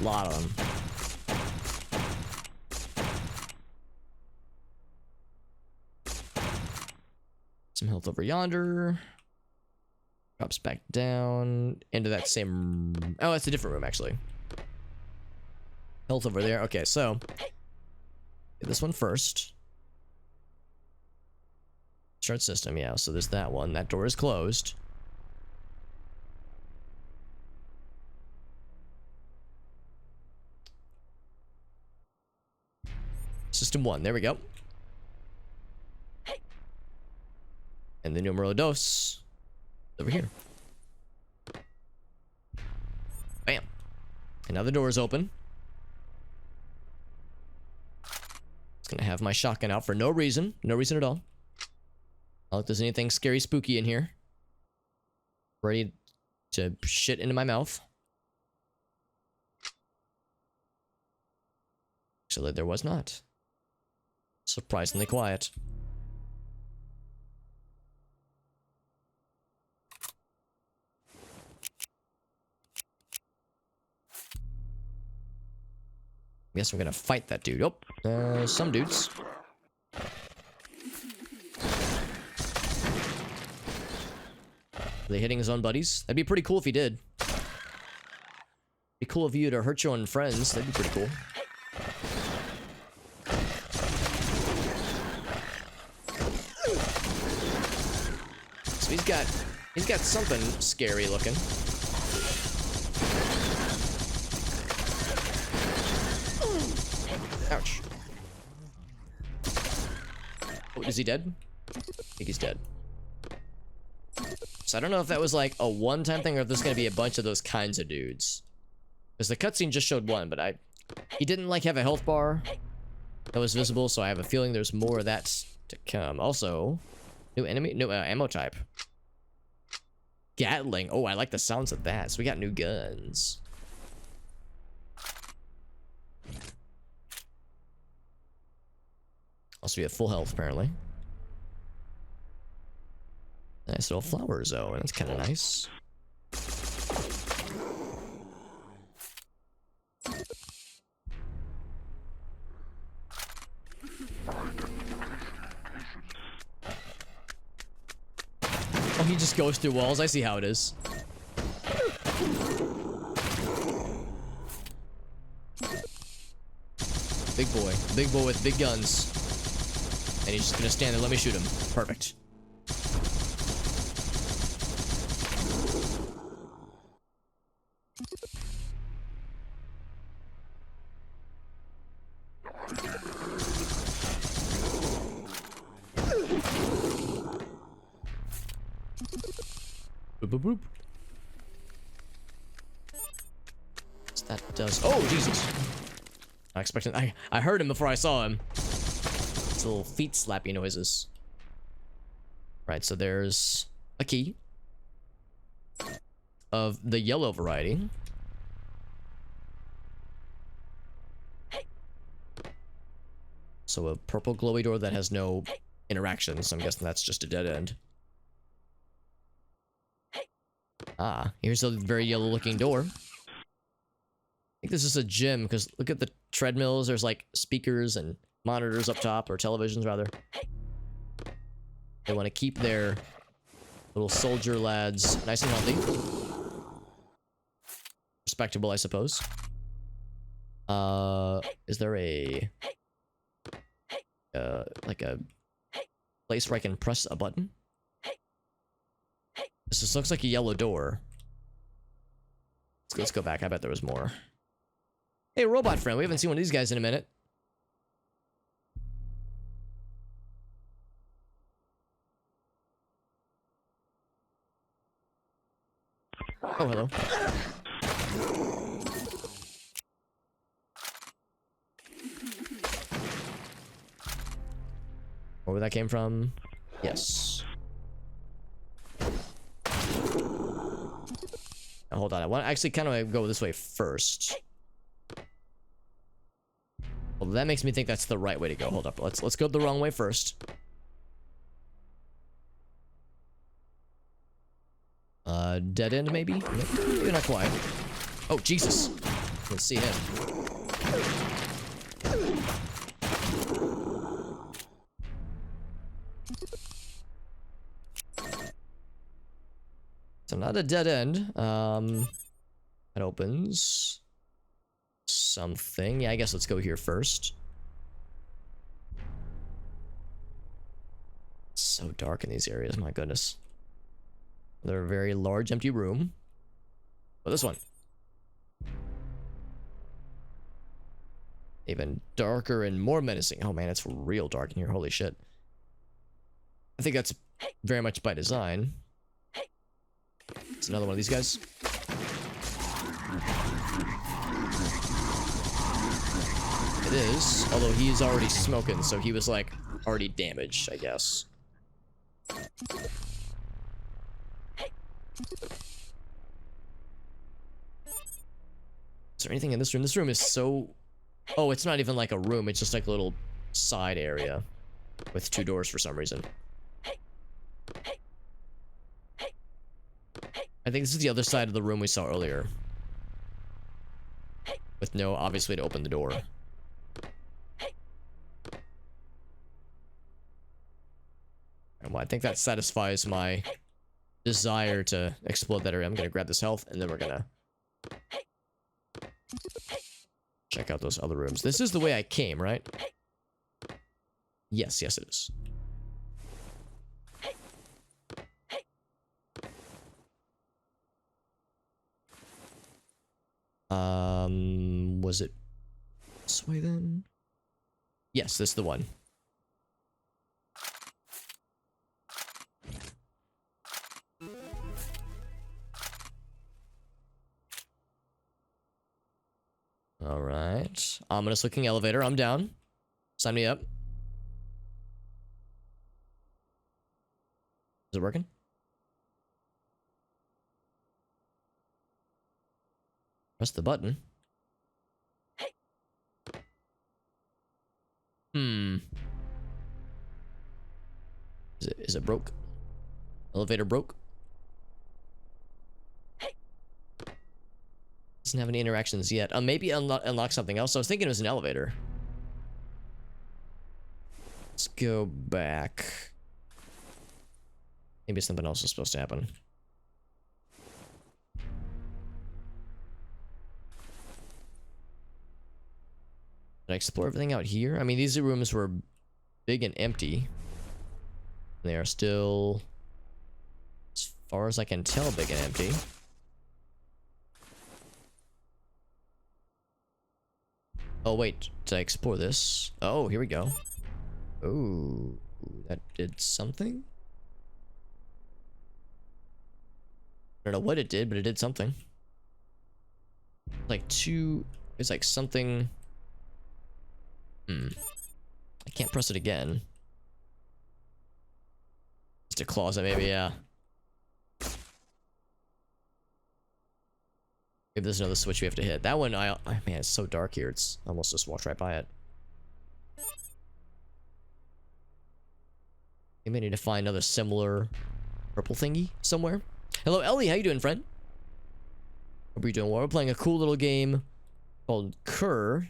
A lot of them. Some health over yonder. Drops back down into that same... Oh, that's a different room, actually. Health over there. Okay, so... this one first. Start system, yeah, so there's that one. That door is closed. System 1, there we go. And the numero dos over here. Bam. And now the door is open. It's gonna have my shotgun out for no reason. No reason at all. I don't think there's anything scary spooky in here. Ready to shit into my mouth. Actually, there was not. Surprisingly quiet. Guess we're gonna fight that dude. Oh, some dudes. Are they hitting his own buddies? That'd be pretty cool if he did. Be cool of you to hurt your own friends. That'd be pretty cool. So he's got something scary looking. Ouch. Oh, is he dead? I think he's dead. So I don't know if that was like a one-time thing or if there's gonna be a bunch of those kinds of dudes. Because the cutscene just showed one, but he didn't like have a health bar that was visible, so I have a feeling there's more of that to come. Also, new enemy, new ammo type. Gatling. Oh, I like the sounds of that. So we got new guns. Also, we have full health, apparently. Nice little flower zone. That's kind of nice. Oh, he just goes through walls. I see how it is. Big boy. Big boy with big guns. And he's just gonna stand there. Let me shoot him. Perfect. Boop, boop, boop. That does. Oh, Jesus. I expected. I heard him before I saw him. It's little feet slappy noises. Right, so there's a key of the yellow variety. So a purple glowy door that has no interactions. So I'm guessing that's just a dead end. Ah, here's a very yellow looking door. I think this is a gym because look at the treadmills. There's like speakers and monitors up top, or televisions rather. They want to keep their little soldier lads nice and healthy. Respectable, I suppose. Is there a like a place where I can press a button? This just looks like a yellow door. Let's go back. I bet there was more. Hey, robot friend. We haven't seen one of these guys in a minute. Oh, hello. Where that came from? Yes. Now, hold on. I want to actually kind of go this way first. Well, that makes me think that's the right way to go. Hold up. Let's go the wrong way first. Dead end maybe? Maybe not quite. Oh, Jesus. Let's see him. So not a dead end. It opens something. Yeah, I guess let's go here first. It's so dark in these areas, my goodness. They're a very large empty room. Oh, this one. Even darker and more menacing. Oh man, it's real dark in here. Holy shit. I think that's very much by design. It's another one of these guys. It is, although he's already smoking, so he was like already damaged, I guess. Is there anything in this room? This room is so... Oh, it's not even like a room. It's just like a little side area with two doors for some reason. I think this is the other side of the room we saw earlier. With no obvious way to open the door. I think that satisfies my desire to explore that area. I'm gonna grab this health, and then we're gonna check out those other rooms. This is the way I came, right? Yes, yes it is. Was it this way then? Yes, this is the one. All right. Ominous looking elevator. I'm down. Sign me up. Is it working? Press the button. Is it broke? Elevator broke? Doesn't have any interactions yet. Maybe unlock something else. I was thinking it was an elevator. Let's go back. Maybe something else is supposed to happen. Did I explore everything out here? I mean, these rooms were big and empty. They are still, as far as I can tell, big and empty. Oh, wait. Did I explore this? Oh, here we go. Oh, that did something? I don't know what it did, but it did something. Like it's like something. I can't press it again. Just a closet, maybe, yeah. Maybe there's another switch we have to hit. That one, man, it's so dark here. It's almost just walked right by it. We may need to find another similar purple thingy somewhere. Hello, Ellie. How you doing, friend? Hope you're doing well. We're playing a cool little game called KUR.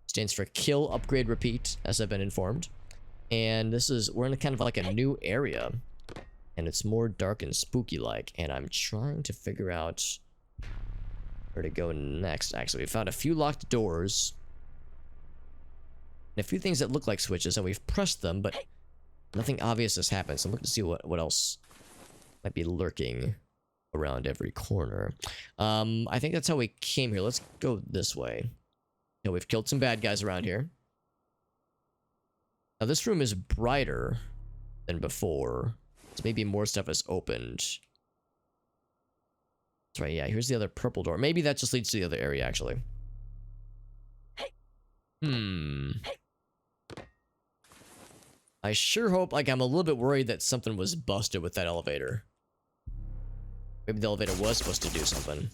Stands for Kill, Upgrade, Repeat, as I've been informed. And we're in kind of like a new area. And it's more dark and spooky-like. And I'm trying to figure out where to go next. Actually, we found a few locked doors. And a few things that look like switches, and we've pressed them, but nothing obvious has happened. So I'm looking to see what else might be lurking around every corner. I think that's how we came here. Let's go this way. You know, we've killed some bad guys around here. Now this room is brighter than before. So maybe more stuff is opened. That's right, yeah, here's the other purple door. Maybe that just leads to the other area, actually. I sure hope, like, I'm a little bit worried that something was busted with that elevator. Maybe the elevator was supposed to do something.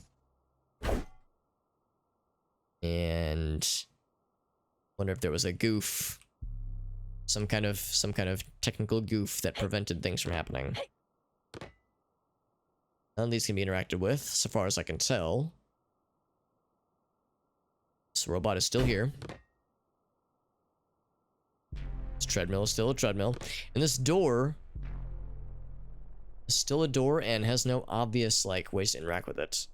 And wonder if there was a goof. Some kind of technical goof that prevented things from happening. None of these can be interacted with, so far as I can tell. This robot is still here. This treadmill is still a treadmill. And this door is still a door and has no obvious, like, ways to interact with it.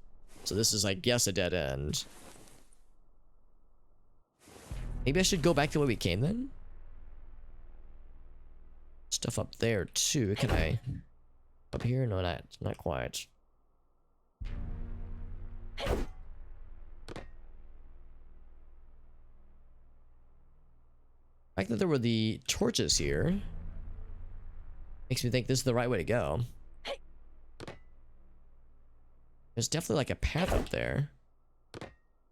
So this is, I guess, a dead end. Maybe I should go back the way we came then? Stuff up there too. Can I up here? No, not quite. The fact that there were the torches here makes me think this is the right way to go. There's definitely like a path up there.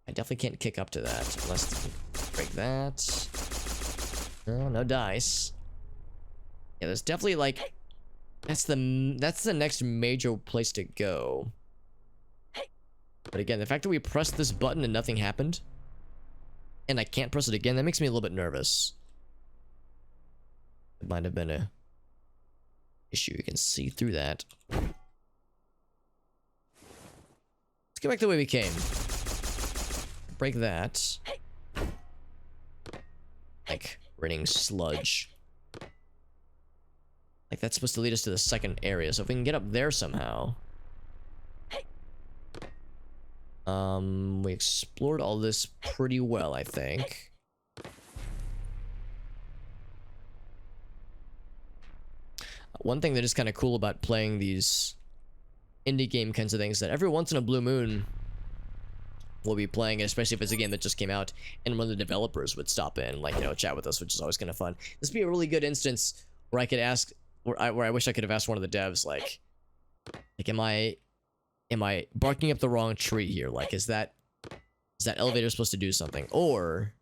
I definitely can't kick up to that unless break that. No dice. Yeah, there's definitely like that's the next major place to go. But again, the fact that we pressed this button and nothing happened, and I can't press it again, that makes me a little bit nervous. It might have been a issue. You can see through that. Let's go back the way we came. Break that. Like raining sludge. Like, that's supposed to lead us to the second area. So if we can get up there somehow. We explored all this pretty well, I think. One thing that is kind of cool about playing these indie game kinds of things is that every once in a blue moon, we'll be playing it, especially if it's a game that just came out, and one of the developers would stop in, like, you know, chat with us, which is always kind of fun. This would be a really good instance where I could ask, where I wish I could have asked one of the devs, like am I barking up the wrong tree here? Like, is that elevator supposed to do something? Or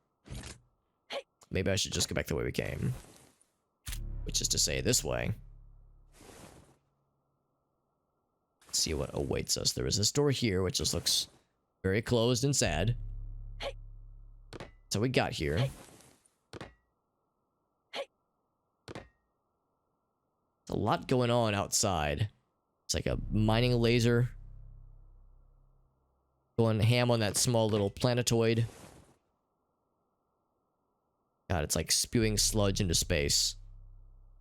maybe I should just go back the way we came, which is to say this way. Let's see what awaits us. There is this door here, which just looks very closed and sad. So we got here. There's a lot going on outside. It's like a mining laser going ham on that small little planetoid. God, it's like spewing sludge into space.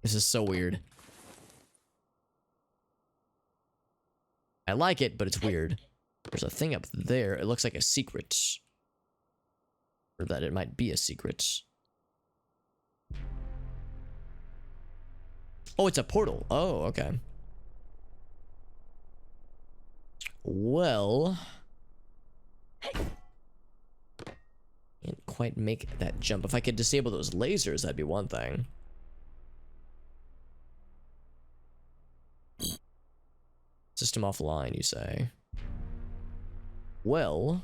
This is so weird. I like it, but it's weird. There's a thing up there. It looks like a secret. Or that it might be a secret. Oh, it's a portal. Oh, okay. Well, can't quite make that jump. If I could disable those lasers, that'd be one thing. System offline, you say? Well,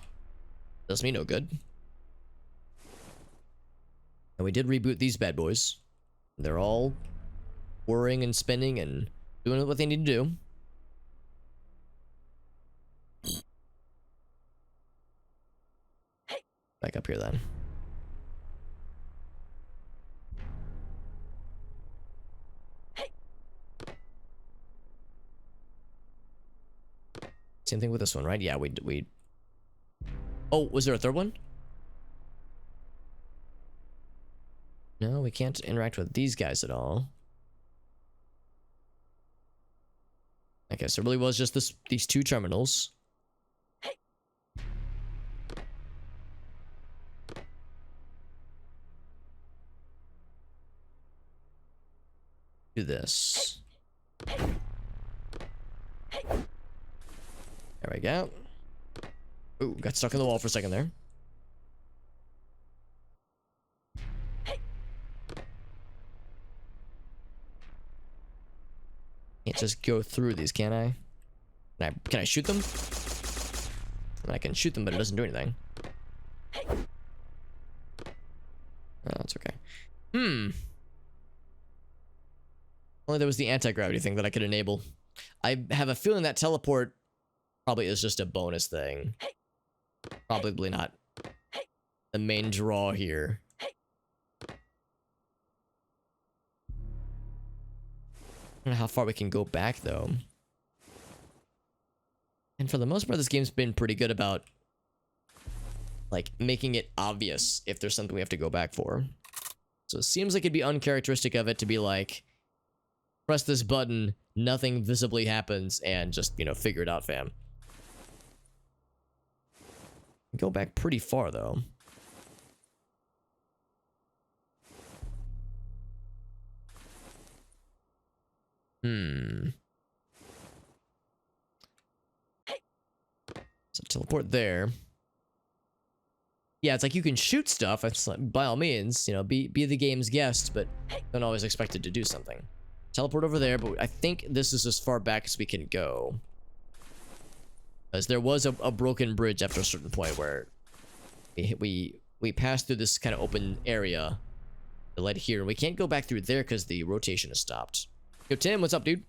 does me no good. And we did reboot these bad boys. They're all whirring and spinning and doing what they need to do. Back up here then. Same thing with this one, right? Yeah, we... Oh, was there a third one? No, we can't interact with these guys at all. Okay, so it really was just these two terminals. Do this. There we go. Ooh, got stuck in the wall for a second there. Can't just go through these, can I? Can I shoot them? I can shoot them, but it doesn't do anything. Oh, that's okay. Only there was the anti-gravity thing that I could enable. I have a feeling that teleport probably is just a bonus thing. Probably not the main draw here. I don't know how far we can go back, though. And for the most part, this game's been pretty good about, like, making it obvious if there's something we have to go back for. So it seems like it'd be uncharacteristic of it to be like, press this button, nothing visibly happens, and just, you know, figure it out, fam. Go back pretty far, though. So teleport there. Yeah, it's like you can shoot stuff. It's like, by all means, you know, be the game's guest, but don't always expect it to do something. Teleport over there, but I think this is as far back as we can go. Because there was a broken bridge after a certain point where we passed through this kind of open area that led here, and we can't go back through there because the rotation is stopped. Yo, Tim, what's up, dude?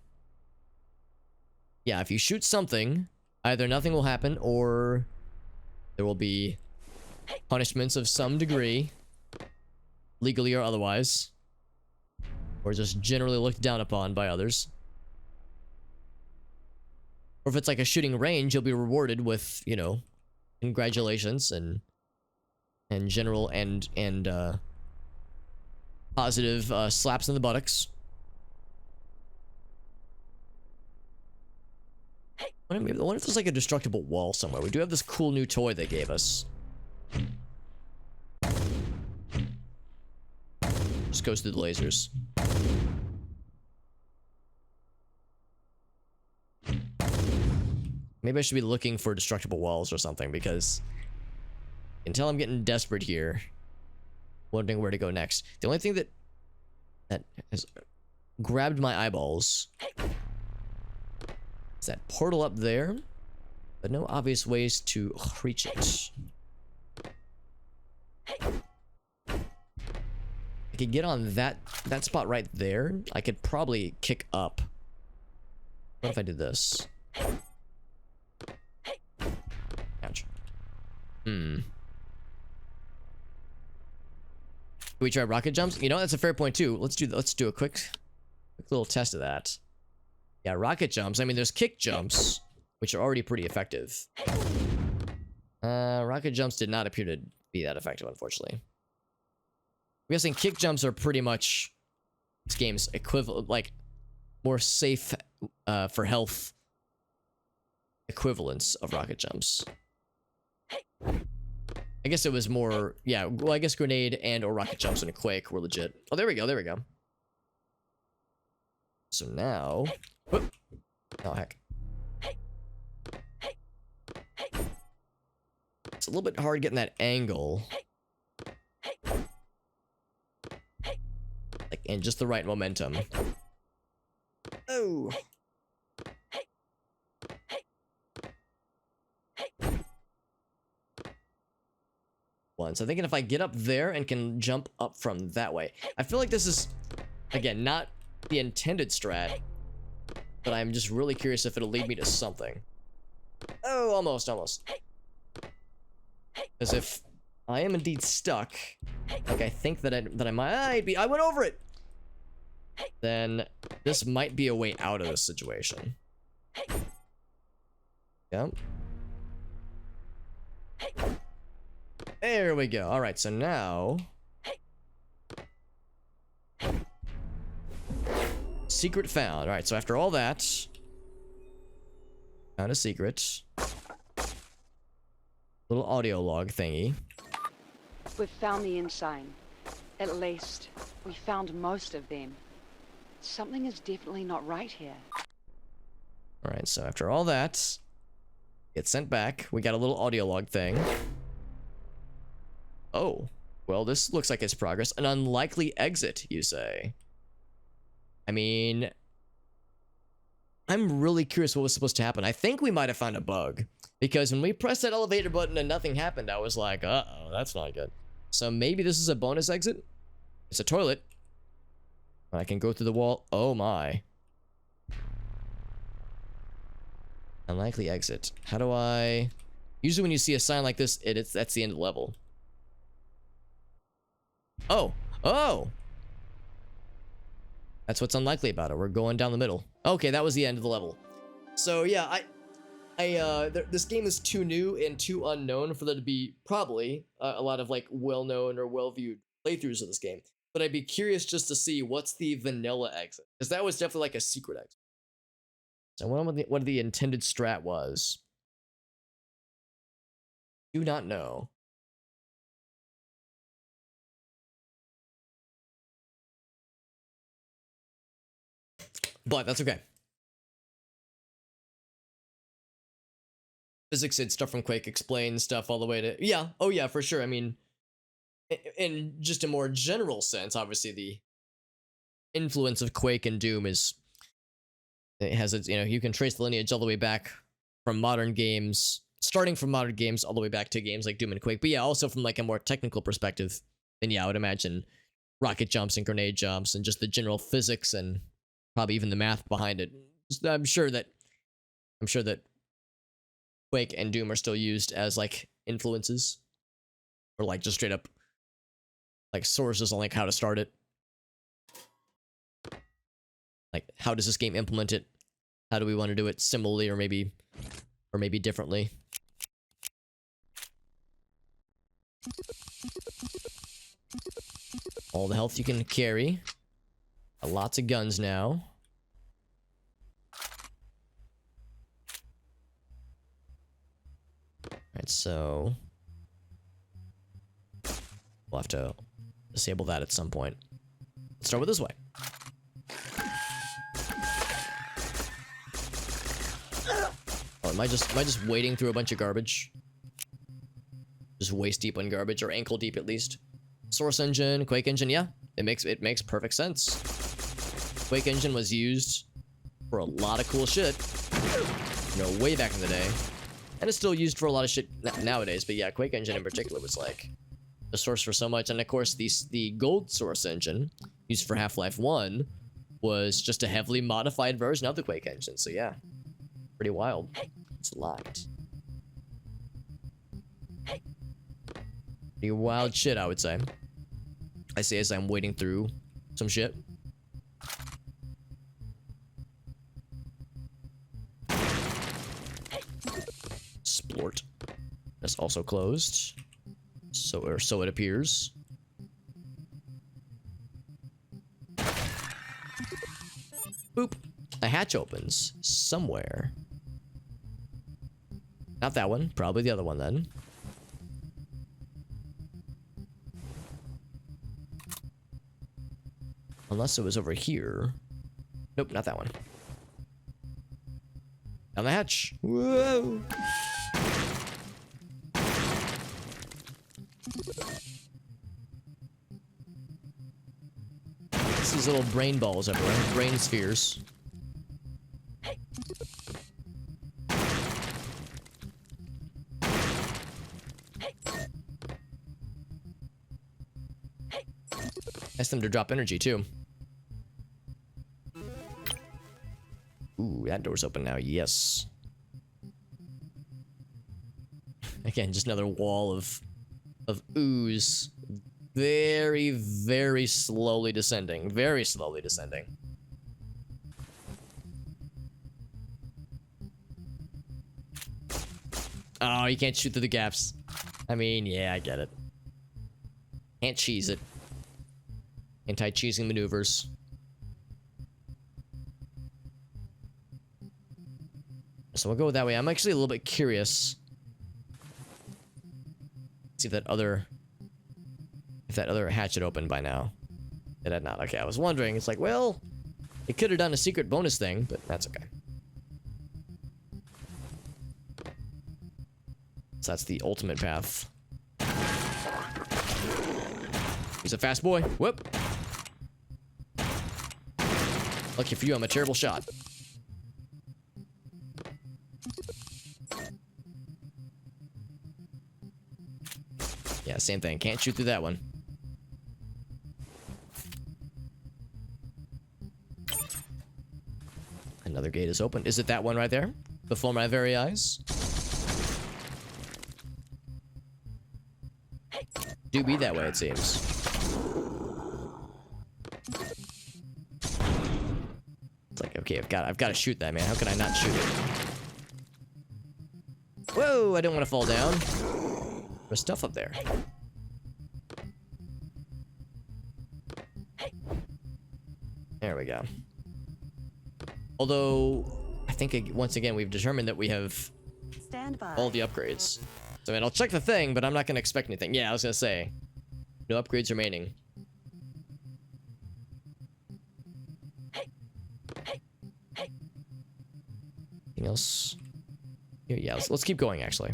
Yeah, if you shoot something, either nothing will happen or there will be punishments of some degree, legally or otherwise, or just generally looked down upon by others. Or if it's like a shooting range, you'll be rewarded with, you know, congratulations and general and positive slaps in the buttocks. I wonder if there's like a destructible wall somewhere. We do have this cool new toy they gave us. Just goes through the lasers. Maybe I should be looking for destructible walls or something, because until I'm getting desperate here, wondering where to go next. The only thing that has grabbed my eyeballs is that portal up there, but no obvious ways to reach it. I could get on that spot right there. I could probably kick up. What if I did this? Ouch. Can we try rocket jumps? You know, that's a fair point too. Let's do a quick little test of that. Yeah, rocket jumps. I mean, there's kick jumps, which are already pretty effective. Rocket jumps did not appear to be that effective, unfortunately. I'm guessing kick jumps are pretty much this game's equivalent, like more safe for health equivalents of rocket jumps. I guess it was more, yeah, well, I guess grenade and or rocket jumps in a Quake were legit. Oh, there we go, there we go. So now, whoop. Oh, heck. It's a little bit hard getting that angle. Like, and just the right momentum. Oh. So I'm thinking if I get up there and can jump up from that way. I feel like this is, again, not the intended strat, but I'm just really curious if it'll lead me to something. Oh, almost. As if I am indeed stuck, like I think that I might be. I went over it! Then this might be a way out of this situation. Yep. There we go. All right, so now secret found. All right, so after all that, found a secret. Little audio log thingy. We've found the insane. At least, we found most of them. Something is definitely not right here. All right, so after all that, get sent back. We got a little audio log thing. Oh, well, this looks like it's progress. An unlikely exit, you say? I mean, I'm really curious what was supposed to happen. I think we might have found a bug, because when we pressed that elevator button and nothing happened, I was like, uh-oh, that's not good. So maybe this is a bonus exit? It's a toilet. I can go through the wall. Oh my. Unlikely exit. How do I... Usually when you see a sign like this, that's the end of the level. Oh. Oh! That's what's unlikely about it. We're going down the middle. Okay, that was the end of the level. So yeah, this game is too new and too unknown for there to be probably a lot of like well-known or well-viewed playthroughs of this game. But I'd be curious just to see what's the vanilla exit, because that was definitely like a secret exit. So I wonder what the intended strat was. Do not know. But that's okay. Physics and stuff from Quake explains stuff all the way to... Yeah, oh yeah, for sure. I mean, in just a more general sense, obviously the influence of Quake and Doom is... It has its, you can trace the lineage all the way back from modern games, starting from modern games all the way back to games like Doom and Quake. But yeah, also from like a more technical perspective, then yeah, I would imagine rocket jumps and grenade jumps and just the general physics and probably even the math behind it. I'm sure that Quake and Doom are still used as like influences, or like just straight up like sources on like how to start it. Like, how does this game implement it? How do we want to do it similarly or maybe differently? All the health you can carry. Lots of guns now. Alright, so we'll have to disable that at some point. Let's start with this way. Oh, am I just wading through a bunch of garbage? Just waist deep in garbage, or ankle deep at least. Source engine, Quake engine, yeah. It makes perfect sense. Quake engine was used for a lot of cool shit, you know, way back in the day. And it's still used for a lot of shit nowadays, but yeah, Quake engine in particular was like the source for so much. And of course, the gold source engine used for Half-Life 1 was just a heavily modified version of the Quake engine. So yeah, pretty wild. It's locked. Pretty wild shit, I would say. I say as I'm wading through some shit. Splort. That's also closed. So it appears. Boop. A hatch opens somewhere. Not that one. Probably the other one then. Unless it was over here. Nope, not that one. Down the hatch. Whoa. These little brain balls everywhere. Brain spheres. Ask them to drop energy too. Ooh, that door's open now. Yes. Again, just another wall of ooze. Very, very slowly descending. Very slowly descending. Oh, you can't shoot through the gaps. I mean, yeah, I get it. Can't cheese it. Anti-cheesing maneuvers. So we'll go that way. I'm actually a little bit curious. See if that other hatch had opened by now. It had not. Okay, I was wondering. It's like, well, it could have done a secret bonus thing, but that's okay. So that's the ultimate path. He's a fast boy. Whoop. Lucky for you, I'm a terrible shot. Yeah, same thing. Can't shoot through that one. Another gate is open. Is it that one right there? Before my very eyes? Do be that way, it seems. It's like, okay, I've got to shoot that, man. How can I not shoot it? Whoa, I don't want to fall down. There's stuff up there. There we go. Although, I think once again we've determined that we have all the upgrades. So I mean, I'll check the thing, but I'm not gonna expect anything. Yeah, I was gonna say, no upgrades remaining. Anything else? Yeah, let's keep going. Actually.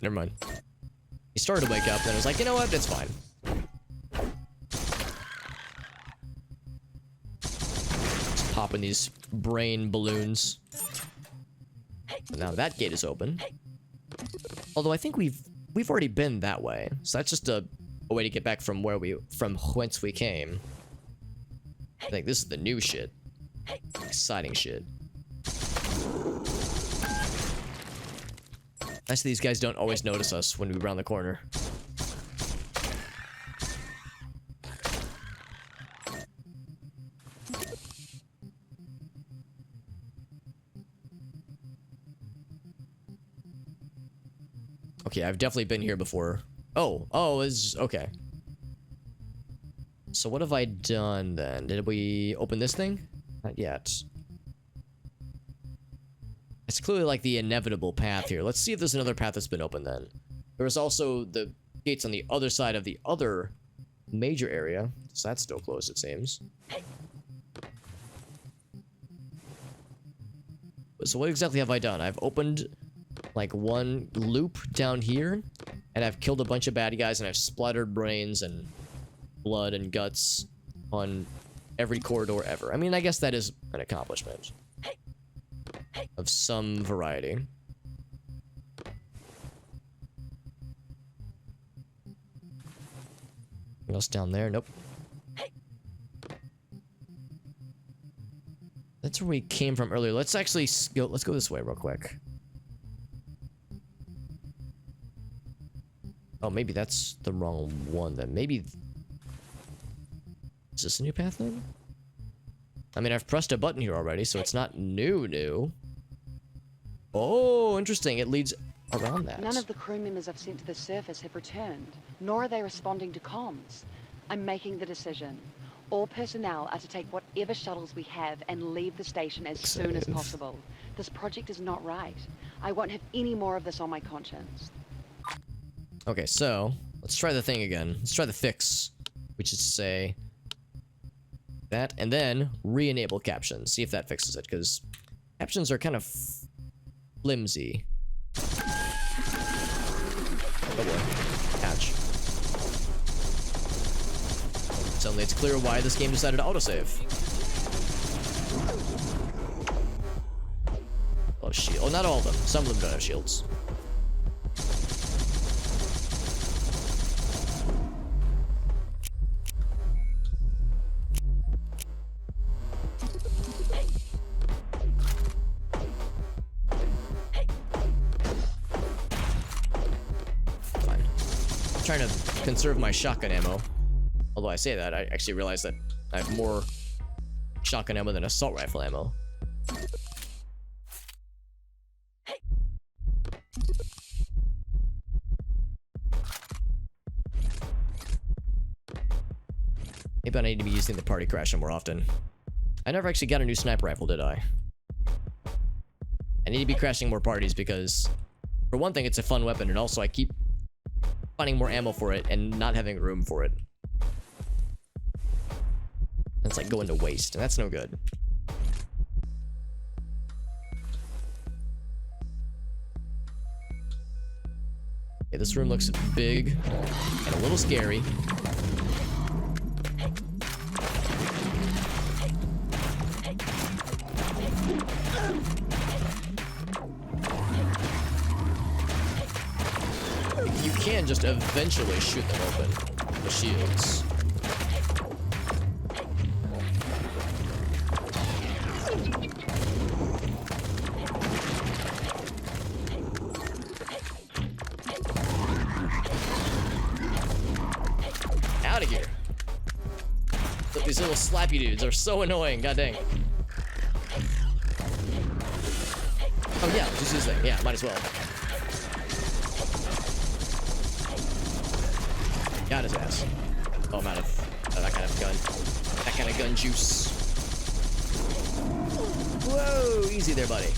Never mind. He started to wake up, then I was like, you know what? It's fine. Just popping these brain balloons. But now that gate is open. Although I think we've already been that way, so that's just a way to get back from whence we came. I think this is the new shit. Exciting shit. Nice that these guys don't always notice us when we round the corner. Okay, I've definitely been here before. Oh, is okay. So what have I done then? Did we open this thing? Not yet. It's clearly like the inevitable path here. Let's see if there's another path that's been opened then. There's also the gates on the other side of the other major area. So that's still closed, it seems. So what exactly have I done? I've opened like one loop down here, and I've killed a bunch of bad guys, and I've splattered brains and blood and guts on every corridor ever. I mean, I guess that is an accomplishment of some variety. Anything else down there? Nope. That's where we came from earlier. Let's actually go. Let's go this way real quick. Oh, maybe that's the wrong one then. Maybe... Is this a new path then? I mean, I've pressed a button here already, so it's not new. Oh, interesting. It leads around that. None of the crew members I've sent to the surface have returned, nor are they responding to comms. I'm making the decision. All personnel are to take whatever shuttles we have and leave the station as soon as possible. This project is not right. I won't have any more of this on my conscience. Okay, so let's try the thing again. Let's try the fix, which is to say that, and then re-enable captions. See if that fixes it, because captions are kind of flimsy. Oh boy. Ouch. Suddenly it's clear why this game decided to autosave. Oh, shield. Oh, not all of them. Some of them don't have shields. Fine. I'm trying to conserve my shotgun ammo. Although I say that, I actually realize that I have more shotgun ammo than assault rifle ammo. Maybe I need to be using the party crasher more often. I never actually got a new sniper rifle, did I? I need to be crashing more parties because, for one thing, it's a fun weapon, and also I keep finding more ammo for it and not having room for it. It's like going to waste, and that's no good. Okay, this room looks big and a little scary. You can just eventually shoot them open, the shields. Out of here. Look, these little slappy dudes are so annoying, god dang. Oh yeah, just use that. Yeah, might as well. Got his ass. Oh, I'm out of that kind of gun. That kind of gun juice. Whoa, easy there, buddy.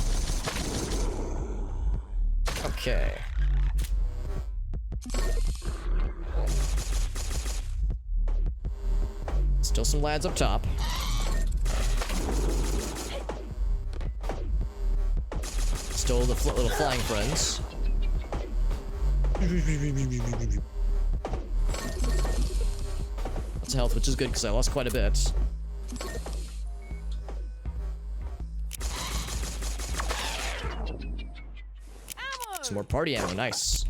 Okay. Still some lads up top. Still the little flying friends. Lots of health, which is good because I lost quite a bit. Some more party ammo, nice.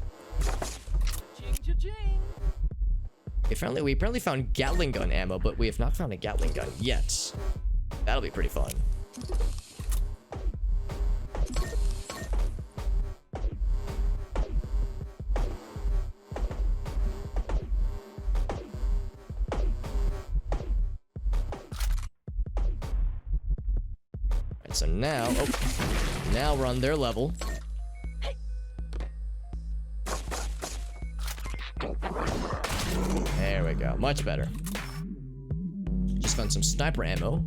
We apparently found Gatling gun ammo, but we have not found a Gatling gun yet. That'll be pretty fun. Alright, so now, now we're on their level. There we go. Much better. found some sniper ammo.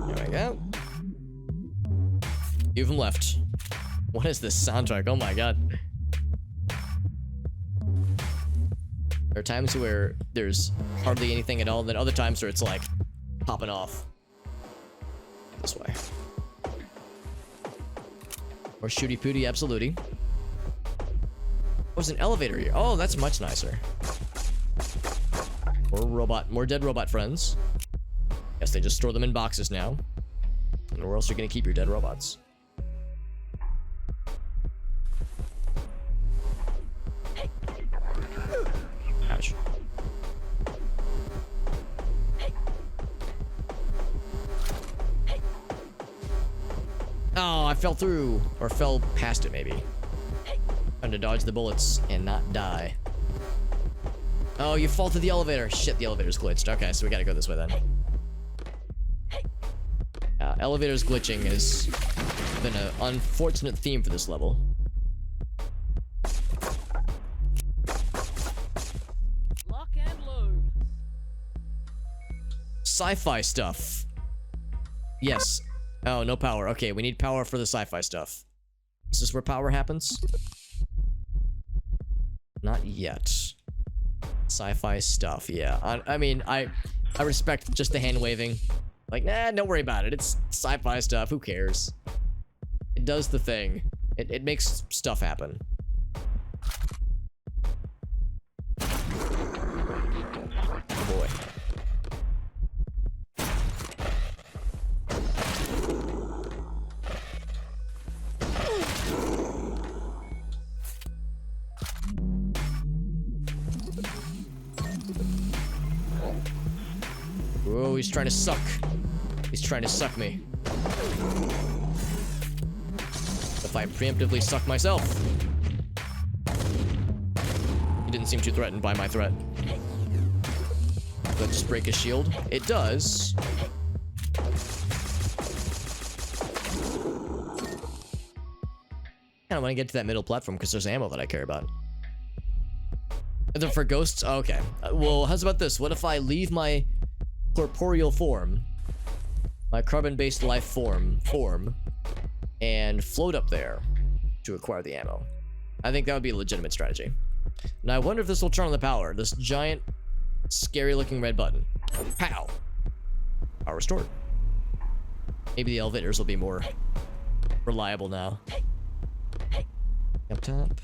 There we go. Few of them left. What is this soundtrack? Oh my god. There are times where there's hardly anything at all, then other times where it's like popping off. This way. Or shooty pooty, absolutely. There's an elevator here. Oh, that's much nicer. More dead robot friends. Guess they just store them in boxes now. And where else are you gonna keep your dead robots? Ouch. Oh, I fell through. Or fell past it, maybe. Trying to dodge the bullets and not die. Oh, you fall through the elevator. Shit, the elevator's glitched. Okay, so we gotta go this way then. Elevators glitching has been an unfortunate theme for this level. Lock and load. Sci-fi stuff. Yes. Oh, no power. Okay, we need power for the sci-fi stuff. Is this where power happens? Not yet. Sci-fi stuff, yeah. I mean, I respect just the hand waving. Like, nah, don't worry about it. It's sci-fi stuff. Who cares? It does the thing. It makes stuff happen. Oh boy. Whoa, he's trying to suck. He's trying to suck me. If I preemptively suck myself. He didn't seem too threatened by my threat. Does that just break his shield? It does. I want to get to that middle platform because there's ammo that I care about. And then for ghosts? Oh, okay. Well, how's about this? What if I leave my corporeal form, my carbon-based life form, and float up there to acquire the ammo? I think that would be a legitimate strategy. Now, I wonder if this will turn on the power. This giant, scary-looking red button. Pow! Power restored. Maybe the elevators will be more reliable now. Up top.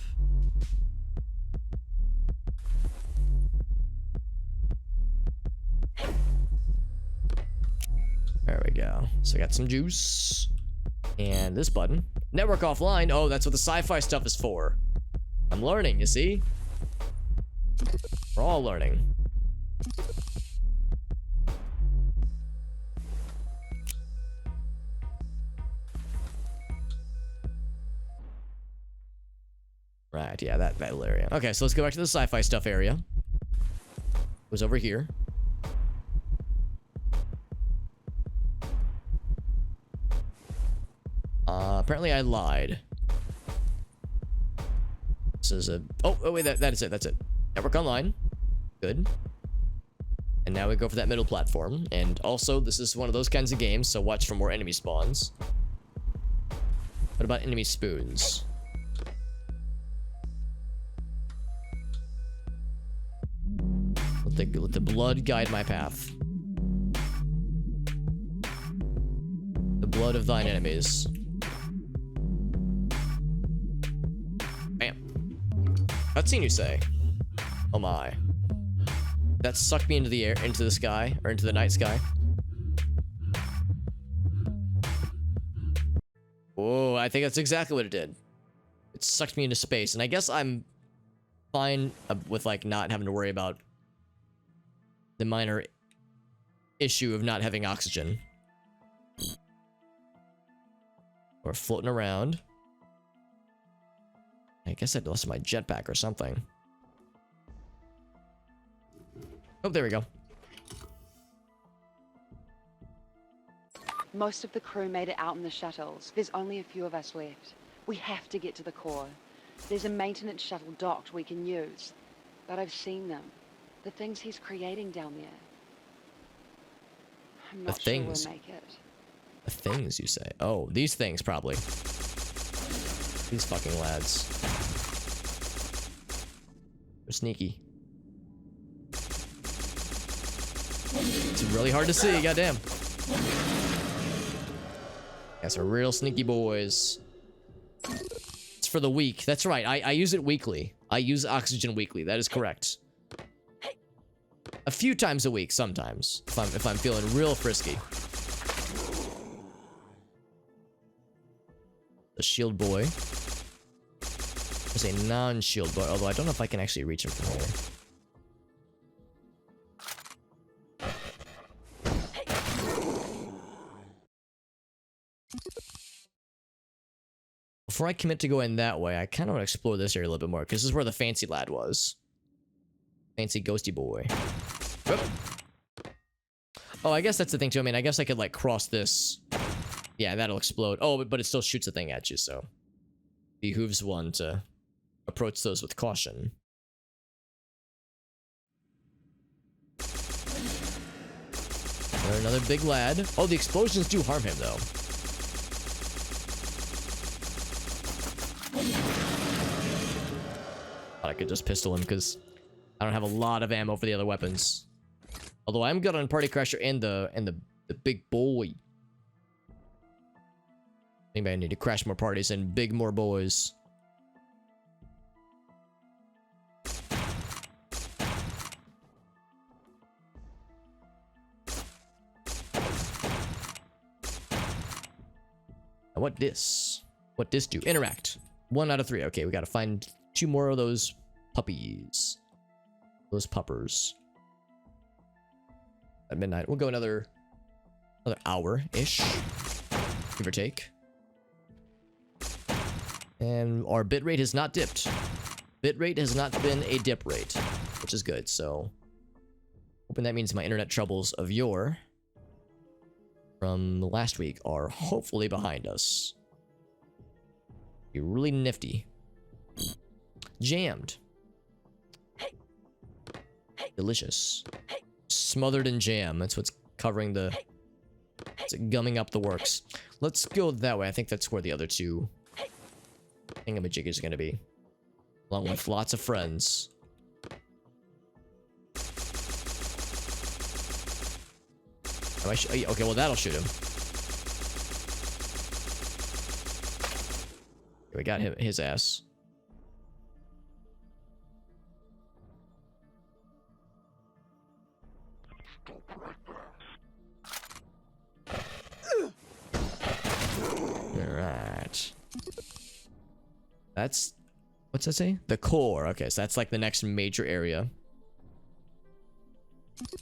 There we go. So I got some juice. And this button. Network offline. Oh, that's what the sci-fi stuff is for. I'm learning, you see? We're all learning. Right, yeah, that little area. Okay, so let's go back to the sci-fi stuff area. It was over here. Apparently I lied. This is a... Oh, wait, that is it, that's it. Network online. Good. And now we go for that middle platform. And also, this is one of those kinds of games, so watch for more enemy spawns. What about enemy spoons? Let the blood guide my path. The blood of thine enemies. Bam. Cutscene, you say? Oh my. That sucked me into the air, into the sky, or into the night sky. Whoa, I think that's exactly what it did. It sucked me into space, and I guess I'm fine with, like, not having to worry about the minor issue of not having oxygen. Or floating around. I guess I lost my jetpack or something. Oh, there we go. Most of the crew made it out in the shuttles. There's only a few of us left. We have to get to the core. There's a maintenance shuttle docked we can use. but I've seen them. The things he's creating down there. I'm not sure we'll make it. The things, you say? Oh, these things, probably. These fucking lads. They're sneaky. It's really hard to see, goddamn. Guys are real sneaky boys. It's for the weak. That's right. I use it weekly. I use oxygen weekly. That is correct. A few times a week, sometimes, if I'm feeling real frisky. The shield boy. There's a non-shield boy, although I don't know if I can actually reach him from here. Before I commit to going that way, I kind of want to explore this area a little bit more, because this is where the fancy lad was. Fancy ghosty boy. Whoop. Oh, I guess that's the thing too. I mean, I guess I could like cross this. Yeah, that'll explode. Oh, but it still shoots a thing at you, so behooves one to approach those with caution. Another big lad. Oh, the explosions do harm him though. Thought I could just pistol him because I don't have a lot of ammo for the other weapons. Although I'm good on Party Crasher and the big boy. Maybe I need to crash more parties and big more boys. Now what this? What this do? Interact. 1 out of 3. Okay, we gotta find 2 more of those puppies. Those puppers. At midnight. We'll go another hour-ish. Give or take. And our bitrate has not dipped. Bitrate has not been a dip rate, which is good, so hoping that means my internet troubles of yore from last week are hopefully behind us. Be really nifty. Jammed. Delicious. Smothered in jam. That's what's covering the... It's gumming up the works. Let's go that way. I think that's where the other 2 thingamajiggies are going to be. Along with lots of friends. Okay, well that'll shoot him. We got him, his ass. Alright. That's... What's that say? The KUR. Okay, so that's like the next major area.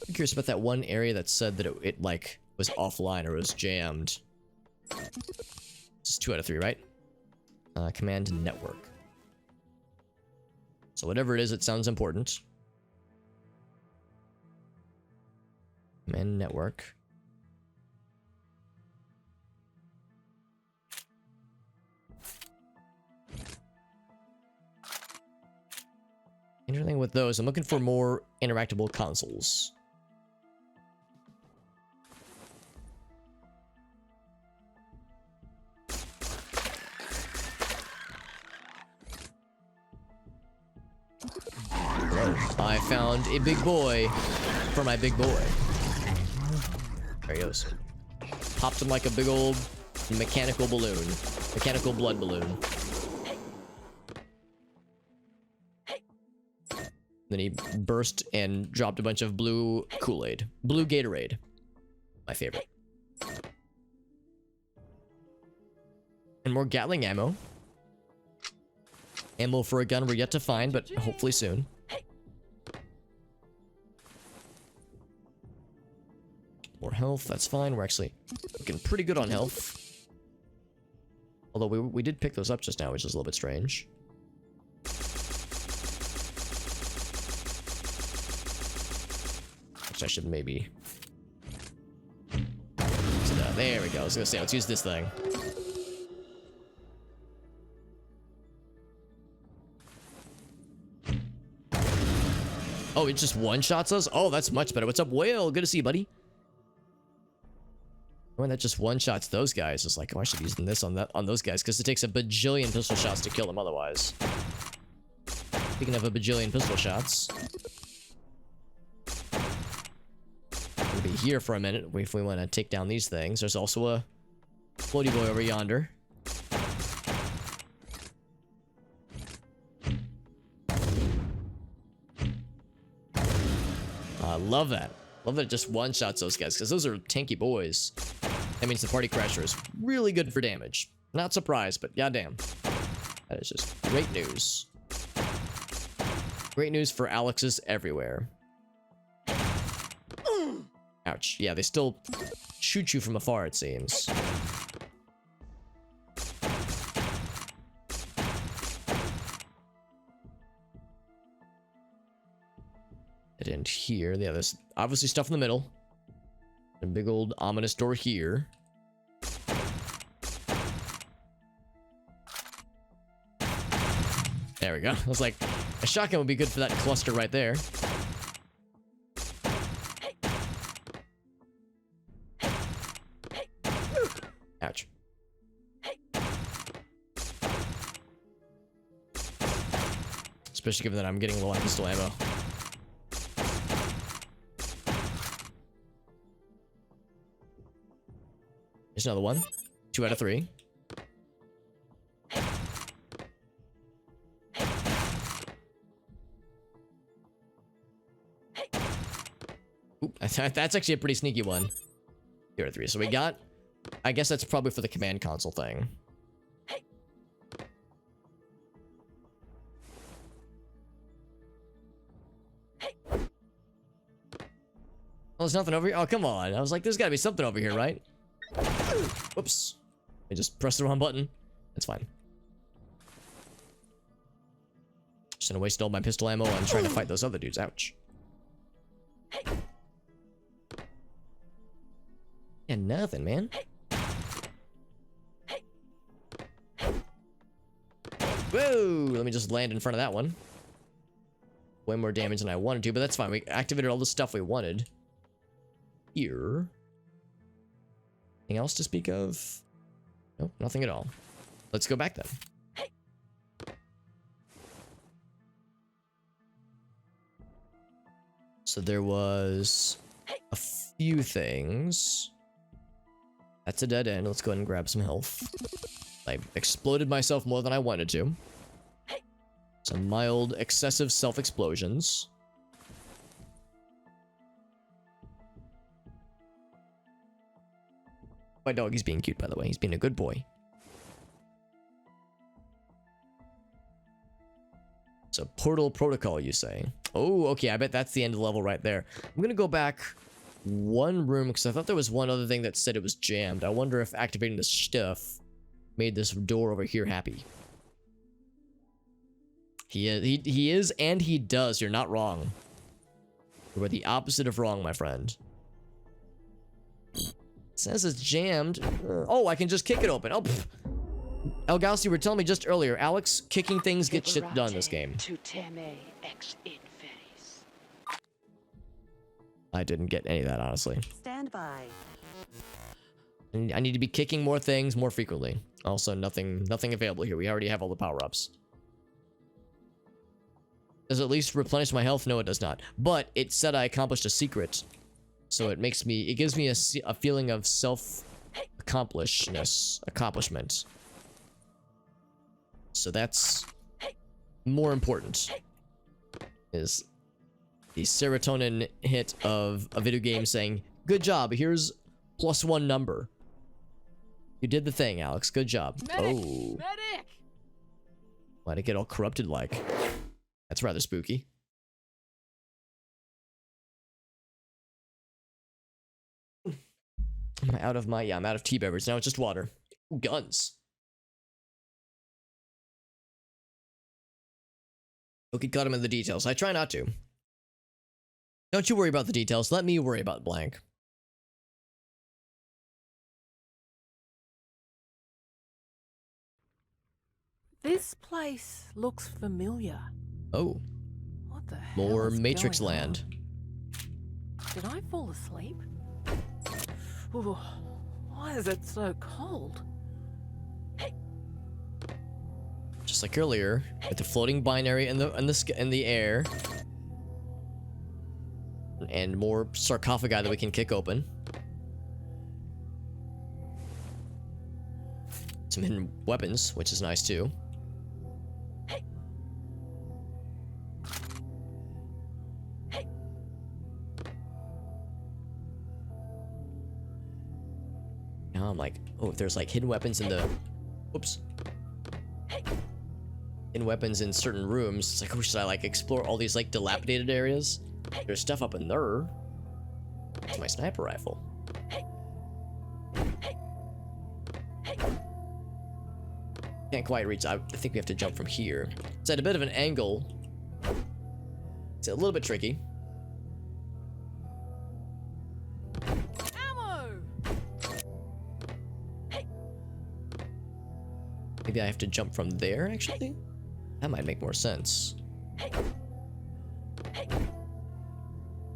I'm curious about that one area that said that it like was offline or was jammed. This is 2 out of 3, right? Command network. So whatever it is, it sounds important. Command network. Anything with those? I'm looking for more interactable consoles. I found a big boy for my big boy. There he goes. Popped him like a big old mechanical balloon. Mechanical blood balloon. Then he burst and dropped a bunch of blue Kool-Aid. Blue Gatorade. My favorite. And more Gatling ammo. Ammo for a gun we're yet to find, but hopefully soon. More health, that's fine. We're actually looking pretty good on health. Although we did pick those up just now, which is a little bit strange. Which I should maybe... So there we go. I was gonna say, let's use this thing. Oh, it just one-shots us? Oh, that's much better. What's up, Whale? Good to see you, buddy. When that just one-shots those guys, it's like, oh, I should be using this on those guys, because it takes a bajillion pistol shots to kill them otherwise. Speaking of a bajillion pistol shots, we'll be here for a minute if we want to take down these things. There's also a floaty boy over yonder. I love that. Love that it just one-shots those guys, because those are tanky boys. That means the party crasher is really good for damage. Not surprised, but goddamn. That is just great news. Great news for Alexes everywhere. Ouch. Yeah, they still shoot you from afar, it seems. It end here. Yeah, there's obviously stuff in the middle. A big old ominous door here. There we go. I was like, a shotgun would be good for that cluster right there. Ouch. Especially given that I'm getting low on pistol ammo. There's another one. 2 out of 3. Oop, that's actually a pretty sneaky one. 2 out of 3. So we got... I guess that's probably for the command console thing. Oh, there's nothing over here? Oh, come on. I was like, there's gotta be something over here, right? Whoops. I just pressed the wrong button. That's fine. Just gonna waste all my pistol ammo on trying to fight those other dudes. Ouch. Yeah, nothing, man. Whoa! Let me just land in front of that one. Way more damage than I wanted to, but that's fine. We activated all the stuff we wanted. Here. Anything else to speak of? Nope, nothing at all. Let's go back then. So there was a few things. That's a dead end. Let's go ahead and grab some health. I exploded myself more than I wanted to. Some mild, excessive self-explosions. My dog is being cute, by the way. He's being a good boy. So, portal protocol, you say? Oh, okay. I bet that's the end of the level right there. I'm gonna go back one room, because I thought there was one other thing that said it was jammed. I wonder if activating this stuff made this door over here happy. He is, and he does. You're not wrong. You are the opposite of wrong, my friend. It says it's jammed. Oh, I can just kick it open. Oh, pfft. Elgausi, you were telling me just earlier, Alex, kicking things get shit done in this game. I didn't get any of that, honestly. Stand by. I need to be kicking more things more frequently. Also, nothing available here. We already have all the power-ups. Does it at least replenish my health? No, it does not. But it said I accomplished a secret. So it gives me a feeling of accomplishment. So that's more important. Is the serotonin hit of a video game saying, good job, here's +1 number. You did the thing, Alex. Good job. Medic! Oh. Medic! Why'd it get all corrupted like? That's rather spooky. I'm out of tea beverage. Now it's just water. Ooh, guns. Okay, got him in the details. I try not to. Don't you worry about the details. Let me worry about blank. This place looks familiar. Oh. What What the hell More is Matrix going land. on? Did I fall asleep? Ooh, why is it so cold? Just like earlier, with the floating binary in the air. And more sarcophagi that we can kick open. Some hidden weapons, which is nice too. Now I'm like, oh, if there's like hidden weapons in the... Whoops. Hidden weapons in certain rooms. It's like, oh, should I like explore all these like dilapidated areas? There's stuff up in there. It's my sniper rifle. Can't quite reach. I think we have to jump from here. It's at a bit of an angle. It's a little bit tricky. Ammo! Maybe I have to jump from there, actually? That might make more sense.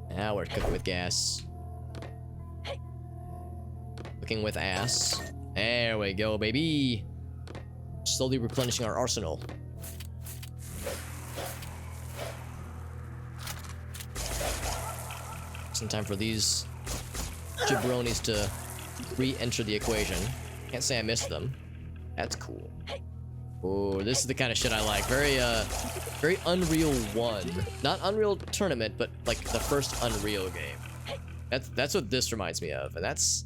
Now we're cooking with gas. Cooking with ass. There we go, baby. Slowly replenishing our arsenal. Some time for these jabronis to re-enter the equation. Can't say I missed them. That's cool. Oh, this is the kind of shit I like. Very Unreal 1. Not Unreal Tournament, but like the first Unreal game. That's what this reminds me of, and that's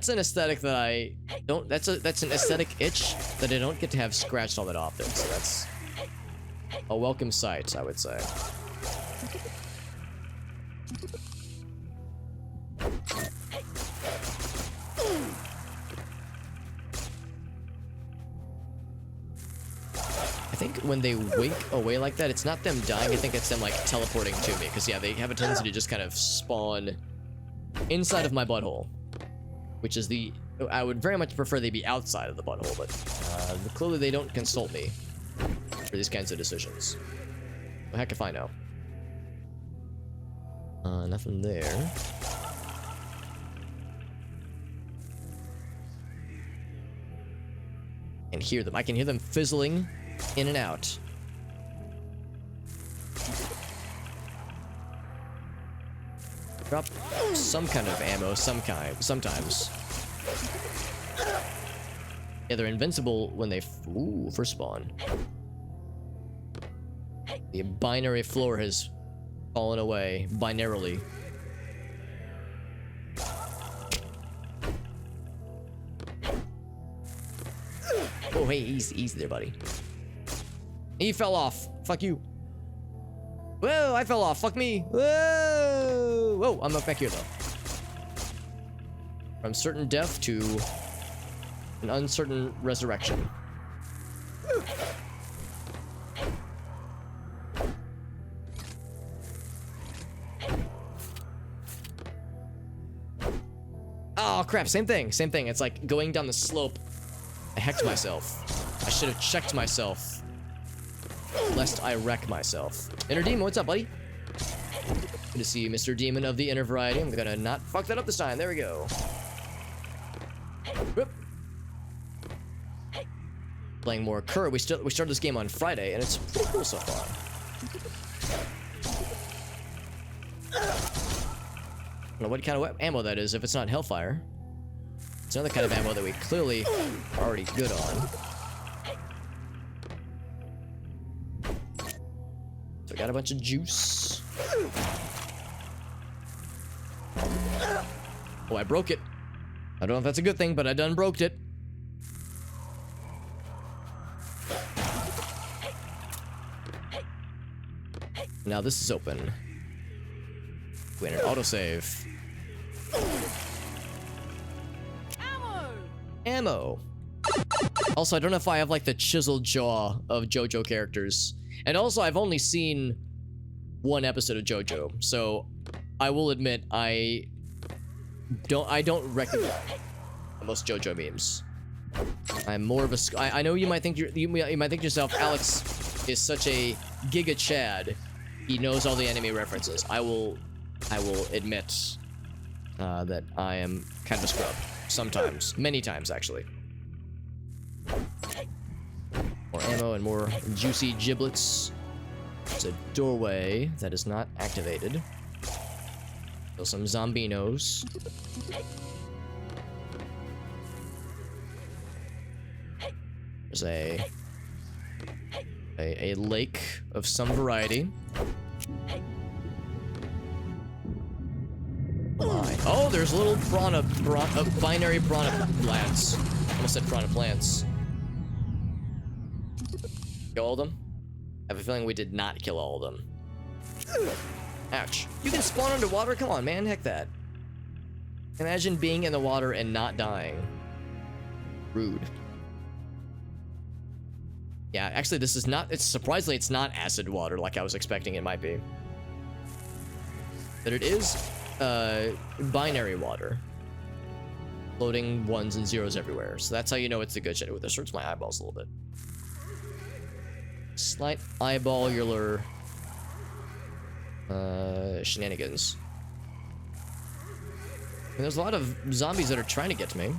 an aesthetic that I don't. That's an aesthetic itch that I don't get to have scratched all that often. So that's a welcome sight, I would say. I think when they wake away like that, it's not them dying. I think it's them like teleporting to me. Because yeah, they have a tendency to just kind of spawn inside of my butthole, which is the. I would very much prefer they be outside of the butthole, but clearly they don't consult me for these kinds of decisions. The heck if I know. Nothing there. I can hear them. I can hear them fizzling in and out. Drop some kind of ammo, sometimes. Yeah, they're invincible when they first spawn. The binary floor has fallen away binarily. Oh, hey, easy there, buddy. He fell off. Fuck you. Whoa, I fell off. Fuck me. Whoa. Whoa, I'm up back here, though. From certain death to an uncertain resurrection. Oh, crap. Same thing. It's like going down the slope. I hecked myself. I should have checked myself, lest I wreck myself. Inner Demon, what's up, buddy? Good to see you, Mr. Demon of the Inner Variety. I'm gonna not fuck that up this time. There we go. Whoop. Playing more KUR. We started this game on Friday, and it's pretty cool so far. I don't know what kind of ammo that is if it's not Hellfire. It's another kind of ammo that we clearly are already good on. So I got a bunch of juice. Oh, I broke it. I don't know if that's a good thing, but I done broke it. Now this is open. We enter autosave. Ammo. Also, I don't know if I have like the chiseled jaw of JoJo characters. And also, I've only seen one episode of JoJo, so I will admit I don't recognize most JoJo memes. I'm more of a. I know you might think you might think to yourself, Alex is such a Giga Chad. He knows all the anime references. I will admit that I am kind of a scrub. Sometimes. Many times, actually. More ammo and more juicy giblets. There's a doorway that is not activated. Still some zombinos. There's a lake of some variety. Oh, there's little binary piranha plants. Almost said piranha plants. Kill all of them? I have a feeling we did not kill all of them. Ouch. You can spawn underwater? Come on, man. Heck that. Imagine being in the water and not dying. Rude. Yeah, actually, this is not... surprisingly, it's not acid water like I was expecting it might be. But it is binary water. Floating ones and zeros everywhere. So that's how you know it's the good shit. Ooh, this hurts my eyeballs a little bit. Slight eyeballular shenanigans. And there's a lot of zombies that are trying to get to me.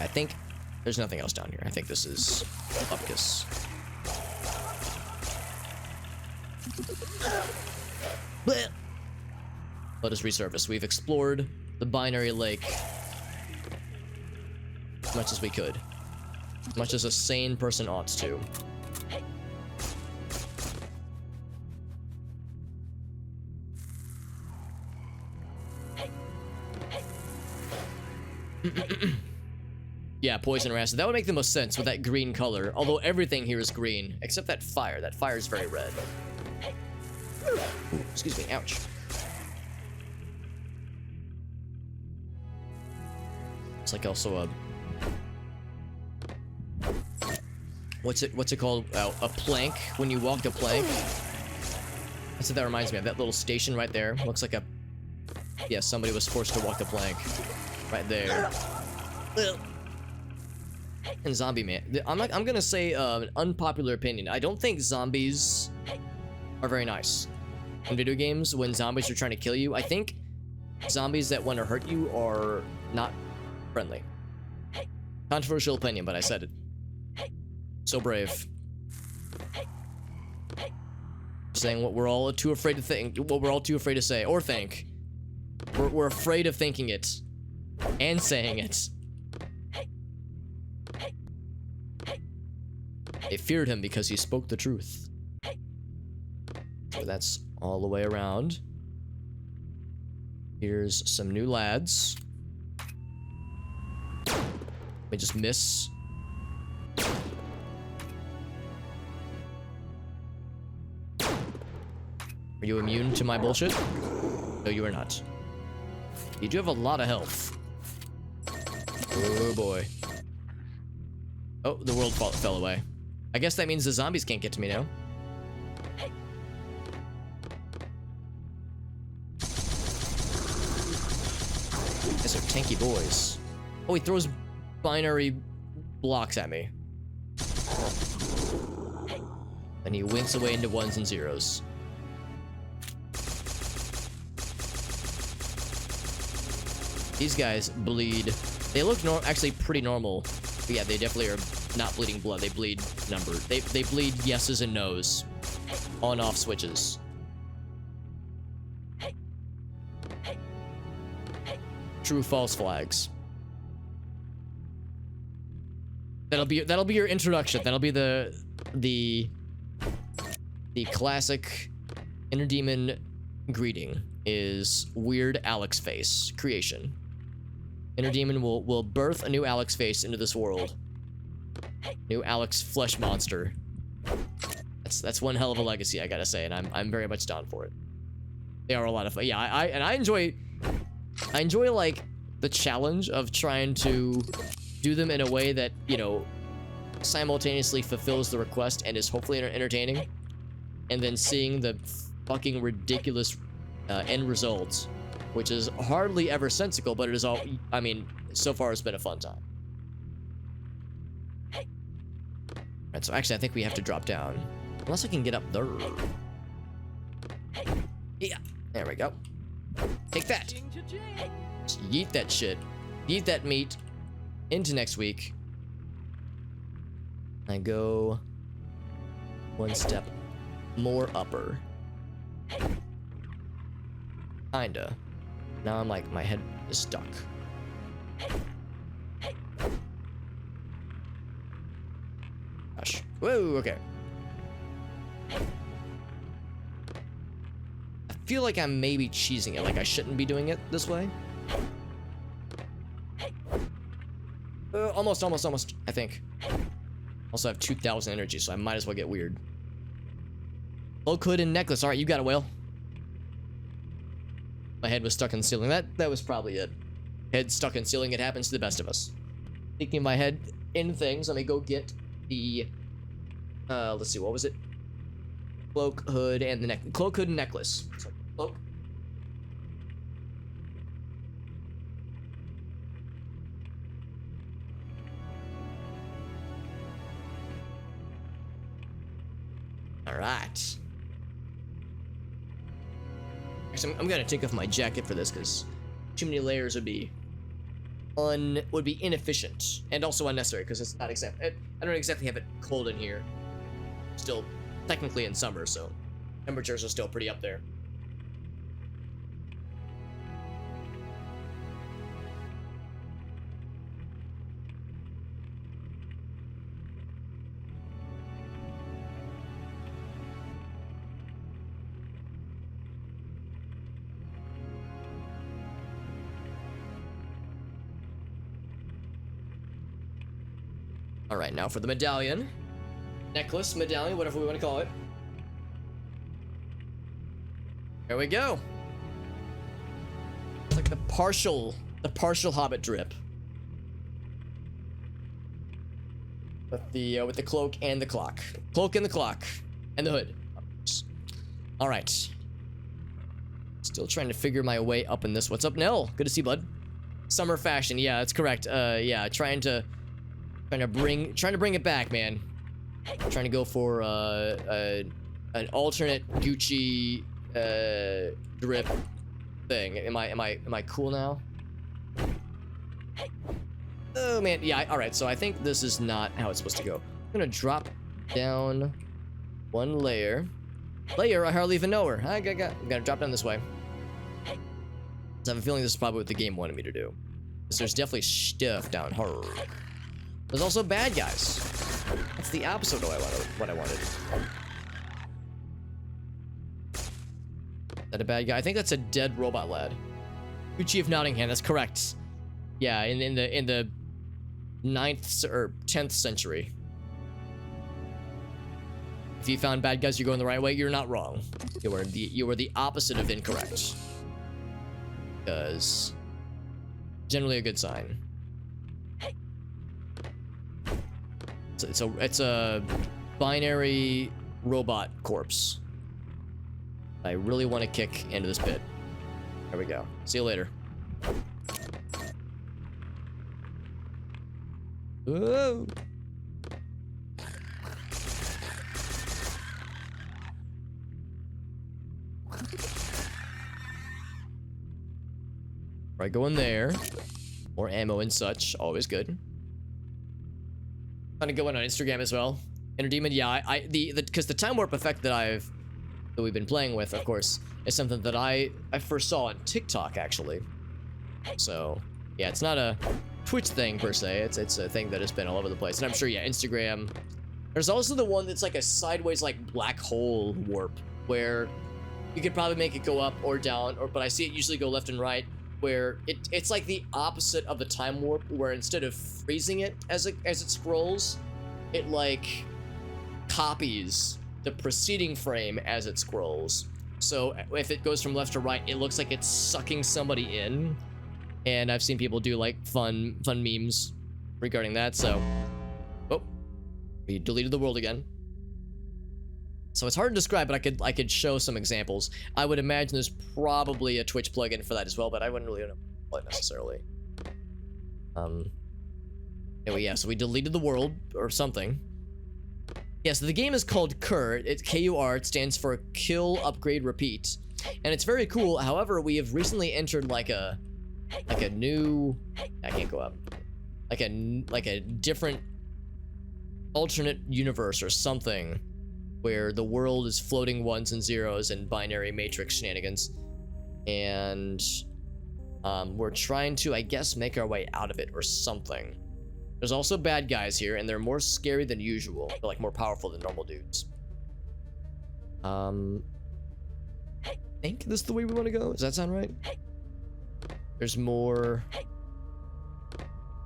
I think there's nothing else down here. I think this is Upkiss. Let us resurface. We've explored the binary lake as much as we could. As much as a sane person ought to. Yeah, poison or acid. That would make the most sense with that green color. Although everything here is green, except that fire. That fire is very red. Ooh, excuse me, ouch. It's like also a... What's it called? A plank. When you walk the plank. That's what that reminds me of. That little station right there. Looks like a... Yeah, somebody was forced to walk the plank. Right there. And zombie man. I'm gonna say an unpopular opinion. I don't think zombies are very nice. In video games, when zombies are trying to kill you, I think zombies that want to hurt you are not friendly. Controversial opinion, but I said it. So brave. Saying what we're all too afraid to think, what we're all too afraid to say or think. We're afraid of thinking it and saying it. They feared him because he spoke the truth. So that's all the way around. Here's some new lads. Let me just miss. Are you immune to my bullshit? No, you are not. You do have a lot of health. Oh boy. Oh, the world fell away. I guess that means the zombies can't get to me now. These are tanky boys. Oh, he throws binary blocks at me. And he winks away into ones and zeros. These guys bleed. They look actually pretty normal. But yeah, they definitely are not bleeding blood. They bleed number. They bleed yeses and nos. On-off switches. True false flags. That'll be your introduction. That'll be the classic inner demon greeting is weird Alex face creation. Inner demon will birth a new Alex face into this world. New Alex flesh monster. That's one hell of a legacy, I gotta say, and I'm very much down for it. They are a lot of fun. Yeah, I enjoy like the challenge of trying to do them in a way that, you know, simultaneously fulfills the request and is hopefully entertaining, and then seeing the fucking ridiculous end result, which is hardly ever sensical, but it is all, I mean, so far it's been a fun time. Right, so actually I think we have to drop down. Unless I can get up there. Yeah, there we go. Take that. Ching, cha-ching. Just yeet that shit. Yeet that meat into next week. I go one step more upper. Kinda. Now I'm like, my head is stuck. Gosh. Whoa, okay. I feel like I'm maybe cheesing it, like I shouldn't be doing it this way. Almost, I think. Also have 2,000 energy, so I might as well get weird. Cloak, hood, and necklace. Alright, you got it, Whale. My head was stuck in the ceiling. That was probably it. Head stuck in ceiling. It happens to the best of us. Speaking of my head in things, let me go get the... let's see, what was it? Cloak, hood, and the neck. Cloak, hood, and necklace. So, cloak. Alright. Actually, I'm gonna take off my jacket for this because too many layers would be inefficient and also unnecessary because it's not exactly. I don't exactly have it cold in here. Still technically in summer, so temperatures are still pretty up there. All right, now for the medallion. Necklace, medallion, whatever we want to call it. There we go. It's like the partial Hobbit drip. With the cloak and the clock. Cloak and the clock. And the hood. All right. Still trying to figure my way up in this. What's up, Nell? Good to see you, bud. Summer fashion, yeah, that's correct. Yeah, trying to bring it back, man. Trying to go for an alternate Gucci drip thing. Am I cool now? Oh man, yeah. All right, so I think this is not how it's supposed to go. I'm gonna drop down one layer. Layer, I hardly even know her. I'm gonna drop down this way. So I have a feeling this is probably what the game wanted me to do. So there's definitely stuff down here. There's also bad guys. That's the opposite of what I wanted. Is that a bad guy? I think that's a dead robot lad. Gucci of Nottingham, that's correct. Yeah, in the 9th or 10th century. If you found bad guys, you're going the right way. You're not wrong. You were the opposite of incorrect. Because generally a good sign. It's a binary robot corpse. I really want to kick into this pit. There we go. See you later. Whoa. Right, go in there. More ammo and such. Always good. Trying to go in on Instagram as well. Inner Demon, yeah, because the time warp effect that we've been playing with, of course, is something that I first saw on TikTok actually. So yeah, it's not a Twitch thing per se. It's a thing that has been all over the place, and I'm sure yeah, Instagram. There's also the one that's like a sideways like black hole warp where you could probably make it go up or down, but I see it usually go left and right. Where it's like the opposite of the time warp, where instead of freezing it as it scrolls, it like copies the preceding frame as it scrolls. So if it goes from left to right, it looks like it's sucking somebody in. And I've seen people do like fun memes regarding that. So, oh, we deleted the world again. So it's hard to describe, but I could show some examples. I would imagine there's probably a Twitch plugin for that as well, but I wouldn't really know what necessarily. Anyway, yeah, so we deleted the world or something. Yeah, so the game is called KUR. It's KUR. It stands for Kill, Upgrade, Repeat. and it's very cool. However, we have recently entered like a new, I can't go up, like a different alternate universe or something, where the world is floating ones and zeros and binary matrix shenanigans, and we're trying to, I guess, make our way out of it or something. There's also bad guys here, and they're more scary than usual. They're like more powerful than normal dudes. I think this is the way we want to go. Does that sound right? There's more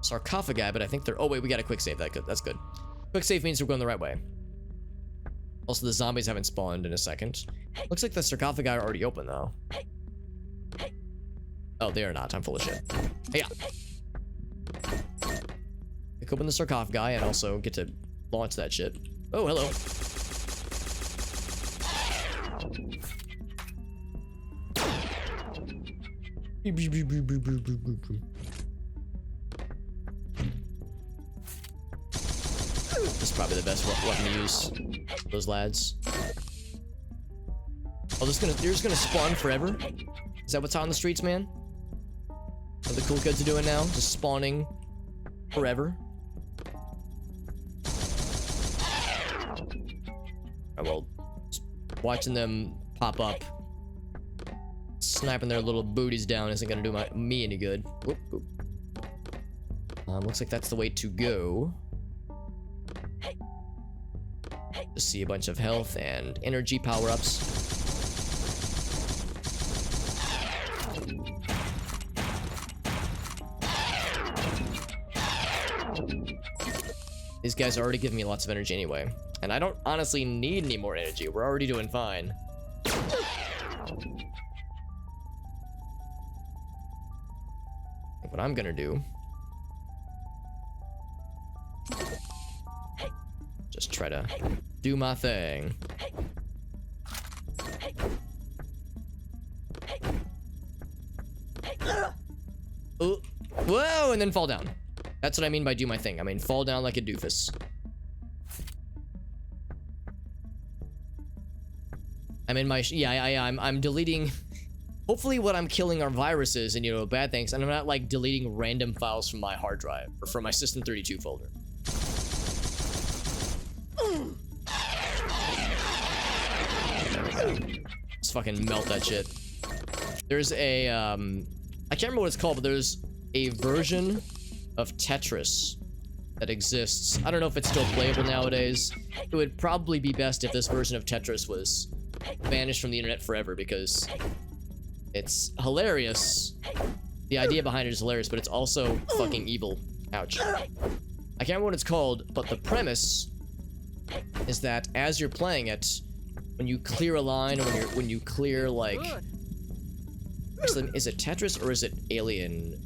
sarcophagi, but I think they're, oh wait, we got a quick save. That's good. Quick save means we're going the right way. Also, the zombies haven't spawned in a second. Looks like the sarcophagi are already open though. Oh, they are not. I'm full of shit. Hey, yeah. Pick open the sarcophagi and also get to launch that shit. Oh, hello. This is probably the best weapon to use. Those lads. Oh, you're just gonna spawn forever? Is that what's out on the streets, man? What the cool kids are doing now? Just spawning forever? Oh, well, watching them pop up, sniping their little booties down isn't gonna do me any good. Whoop, whoop. Looks like that's the way to go. Just see a bunch of health and energy power-ups. These guys are already giving me lots of energy anyway. And I don't honestly need any more energy. We're already doing fine. What I'm gonna do... just try to do my thing. Ooh. Whoa, and then fall down. That's what I mean by do my thing. I mean fall down like a doofus. I'm in my I'm deleting. Hopefully what I'm killing are viruses and, you know, bad things, and I'm not like deleting random files from my hard drive or from my System32 folder. There we go. Let's fucking melt that shit. There's a I can't remember what it's called, but there's a version of Tetris that exists. I don't know if it's still playable nowadays. It would probably be best if this version of Tetris was banished from the internet forever, because it's hilarious. The idea behind it is hilarious, but it's also fucking evil. Ouch. I can't remember what it's called, but the premise is that as you're playing it, when you clear a line, or when you clear like, actually, is it Tetris or is it Alien,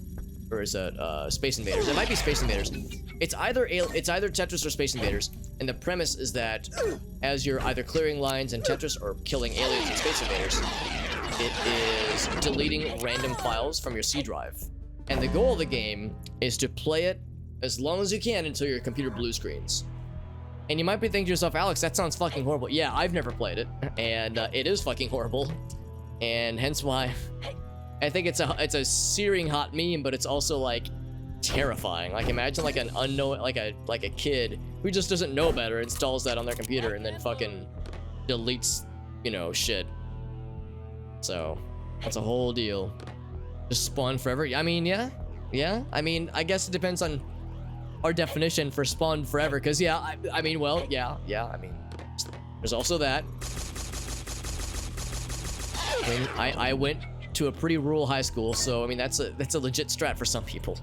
or is it Space Invaders? It might be Space Invaders. It's either Tetris or Space Invaders, and the premise is that as you're either clearing lines in Tetris or killing aliens in Space Invaders, it is deleting random files from your C drive. And the goal of the game is to play it as long as you can until your computer blue screens. And you might be thinking to yourself, Alex, that sounds fucking horrible. Yeah, I've never played it, and it is fucking horrible, and hence why I think it's a searing hot meme, but it's also like terrifying. Like imagine like an unknown, like a kid who just doesn't know better installs that on their computer and then fucking deletes, you know, shit. So that's a whole deal. Just spawn forever. I mean, yeah. I mean, I guess it depends on our definition for spawn forever, because yeah, I mean, well, yeah, I mean, there's also that. I mean, I went to a pretty rural high school, so I mean that's a legit strat for some people.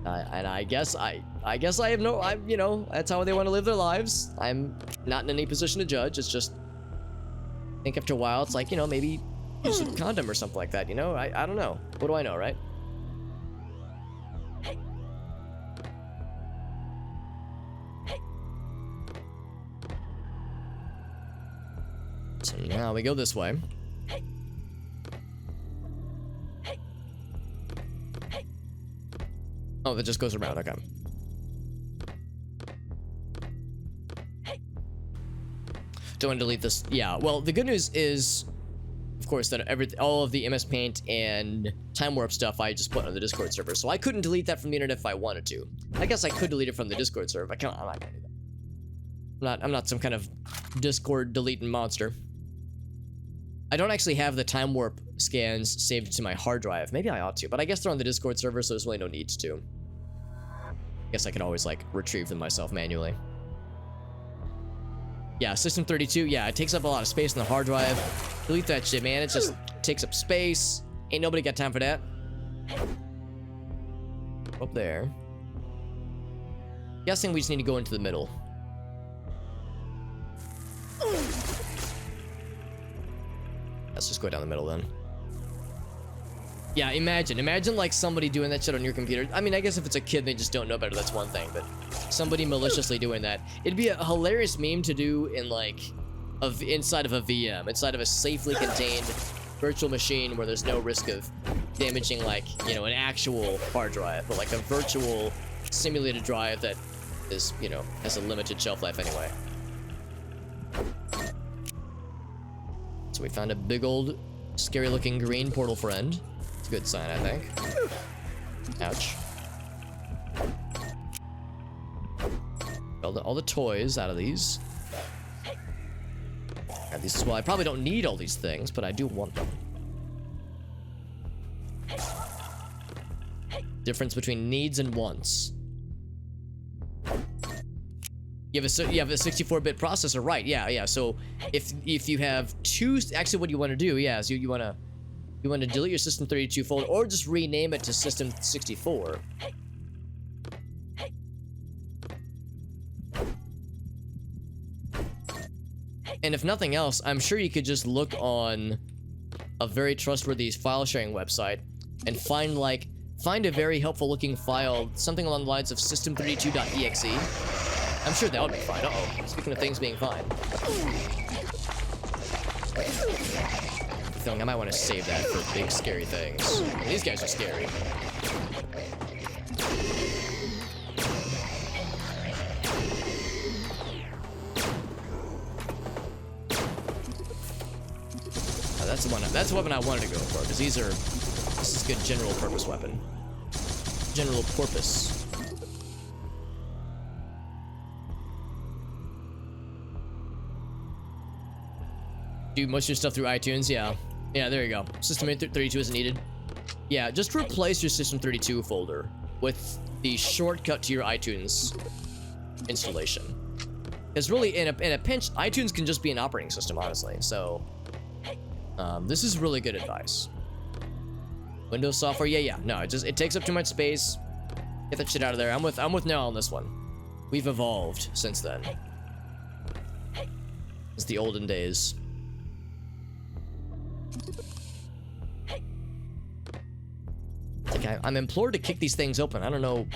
And I guess I have no, you know, that's how they want to live their lives. I'm not in any position to judge. It's just, I think after a while, it's like, you know, maybe use a condom or something like that, you know? I don't know. What do I know, right? So now we go this way. Oh, that just goes around, okay. Don't want to delete this. Yeah, well, the good news is course, then all of the MS Paint and Time Warp stuff I just put on the Discord server. So I couldn't delete that from the internet if I wanted to. I guess I could delete it from the Discord server. I'm not gonna do that. I'm not some kind of Discord deleting monster. I don't actually have the Time Warp scans saved to my hard drive. Maybe I ought to, but I guess they're on the Discord server, so there's really no need to. I guess I could always, like, retrieve them myself manually. Yeah, System 32, yeah, it takes up a lot of space on the hard drive. Delete that shit, man. It just takes up space. Ain't nobody got time for that. Up there. Guessing we just need to go into the middle. Let's just go down the middle then. Yeah, imagine like somebody doing that shit on your computer. I mean, I guess if it's a kid, they just don't know better, that's one thing, but somebody maliciously doing that. It'd be a hilarious meme to do in like, inside of a VM, inside of a safely contained virtual machine where there's no risk of damaging like, you know, an actual hard drive, but like a virtual simulated drive that is, you know, has a limited shelf life anyway. So we found a big old scary looking green portal friend. It's a good sign, I think. Ouch. All the toys out of these. And these as well. I probably don't need all these things, but I do want them. Difference between needs and wants. You have a 64-bit processor, right? Yeah. So if you have two, actually, what you want to do, yeah, is you want to delete your System 32 folder, or just rename it to System 64. And if nothing else, I'm sure you could just look on a very trustworthy file sharing website and find a very helpful looking file, something along the lines of system32.exe. I'm sure that would be fine. Uh-oh. Speaking of things being fine. I'm feeling I might want to save that for big scary things. These guys are scary. That's the weapon I wanted to go for, because this is a good general purpose weapon. General porpoise. Do most of your stuff through iTunes, yeah. Yeah, there you go. System 32 isn't needed. Yeah, just replace your System 32 folder with the shortcut to your iTunes installation. Because really, in a pinch, iTunes can just be an operating system, honestly. So, this is really good advice. Windows software, yeah. No, it takes up too much space. Get that shit out of there. I'm with Nell on this one. We've evolved since then. It's the olden days. Like I'm implored to kick these things open. I don't know.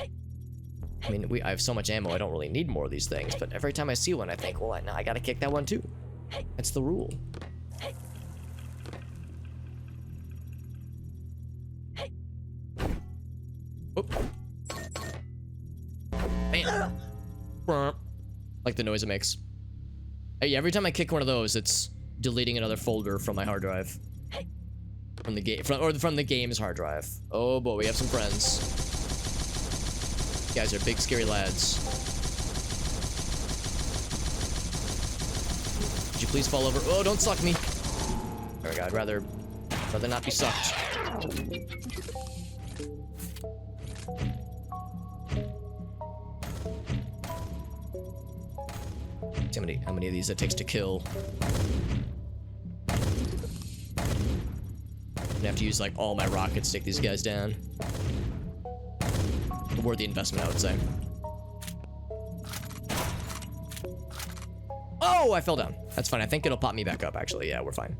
I mean, I have so much ammo, I don't really need more of these things. But every time I see one, I think, well, I gotta kick that one too. That's the rule. Oop. Bam. Like the noise it makes. Hey, every time I kick one of those, it's deleting another folder from my hard drive. From the game, from the game's hard drive. Oh boy, we have some friends. You guys are big scary lads. Could you please fall over? Oh, don't suck me. There we go. I'd rather not be sucked. See how many of these it takes to kill. I'm gonna have to use like all my rockets to take these guys down. A worthy investment, I would say. Oh, I fell down. That's fine. I think it'll pop me back up, actually. Yeah, we're fine.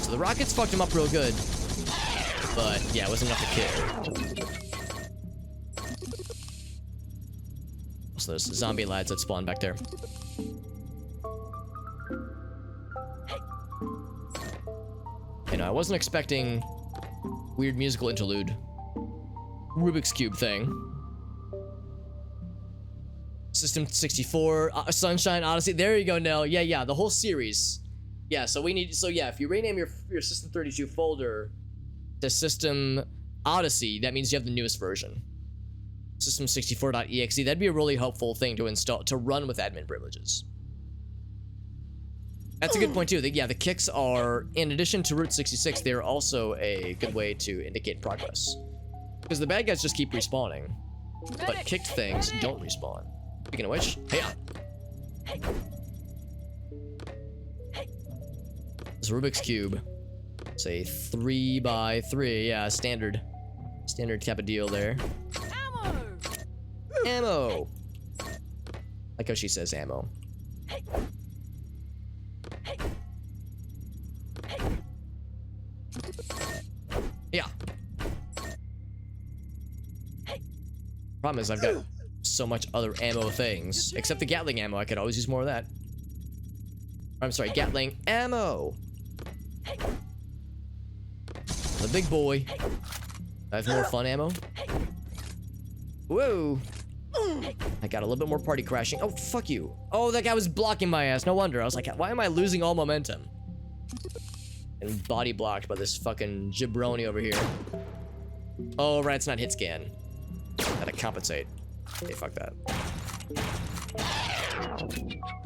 So the rockets fucked him up real good. But yeah, it wasn't enough to kill. So there's zombie lads that spawn back there. You know, I wasn't expecting weird musical interlude. Rubik's Cube thing. System 64, Sunshine Odyssey. There you go, Nell. Yeah, the whole series. Yeah, so we need, so yeah, if you rename your System 32 folder to System Odyssey, that means you have the newest version. System64.exe, that'd be a really helpful thing to install, to run with admin privileges. That's a good point too. Yeah, the kicks are, in addition to Route 66, they're also a good way to indicate progress. Because the bad guys just keep respawning, but kicked things don't respawn. Speaking of which, hey on. This Rubik's Cube. It's a 3x3, yeah, standard type of deal there. Ammo! Like how she says ammo. Yeah. Problem is I've got so much other ammo things. Except the Gatling ammo, I could always use more of that. I'm sorry, Gatling ammo! The big boy. I have more fun ammo. Whoa! I got a little bit more party crashing. Oh, fuck you. Oh, that guy was blocking my ass. No wonder. I was like, why am I losing all momentum? And body blocked by this fucking jabroni over here. Oh, right, it's not hit scan. Gotta compensate. Okay, fuck that.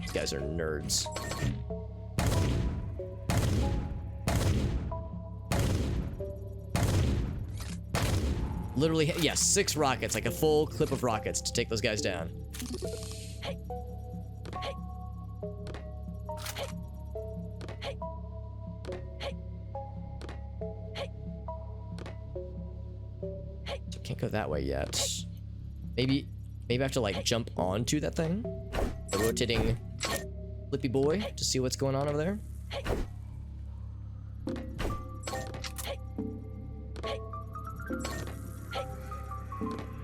These guys are nerds. Literally, yeah, 6 rockets, like a full clip of rockets to take those guys down. So can't go that way yet. Maybe I have to like jump onto that thing. The rotating flippy boy to see what's going on over there.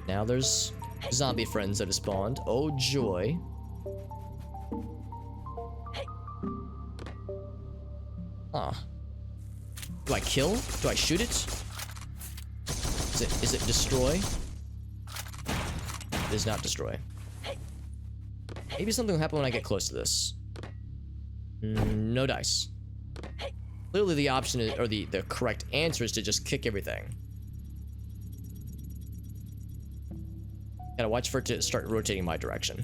Now there's zombie friends that have spawned. Oh joy. Huh. Do I kill? Do I shoot it? Is it destroy? It is not destroy. Maybe something will happen when I get close to this. No dice. Clearly the option is, or the correct answer is to just kick everything. Gotta watch for it to start rotating my direction.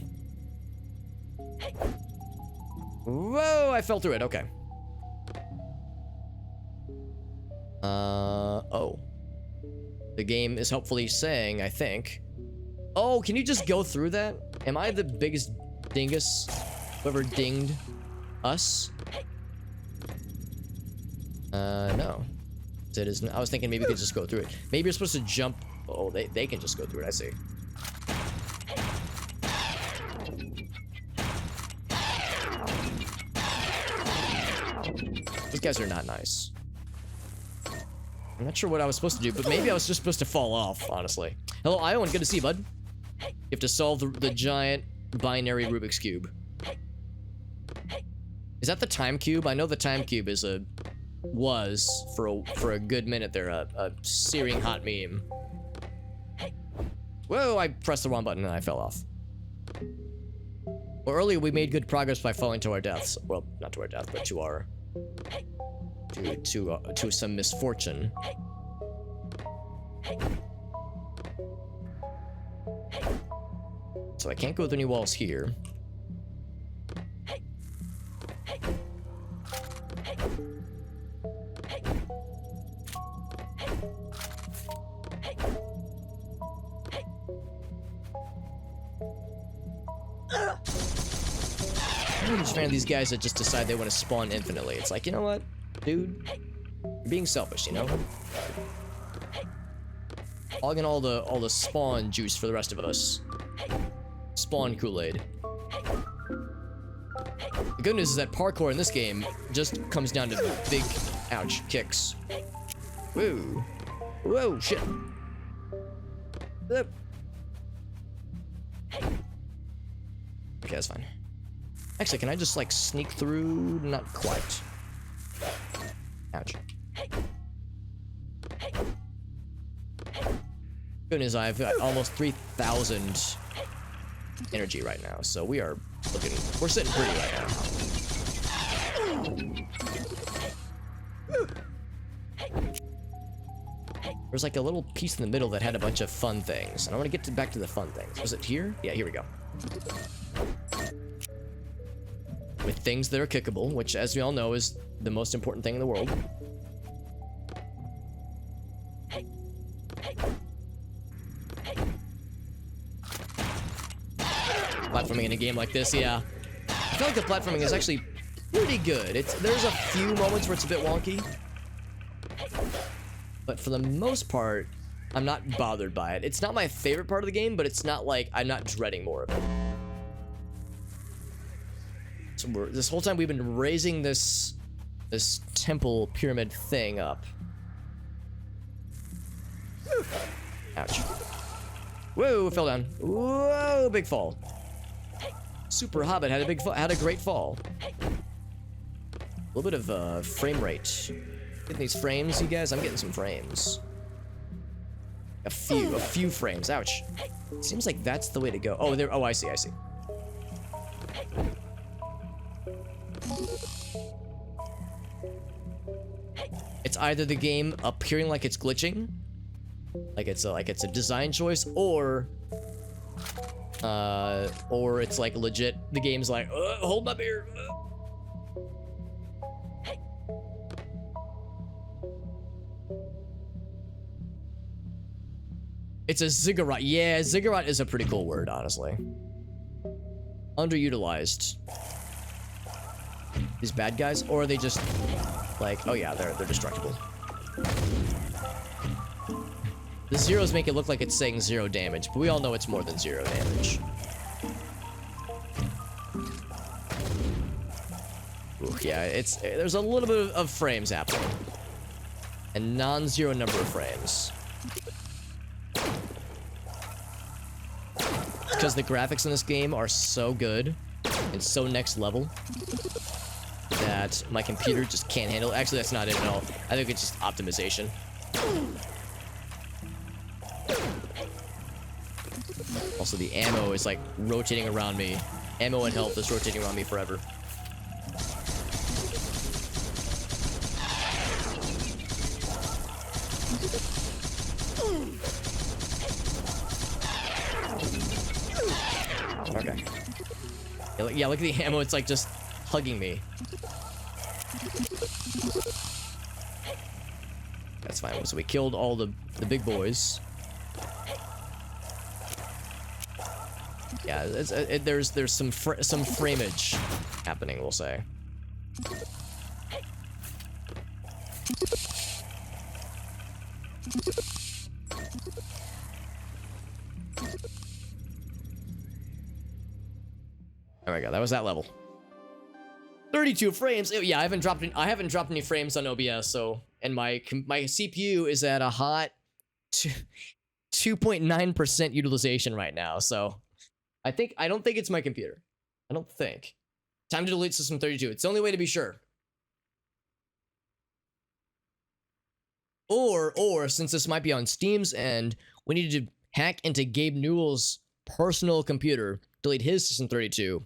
Whoa, I fell through it, okay. Oh. The game is hopefully saying, I think. Oh, can you just go through that? Am I the biggest dingus? Whoever dinged us? No. It isn't. I was thinking maybe we could just go through it. Maybe you're supposed to jump. Oh, they can just go through it, I see. These guys are not nice. I'm not sure what I was supposed to do, but maybe I was just supposed to fall off, honestly. Hello, Iowan. Good to see you, bud. You have to solve the giant binary Rubik's Cube. Is that the time cube? I know the time cube is was for a good minute there a searing hot meme. Whoa, I pressed the wrong button and I fell off. Well, earlier we made good progress by falling to our deaths. Well, not to our death, but to our to some misfortune. So I can't go through any walls here. I'm just a fan of these guys that just decide they want to spawn infinitely. It's like, you know what, dude? You're being selfish, you know? Hogging all the spawn juice for the rest of us. Spawn Kool-Aid. The good news is that parkour in this game just comes down to big, ouch, kicks. Whoa. Whoa, shit. Okay, that's fine. Actually, can I just, like, sneak through? Not quite. Ouch. Good news, I've got almost 3,000 energy right now, so we're sitting pretty right now. There's like a little piece in the middle that had a bunch of fun things. And I want to get back to the fun things. Was it here? Yeah, here we go. With things that are kickable, which, as we all know, is the most important thing in the world. Platforming in a game like this, yeah. I feel like the platforming is actually pretty good. There's a few moments where it's a bit wonky. But for the most part, I'm not bothered by it. It's not my favorite part of the game, but it's not like I'm not dreading more of it. So this whole time we've been raising this temple pyramid thing up. Ouch. Whoa, fell down. Whoa, big fall. Super Hobbit had a great fall. A little bit of frame rate. Getting these frames, you guys. I'm getting some frames. A few frames. Ouch. Seems like that's the way to go. Oh, there. Oh, I see. It's either the game appearing like it's glitching, like it's a design choice, or it's like legit. The game's like, hold my beer. It's a ziggurat. Yeah, ziggurat is a pretty cool word, honestly. Underutilized. These bad guys, or are they just like, oh yeah, they're destructible. The zeros make it look like it's saying 0 damage, but we all know it's more than 0 damage. Ooh, yeah, there's a little bit of frames happening. A non-zero number of frames. Because the graphics in this game are so good and so next level that my computer just can't handle it. Actually, that's not it at all. I think it's just optimization. Also, the ammo is like rotating around me. Ammo and health is rotating around me forever. Okay. Yeah, look at the ammo. It's like just hugging me. That's fine. So we killed all the big boys. Yeah, there's some frameage happening, we'll say. There we go. That was that level. 32 frames. Yeah, I haven't dropped any frames on OBS. So, and my CPU is at a hot 2.9% utilization right now. So, I don't think it's my computer. I don't think. Time to delete system 32. It's the only way to be sure. Or since this might be on Steam's end, we need to hack into Gabe Newell's personal computer, delete his system 32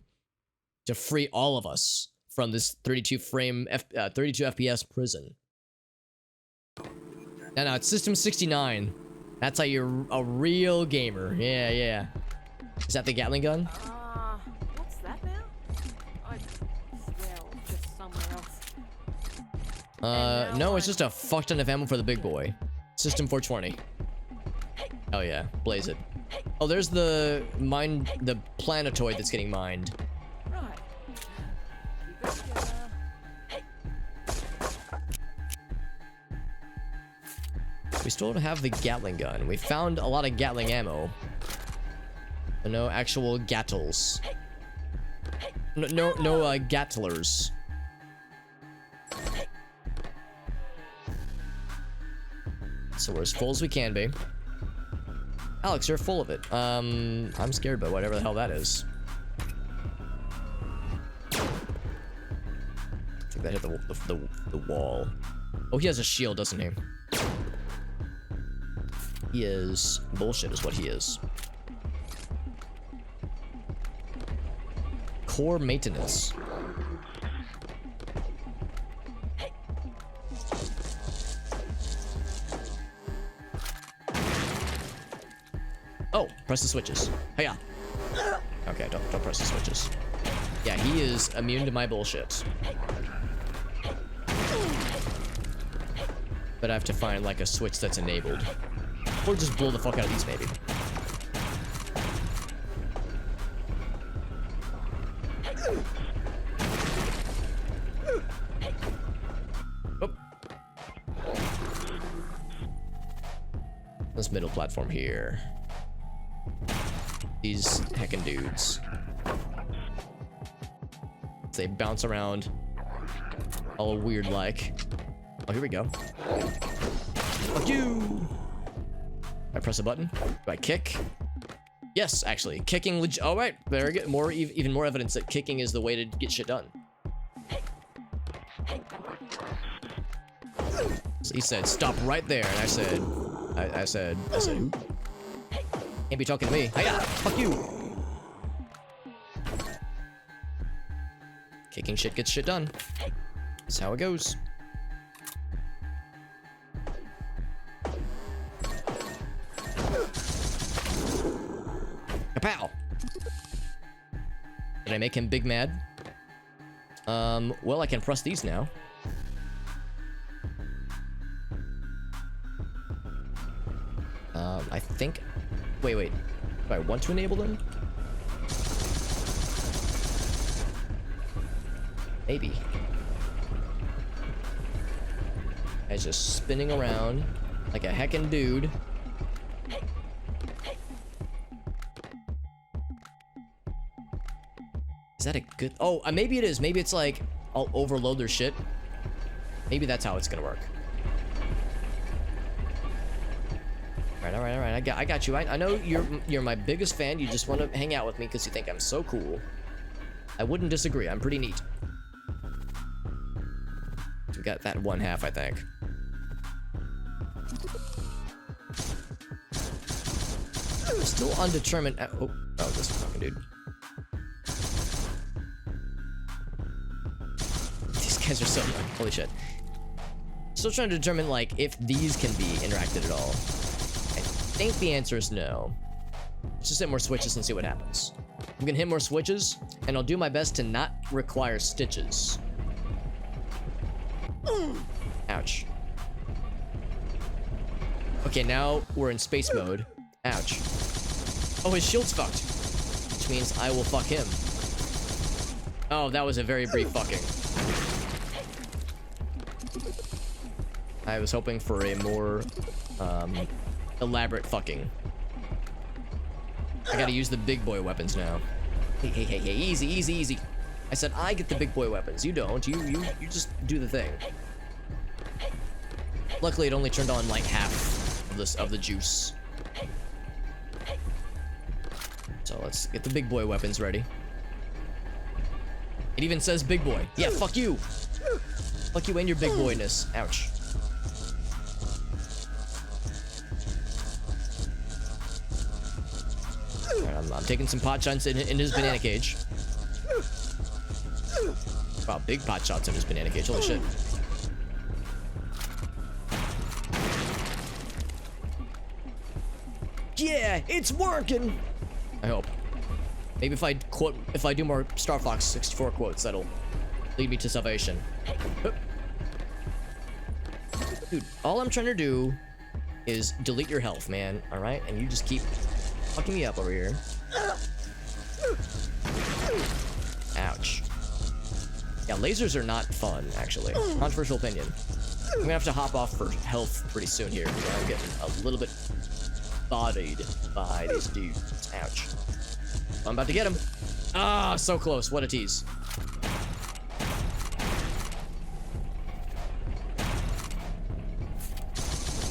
to free all of us from this 32 FPS prison. No, it's system 69. That's how you're a real gamer. Yeah. Is that the Gatling gun? What's that now? I swear just somewhere else. No, it's just a fuck ton of ammo for the big boy. System 420. Oh yeah, blaze it. Oh, there's the planetoid that's getting mined. Right. We still don't have the Gatling gun. We found a lot of Gatling ammo. But no actual Gattles. No Gattlers. So we're as full as we can be. Alex, you're full of it. I'm scared by whatever the hell that is. I think that hit the wall. Oh, he has a shield, doesn't he? He is bullshit is what he is. Core maintenance. Oh, press the switches. Hiya. Okay, don't press the switches. Yeah, he is immune to my bullshit. But I have to find like a switch that's enabled. Or just blow the fuck out of these, maybe. Oh. This middle platform here. These heckin' dudes. They bounce around all weird like. Oh, here we go. Fuck you! I press a button. Do I kick? Yes, actually. Kicking oh, right. Very good. Even more evidence that kicking is the way to get shit done. So he said, stop right there. And I said, who? Can't be talking to me. Hiya! Fuck you! Kicking shit gets shit done. That's how it goes. Kapow! Did I make him big mad? Well, I can press these now. I think... Wait. Do I want to enable them? Maybe. He's just spinning around like a heckin' dude. Is that a good... Oh, maybe it is. Maybe it's like, I'll overload their shit. Maybe that's how it's gonna work. All right. I got you. I know you're my biggest fan. You just want to hang out with me because you think I'm so cool. I wouldn't disagree. I'm pretty neat. We got that one half, I think. I'm still undetermined. Oh, this fucking dude. These guys are so holy shit. Still trying to determine like if these can be interacted at all. I think the answer is no. Let's just hit more switches and see what happens. I'm gonna hit more switches, and I'll do my best to not require stitches. Ouch. Okay, now we're in space mode. Ouch. Oh, his shield's fucked. Which means I will fuck him. Oh, that was a very brief fucking. I was hoping for a more elaborate fucking. I gotta use the big boy weapons now. Hey, easy. I said I get the big boy weapons. You don't. You just do the thing. Luckily, it only turned on like half of the juice. So let's get the big boy weapons ready. It even says big boy. Yeah, fuck you. Fuck you and your big boyness. Ouch. Alright, I'm taking some pot shots in his banana cage. Wow, big pot shots in his banana cage. Holy shit. Yeah, it's working. I hope. Maybe if I do more Star Fox 64 quotes, that'll lead me to salvation. Dude, all I'm trying to do is delete your health, man. All right, and you just keep fucking me up over here. Ouch. Yeah, lasers are not fun, actually. Controversial opinion. I'm gonna have to hop off for health pretty soon here because I'm getting a little bit bodied by these dudes. Ouch. I'm about to get him. Ah, so close. What a tease.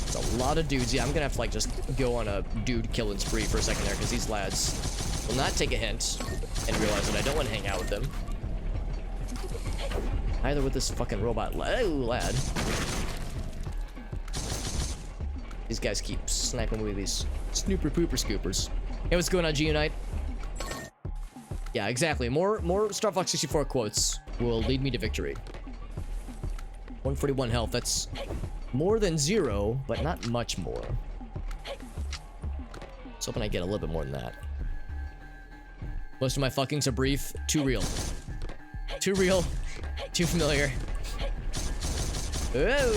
It's a lot of dudes. Yeah, I'm gonna have to like just go on a dude killing spree for a second there because these lads will not take a hint and realize that I don't want to hang out with them. Either with this fucking robot lad. These guys keep sniping with these snooper pooper scoopers. Hey, what's going on, G-Unite? Yeah, exactly. More Star Fox 64 quotes will lead me to victory. 141 health. That's more than 0, but not much more. was hoping I get a little bit more than that. Most of my fuckings are brief. Too real. Too real. Too familiar. Whoa.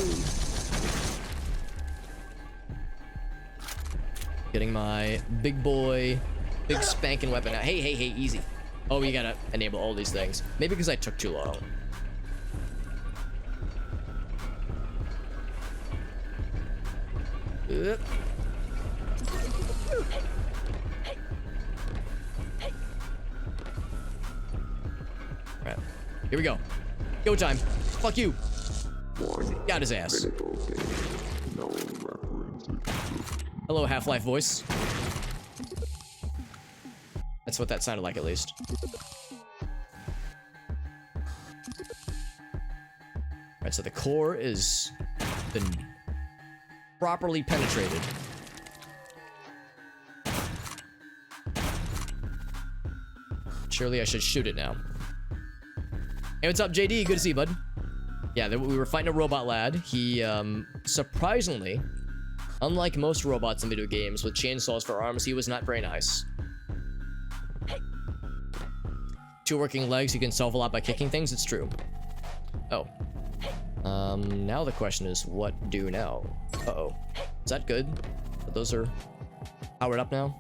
Getting my big boy, big spanking weapon out. Hey, hey, hey, easy. Oh, you gotta enable all these things. Maybe because I took too long. Alright. Here we go. Go time. Fuck you. Got his ass. Hello, Half-Life voice. That's what that sounded like, at least. Alright, so the core is been properly penetrated. Surely I should shoot it now. Hey, what's up, JD? Good to see you, bud. Yeah, we were fighting a robot lad. He, surprisingly, unlike most robots in video games with chainsaws for arms, he was not very nice. 2 working legs, you can solve a lot by kicking things, it's true. Oh. Now the question is, what do now? Uh-oh. Is that good? Those are powered up now?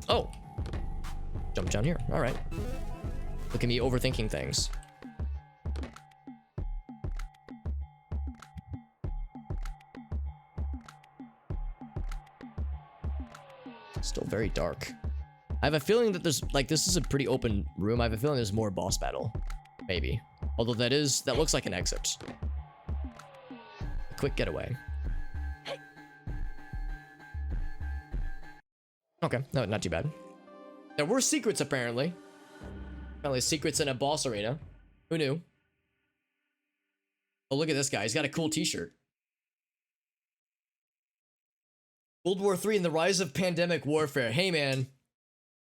Oh! Jump down here, alright. Look at me overthinking things. Still very dark. I have a feeling that there's, like, this is a pretty open room. I have a feeling there's more boss battle. Maybe. Although that looks like an exit. A quick getaway. Okay, no, not too bad. There were secrets, apparently. Apparently secrets in a boss arena. Who knew? Oh, look at this guy. He's got a cool t-shirt. World War III and the rise of pandemic warfare. Hey, man.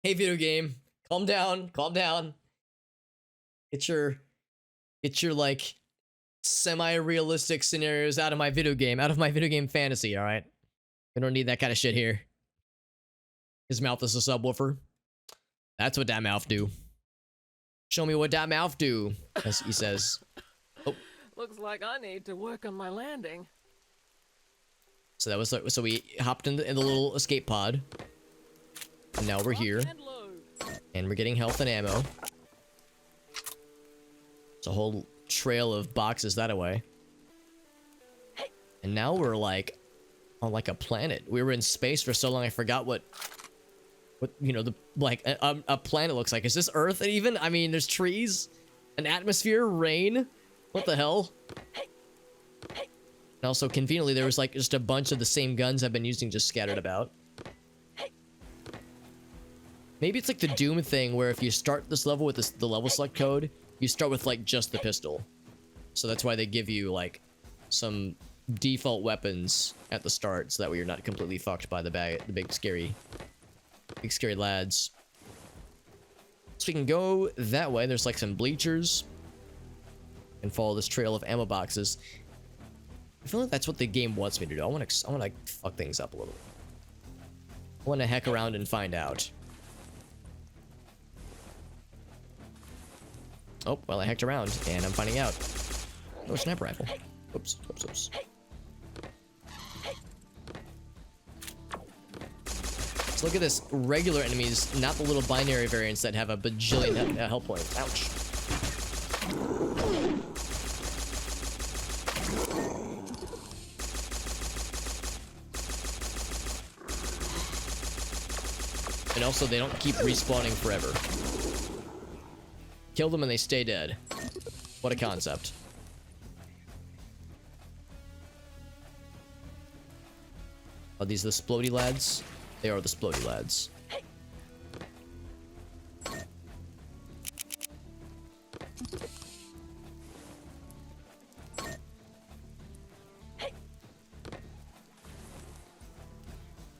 Hey, video game. Calm down. Calm down. Get your like, semi-realistic scenarios out of my video game fantasy, alright? We don't need that kind of shit here. His mouth is a subwoofer. That's what that mouth do. Show me what that mouth do, as he says. Oh. Looks like I need to work on my landing. So that was so we hopped in the little escape pod. And now we're here. And we're getting health and ammo. It's a whole trail of boxes that way. And now we're like on like a planet. We were in space for so long I forgot what you know, the like a planet looks like. Is this Earth even? I mean, there's trees, an atmosphere, rain. What the hell? And also, conveniently, there was like just a bunch of the same guns I've been using just scattered about. Maybe it's like the Doom thing where if you start this level with the level select code, you start with like just the pistol. So that's why they give you like some default weapons at the start, so that way you're not completely fucked by the big scary lads. So we can go that way. There's like some bleachers. And follow this trail of ammo boxes. I feel like that's what the game wants me to do. I want to fuck things up a little bit. I want to heck around and find out. Oh, well, I hecked around, and I'm finding out. Oh, sniper rifle. Oops, oops, oops. So look at this. Regular enemies, not the little binary variants that have a bajillion health points. Ouch. And also, they don't keep respawning forever. Kill them and they stay dead. What a concept. Are these the splody lads? They are the splody lads.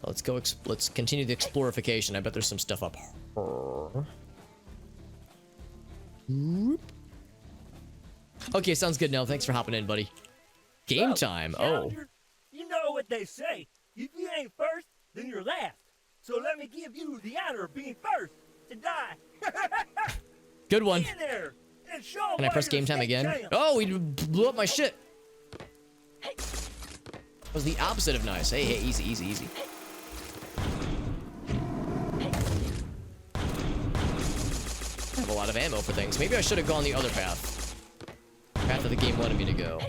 Let's go. Let's continue the explorification. I bet there's some stuff up. Okay, sounds good. Now, thanks for hopping in, buddy. Game time. Oh. You know what they say. If you ain't first, then you're last. So let me give you the honor of being first to die. Good one. Get in there and show Can I why press you're game time state again? champ. Oh, he blew up my shit. That was the opposite of nice. Hey, hey, easy, easy, easy. I have a lot of ammo for things. Maybe I should have gone the other path. Path that the game wanted me to go.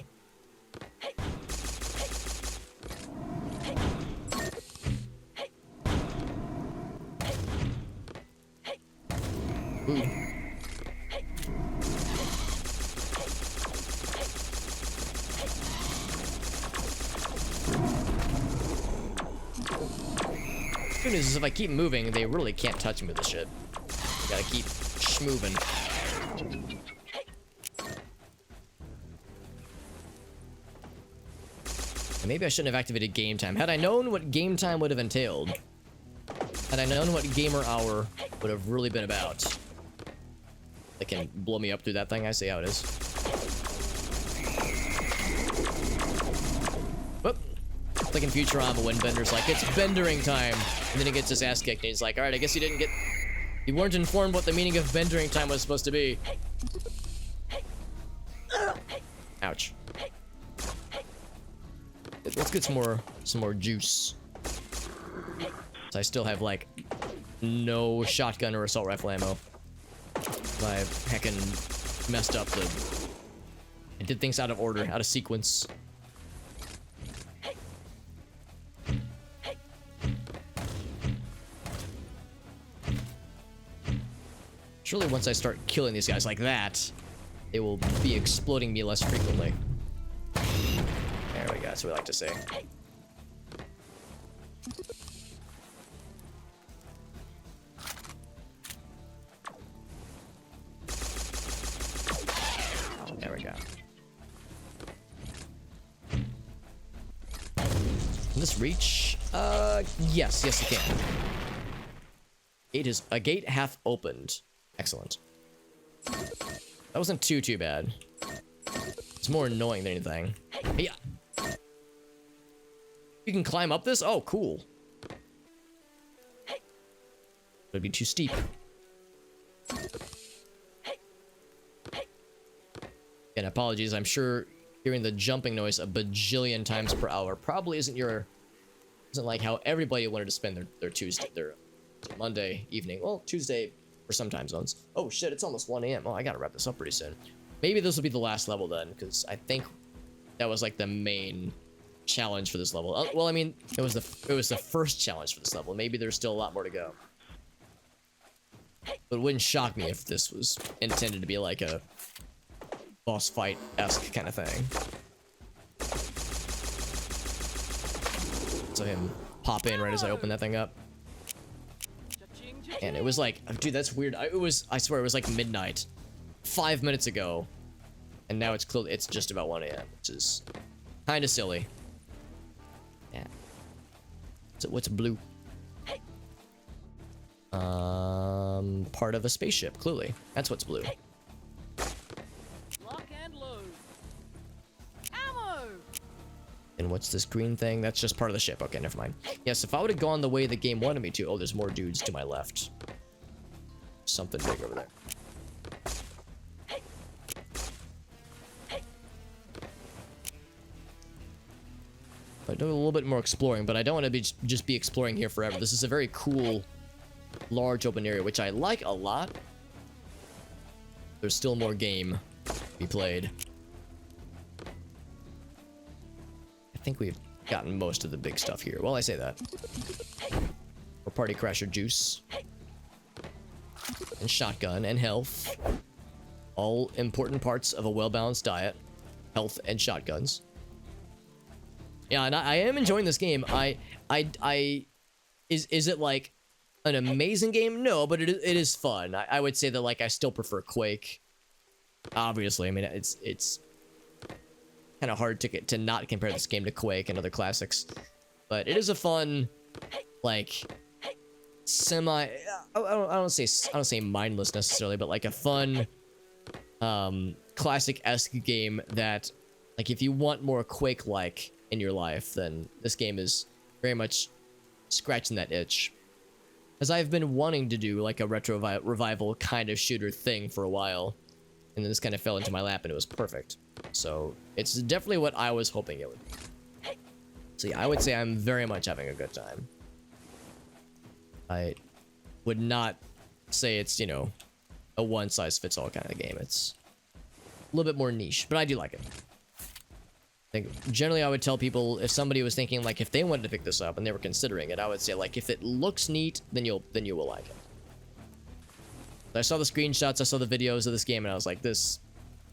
Ooh. Good news is if I keep moving, they really can't touch me with this shit. Gotta keep schmoving. And maybe I shouldn't have activated game time. Had I known what game time would have entailed, had I known what gamer hour would have really been about, they can blow me up through that thing. I see how it is. Whoop. It's like in Futurama when Bender's like, it's bendering time. And then he gets his ass kicked and he's like, alright, I guess you weren't informed what the meaning of bendering time was supposed to be. Ouch. Let's get some more juice. So I still have like no shotgun or assault rifle ammo. I've heckin' messed up I did things out of order, out of sequence. Surely once I start killing these guys like that, they will be exploding me less frequently. There we go, that's what we like to say. There we go. Can this reach? Yes, yes it can. A gate hath opened. Excellent. That wasn't too bad. It's more annoying than anything. Yeah. You can climb up this? Oh, cool. It'd be too steep. And apologies, I'm sure hearing the jumping noise a bajillion times per hour probably isn't like how everybody wanted to spend their Monday evening. Well, Tuesday for some time zones. Oh shit, it's almost 1 a.m. Oh, I gotta wrap this up pretty soon. Maybe this will be the last level then, because I think that was like the main challenge for this level. Well, I mean, it was the first challenge for this level. Maybe there's still a lot more to go. But it wouldn't shock me if this was intended to be like a boss fight-esque kind of thing. So him pop in right as I open that thing up. And it was like, dude, that's weird. I swear it was like midnight 5 minutes ago. And now it's just about 1 a.m., which is kind of silly. Yeah. So what's blue? Part of a spaceship, clearly. That's what's blue. Lock and load. Ammo! And what's this green thing? That's just part of the ship. Okay, never mind. Yes, if I would have gone the way the game wanted me to... Oh, there's more dudes to my left. Something big over there. I do a little bit more exploring, but I don't want to just be exploring here forever. This is a very cool, large open area, which I like a lot. There's still more game to be played. I think we've gotten most of the big stuff here. Well, I say that. Or Party Crasher juice. And shotgun and health. All important parts of a well-balanced diet. Health and shotguns. Yeah, and I am enjoying this game. Is it like an amazing game? No, but it is fun. I would say that like I still prefer Quake. Obviously, I mean it's kind of hard to not compare this game to Quake and other classics, but it is a fun, like I don't say mindless necessarily, but like a fun, classic-esque game that, like, if you want more Quake-like in your life, then this game is very much scratching that itch. As I've been wanting to do like a retro revival kind of shooter thing for a while, and then this kind of fell into my lap and it was perfect. So it's definitely what I was hoping it would be. So yeah, I would say I'm very much having a good time. I would not say it's, you know, a one-size-fits-all kind of game. It's a little bit more niche, but I do like it. I think generally I would tell people, if somebody was thinking like if they wanted to pick this up and they were considering it, I would say like if it looks neat, then you will like it. I saw the screenshots, I saw the videos of this game, and I was like, this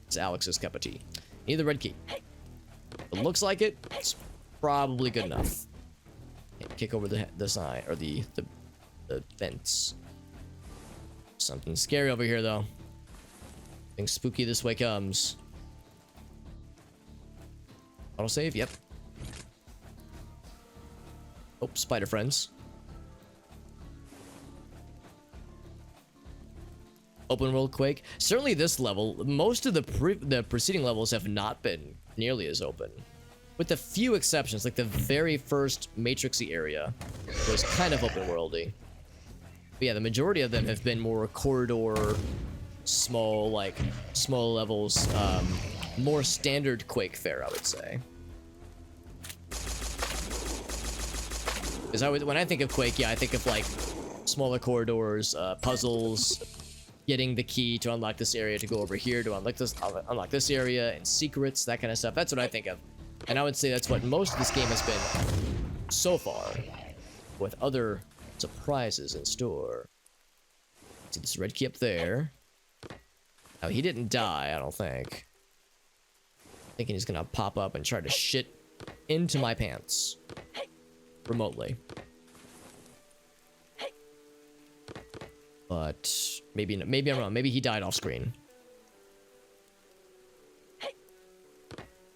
is Alex's cup of tea. Need the red key. If it looks like it, it's probably good enough. Kick over the sign or the fence. Something scary over here though. Something spooky this way comes. Autosave, yep. Oh, spider friends. Open world Quake. Certainly this level, most of the preceding levels have not been nearly as open. With a few exceptions, like the very first Matrixy area was kind of open worldy. But yeah, the majority of them have been more corridor, small levels, more standard Quake fare, I would say. Because when I think of Quake, yeah, I think of like smaller corridors, puzzles, getting the key to unlock this area to go over here to unlock this area, and secrets, that kind of stuff. That's what I think of. And I would say that's what most of this game has been so far, with other surprises in store. See this red key up there. Oh, he didn't die, I don't think. Thinking he's gonna pop up and try to shit into my pants. Remotely. But maybe I'm wrong. Maybe he died off screen.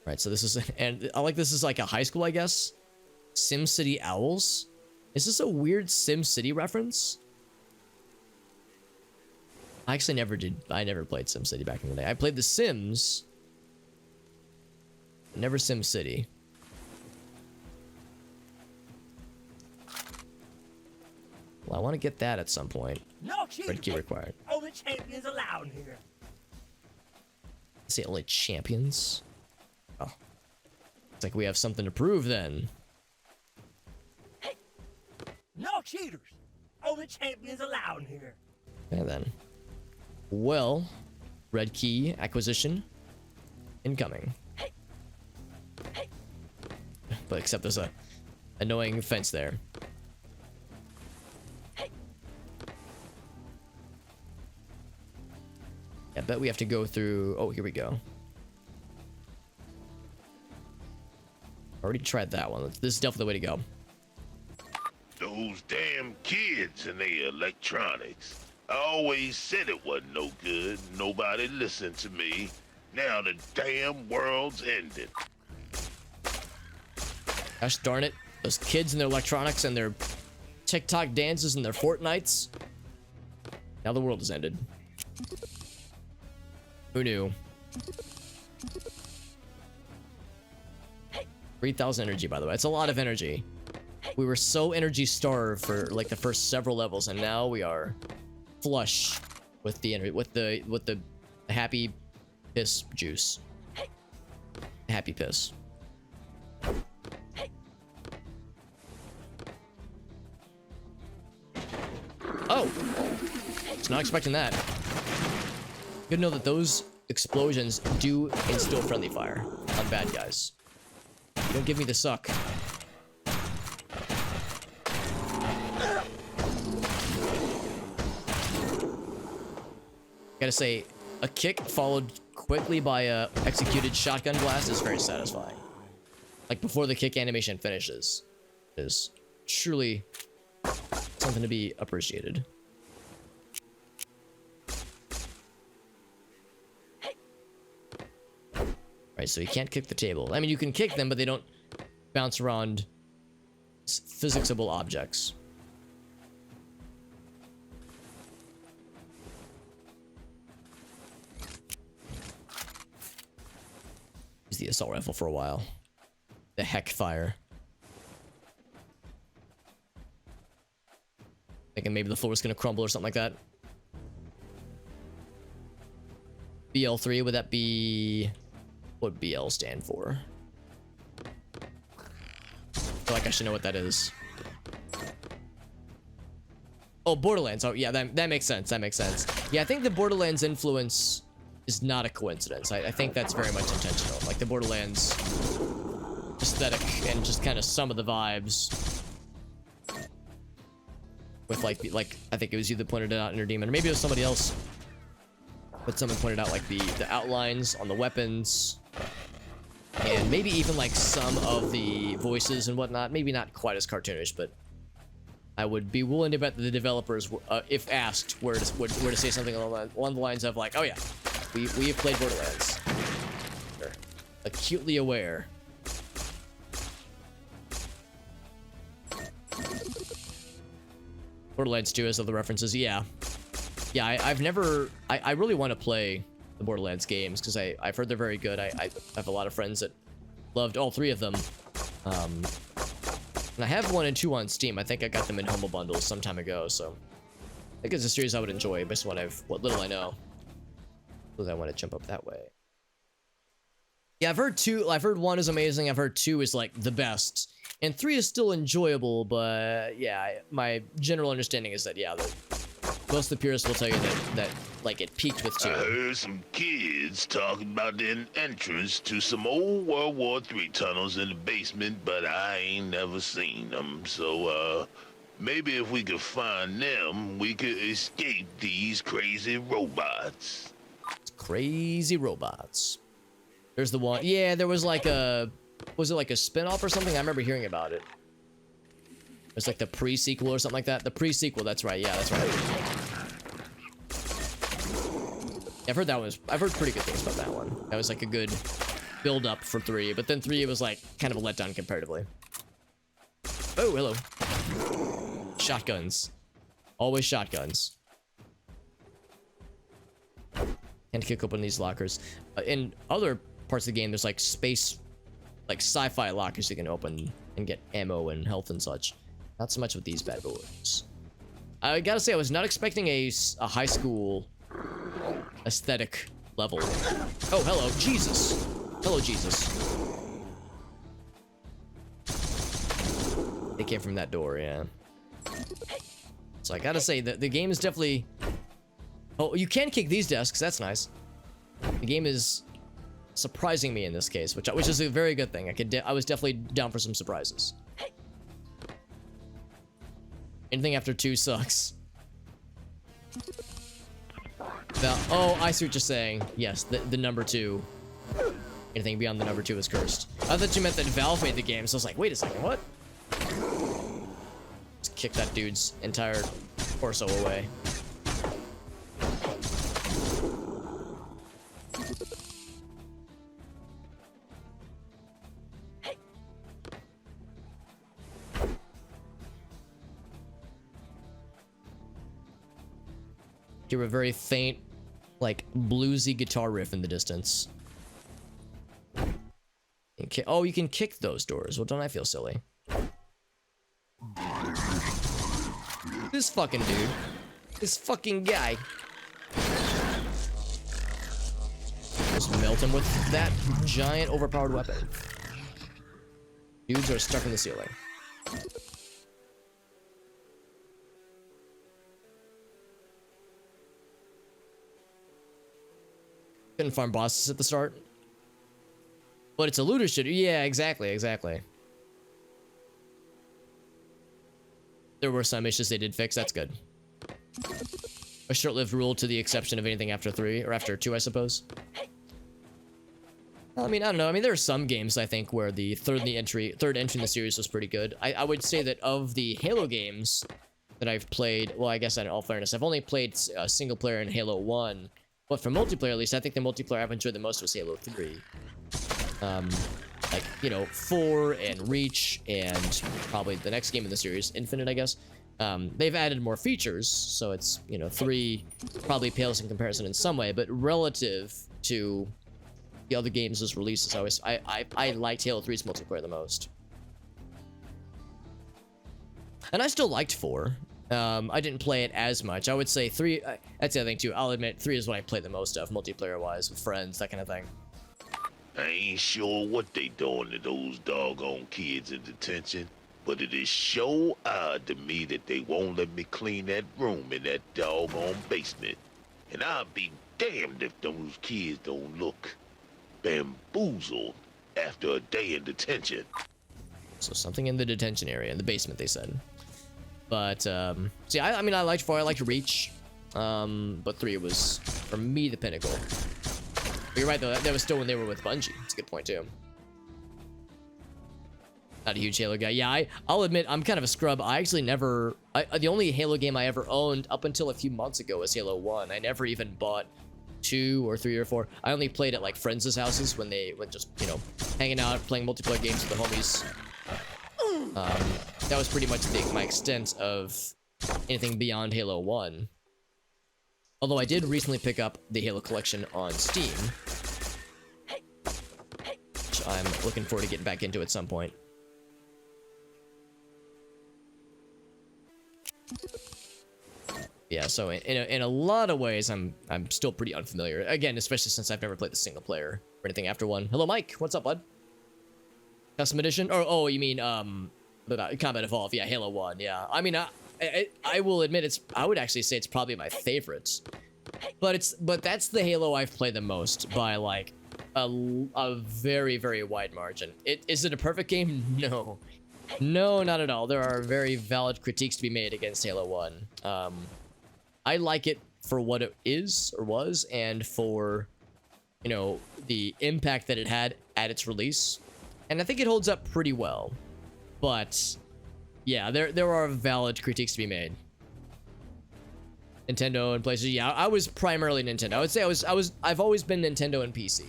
Right, so this is, and I like this is like a high school, I guess. SimCity Owls. Is this a weird SimCity reference? I actually never did. I never played SimCity back in the day. I played The Sims. Never SimCity. Well, I want to get that at some point. No Red key required. Only champions allowed here. Say only champions? Oh. It's like we have something to prove then. No cheaters. Only champions allowed here. Okay then. Well, red key acquisition incoming. But except there's a annoying fence there. I bet we have to go through. Oh, here we go. Already tried that one. This is definitely the way to go. Those damn kids and their electronics. I always said it wasn't no good. Nobody listened to me. Now the damn world's ended. Gosh darn it. Those kids and their electronics and their TikTok dances and their Fortnites. Now the world has ended. Who knew? 3,000 energy, by the way. It's a lot of energy. We were so energy starved for like the first several levels, and now we are flush with the energy, with the happy piss juice. Happy piss. Oh, was not expecting that. Good to know that those explosions do instill friendly fire on bad guys. Don't give me the suck. Gotta say, a kick followed quickly by a executed shotgun blast is very satisfying. Like before the kick animation finishes, is truly something to be appreciated. Right, so you can't kick the table. I mean, you can kick them, but they don't bounce around physicsable objects. Use the assault rifle for a while. The heck fire. Thinking maybe the floor is gonna crumble or something like that. BL3, would that be... what would BL stand for? I feel like I should know what that is. Oh, Borderlands. Oh, yeah, that makes sense. That makes sense. Yeah, I think the Borderlands influence is not a coincidence. I think that's very much intentional. Like, the Borderlands aesthetic and just kind of some of the vibes. With, like, I think it was you that pointed it out in your demon. Or maybe it was somebody else. But someone pointed out, like, the outlines on the weapons. And maybe even, like, some of the voices and whatnot. Maybe not quite as cartoonish, but I would be willing to bet that the developers, if asked, were to say something along the lines of, like, oh yeah, we have played Borderlands. They're acutely aware. Borderlands 2 has other references, yeah. Yeah, I've never... I really want to play the Borderlands games, because I've heard they're very good. I have a lot of friends that loved all three of them. And I have 1 and 2 on Steam. I think I got them in Humble Bundles some time ago, so... I think it's a series I would enjoy, based on what little I know. Because I want to jump up that way. Yeah, I've heard 1 is amazing, I've heard 2 is, like, the best. And 3 is still enjoyable, but, yeah, my general understanding is that, yeah, most of the purists will tell you that like, it peaked with 2. I heard some kids talking about an entrance to some old World War III tunnels in the basement, but I ain't never seen them. So, maybe if we could find them, we could escape these crazy robots. Crazy robots. There's the one. Yeah, there was like a... was it like a spin-off or something? I remember hearing about it. It's like the pre-sequel or something like that. The pre-sequel, that's right. Yeah, that's right. I've heard that one. I've heard pretty good things about that one. That was like a good build-up for 3, but then 3 was like kind of a letdown comparatively. Oh, hello. Shotguns. Always shotguns. Can't kick open these lockers. In other parts of the game, there's like space, like sci-fi lockers you can open and get ammo and health and such. Not so much with these bad boys. I gotta say, I was not expecting a high school aesthetic level. Oh, hello, Jesus. Hello, Jesus. They came from that door, yeah. So I gotta say that the game is definitely... Oh, you can kick these desks. That's nice. The game is surprising me in this case, which is a very good thing. I was definitely down for some surprises. Anything after 2 sucks. Oh, I see what you're saying. Yes, the number 2. Anything beyond the number 2 is cursed. I thought you meant that Valve made the game, so I was like, wait a second, what? Just kick that dude's entire torso away. Hear a very faint, like, bluesy guitar riff in the distance. Oh, you can kick those doors. Well, don't I feel silly? This fucking dude. This fucking guy. Just melt him with that giant, overpowered weapon. Dudes are stuck in the ceiling. Couldn't farm bosses at the start. But it's a looter shooter. Yeah, exactly. There were some issues they did fix. That's good. A short-lived rule to the exception of anything after 3, or after 2, I suppose. Well, I mean, I don't know. I mean, there are some games, I think, where the third entry in the series was pretty good. I would say that of the Halo games that I've played, well, I guess in all fairness, I've only played single player in Halo 1. But for multiplayer, at least, I think the multiplayer I've enjoyed the most was Halo 3. Like, you know, 4 and Reach, and probably the next game in the series, Infinite, I guess. They've added more features, so it's, you know, 3 probably pales in comparison in some way, but relative to the other games as releases. I liked Halo 3's multiplayer the most. And I still liked 4. I didn't play it as much. I would say 3, that's the other thing too. I'll admit 3 is what I played the most of, multiplayer-wise, with friends, that kind of thing. I ain't sure what they doing to those doggone kids in detention, but it is so odd to me that they won't let me clean that room in that doggone basement. And I'll be damned if those kids don't look bamboozled after a day in detention. So something in the detention area, in the basement, they said. But, see, I mean, I liked 4, I liked Reach. But 3 was, for me, the pinnacle. But you're right, though, that was still when they were with Bungie. That's a good point, too. Not a huge Halo guy. Yeah, I'll admit, I'm kind of a scrub. I actually never... the only Halo game I ever owned up until a few months ago was Halo 1. I never even bought 2 or 3 or 4. I only played at, like, friends' houses when just, you know, hanging out, playing multiplayer games with the homies. That was pretty much my extent of anything beyond Halo 1. Although I did recently pick up the Halo collection on Steam, which I'm looking forward to getting back into at some point. Yeah, so in a lot of ways, I'm still pretty unfamiliar. Again, especially since I've never played the single player or anything after 1. Hello, Mike. What's up, bud? Custom edition? Or oh, you mean Combat Evolved? Yeah, Halo 1. Yeah, I mean, I will admit I would actually say it's probably my favorite, but that's the Halo I've played the most by like a very, very wide margin. Is it a perfect game? No, not at all. There are very valid critiques to be made against Halo 1. I like it for what it is or was, and for, you know, the impact that it had at its release. And I think it holds up pretty well. But yeah, there are valid critiques to be made. Nintendo and PlayStation. Yeah, I was primarily Nintendo. I would say I've always been Nintendo and PC.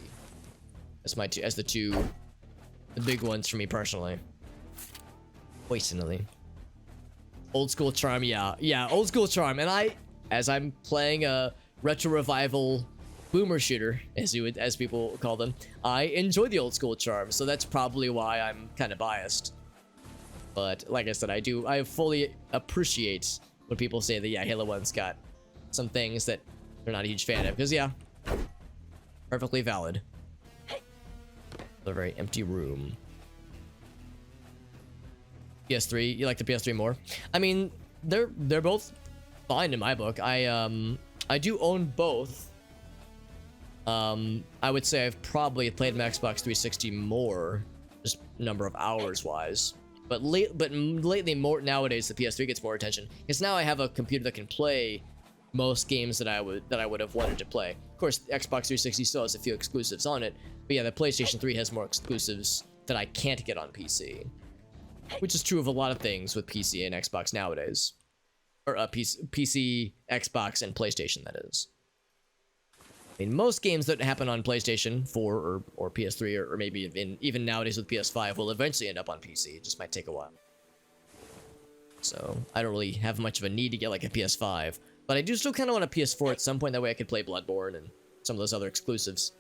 As the big ones for me personally. Personally. Old school charm, yeah, old school charm. And as I'm playing a retro revival boomer shooter, as people call them, I enjoy the old school charm, so that's probably why I'm kind of biased. But like I said, I fully appreciate when people say that, yeah, Halo 1's got some things that they're not a huge fan of, because yeah, perfectly valid. A very empty room. PS3, you like the PS3 more? I mean, they're both fine in my book. I do own both. I would say I've probably played my Xbox 360 more, just number of hours wise. But lately, more nowadays, the PS3 gets more attention because now I have a computer that can play most games that I would have wanted to play. Of course, the Xbox 360 still has a few exclusives on it, but yeah, the PlayStation 3 has more exclusives that I can't get on PC, which is true of a lot of things with PC and Xbox nowadays, or PC, Xbox, and PlayStation. That is. I mean, most games that happen on PlayStation 4 or PS3 or maybe even nowadays with PS5 will eventually end up on PC. It just might take a while. So I don't really have much of a need to get like a PS5, but I do still kind of want a PS4 at some point. That way I could play Bloodborne and some of those other exclusives.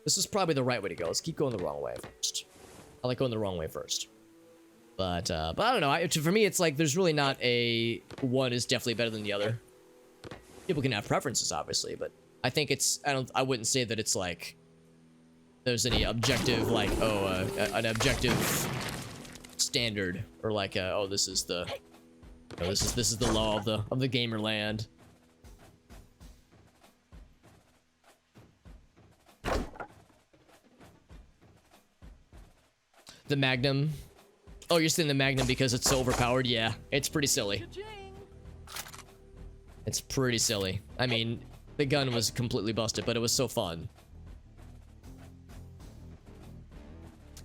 This is probably the right way to go. Let's keep going the wrong way first. I like going the wrong way first. But I don't know. For me, it's like there's really not a one is definitely better than the other. People can have preferences, obviously, but I think I wouldn't say that it's like there's any objective, like, an objective standard, or like, this is the law of the gamer land. The Magnum. Oh, you're saying the Magnum because it's so overpowered? Yeah, it's pretty silly. It's pretty silly. I mean, the gun was completely busted, but it was so fun.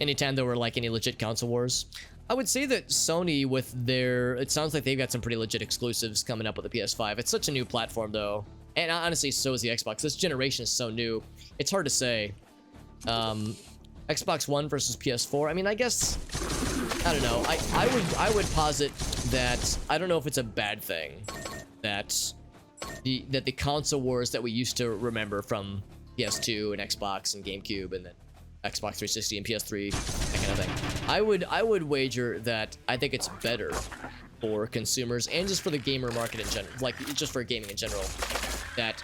Anytime there were like any legit console wars, I would say that Sony with it sounds like they've got some pretty legit exclusives coming up with the PS5. It's such a new platform though, and honestly, so is the Xbox. This generation is so new, it's hard to say. Xbox One versus PS4. I mean, I guess I don't know. I would posit that I don't know if it's a bad thing that the console wars that we used to remember from PS2 and Xbox and GameCube, and then Xbox 360 and PS3, that kind of thing. I would wager that I think it's better for consumers and just for the gamer market in general, like just for gaming in general, that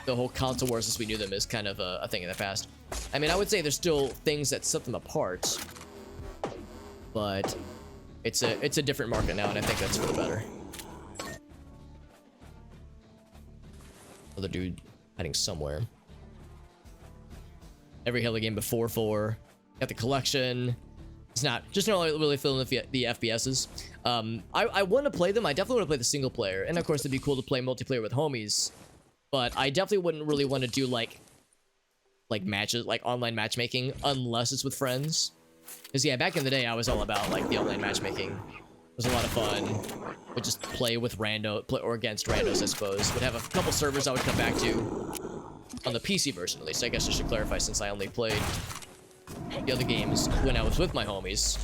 the whole console wars as we knew them is kind of a thing in the past. I mean, I would say there's still things that set them apart, but it's a different market now, and I think that's for the better. Another dude hiding somewhere. Every Halo game before 4. Got the collection. It's not really feeling the FPSs. I want to play them. I definitely want to play the single player, and of course it'd be cool to play multiplayer with homies. But I definitely wouldn't really want to do like matches, like online matchmaking, unless it's with friends. Because yeah, back in the day, I was all about like the online matchmaking. It was a lot of fun. Would just play with or against randos, I suppose. Would have a couple servers I would come back to on the PC version, at least. I guess I should clarify, since I only played the other games when I was with my homies.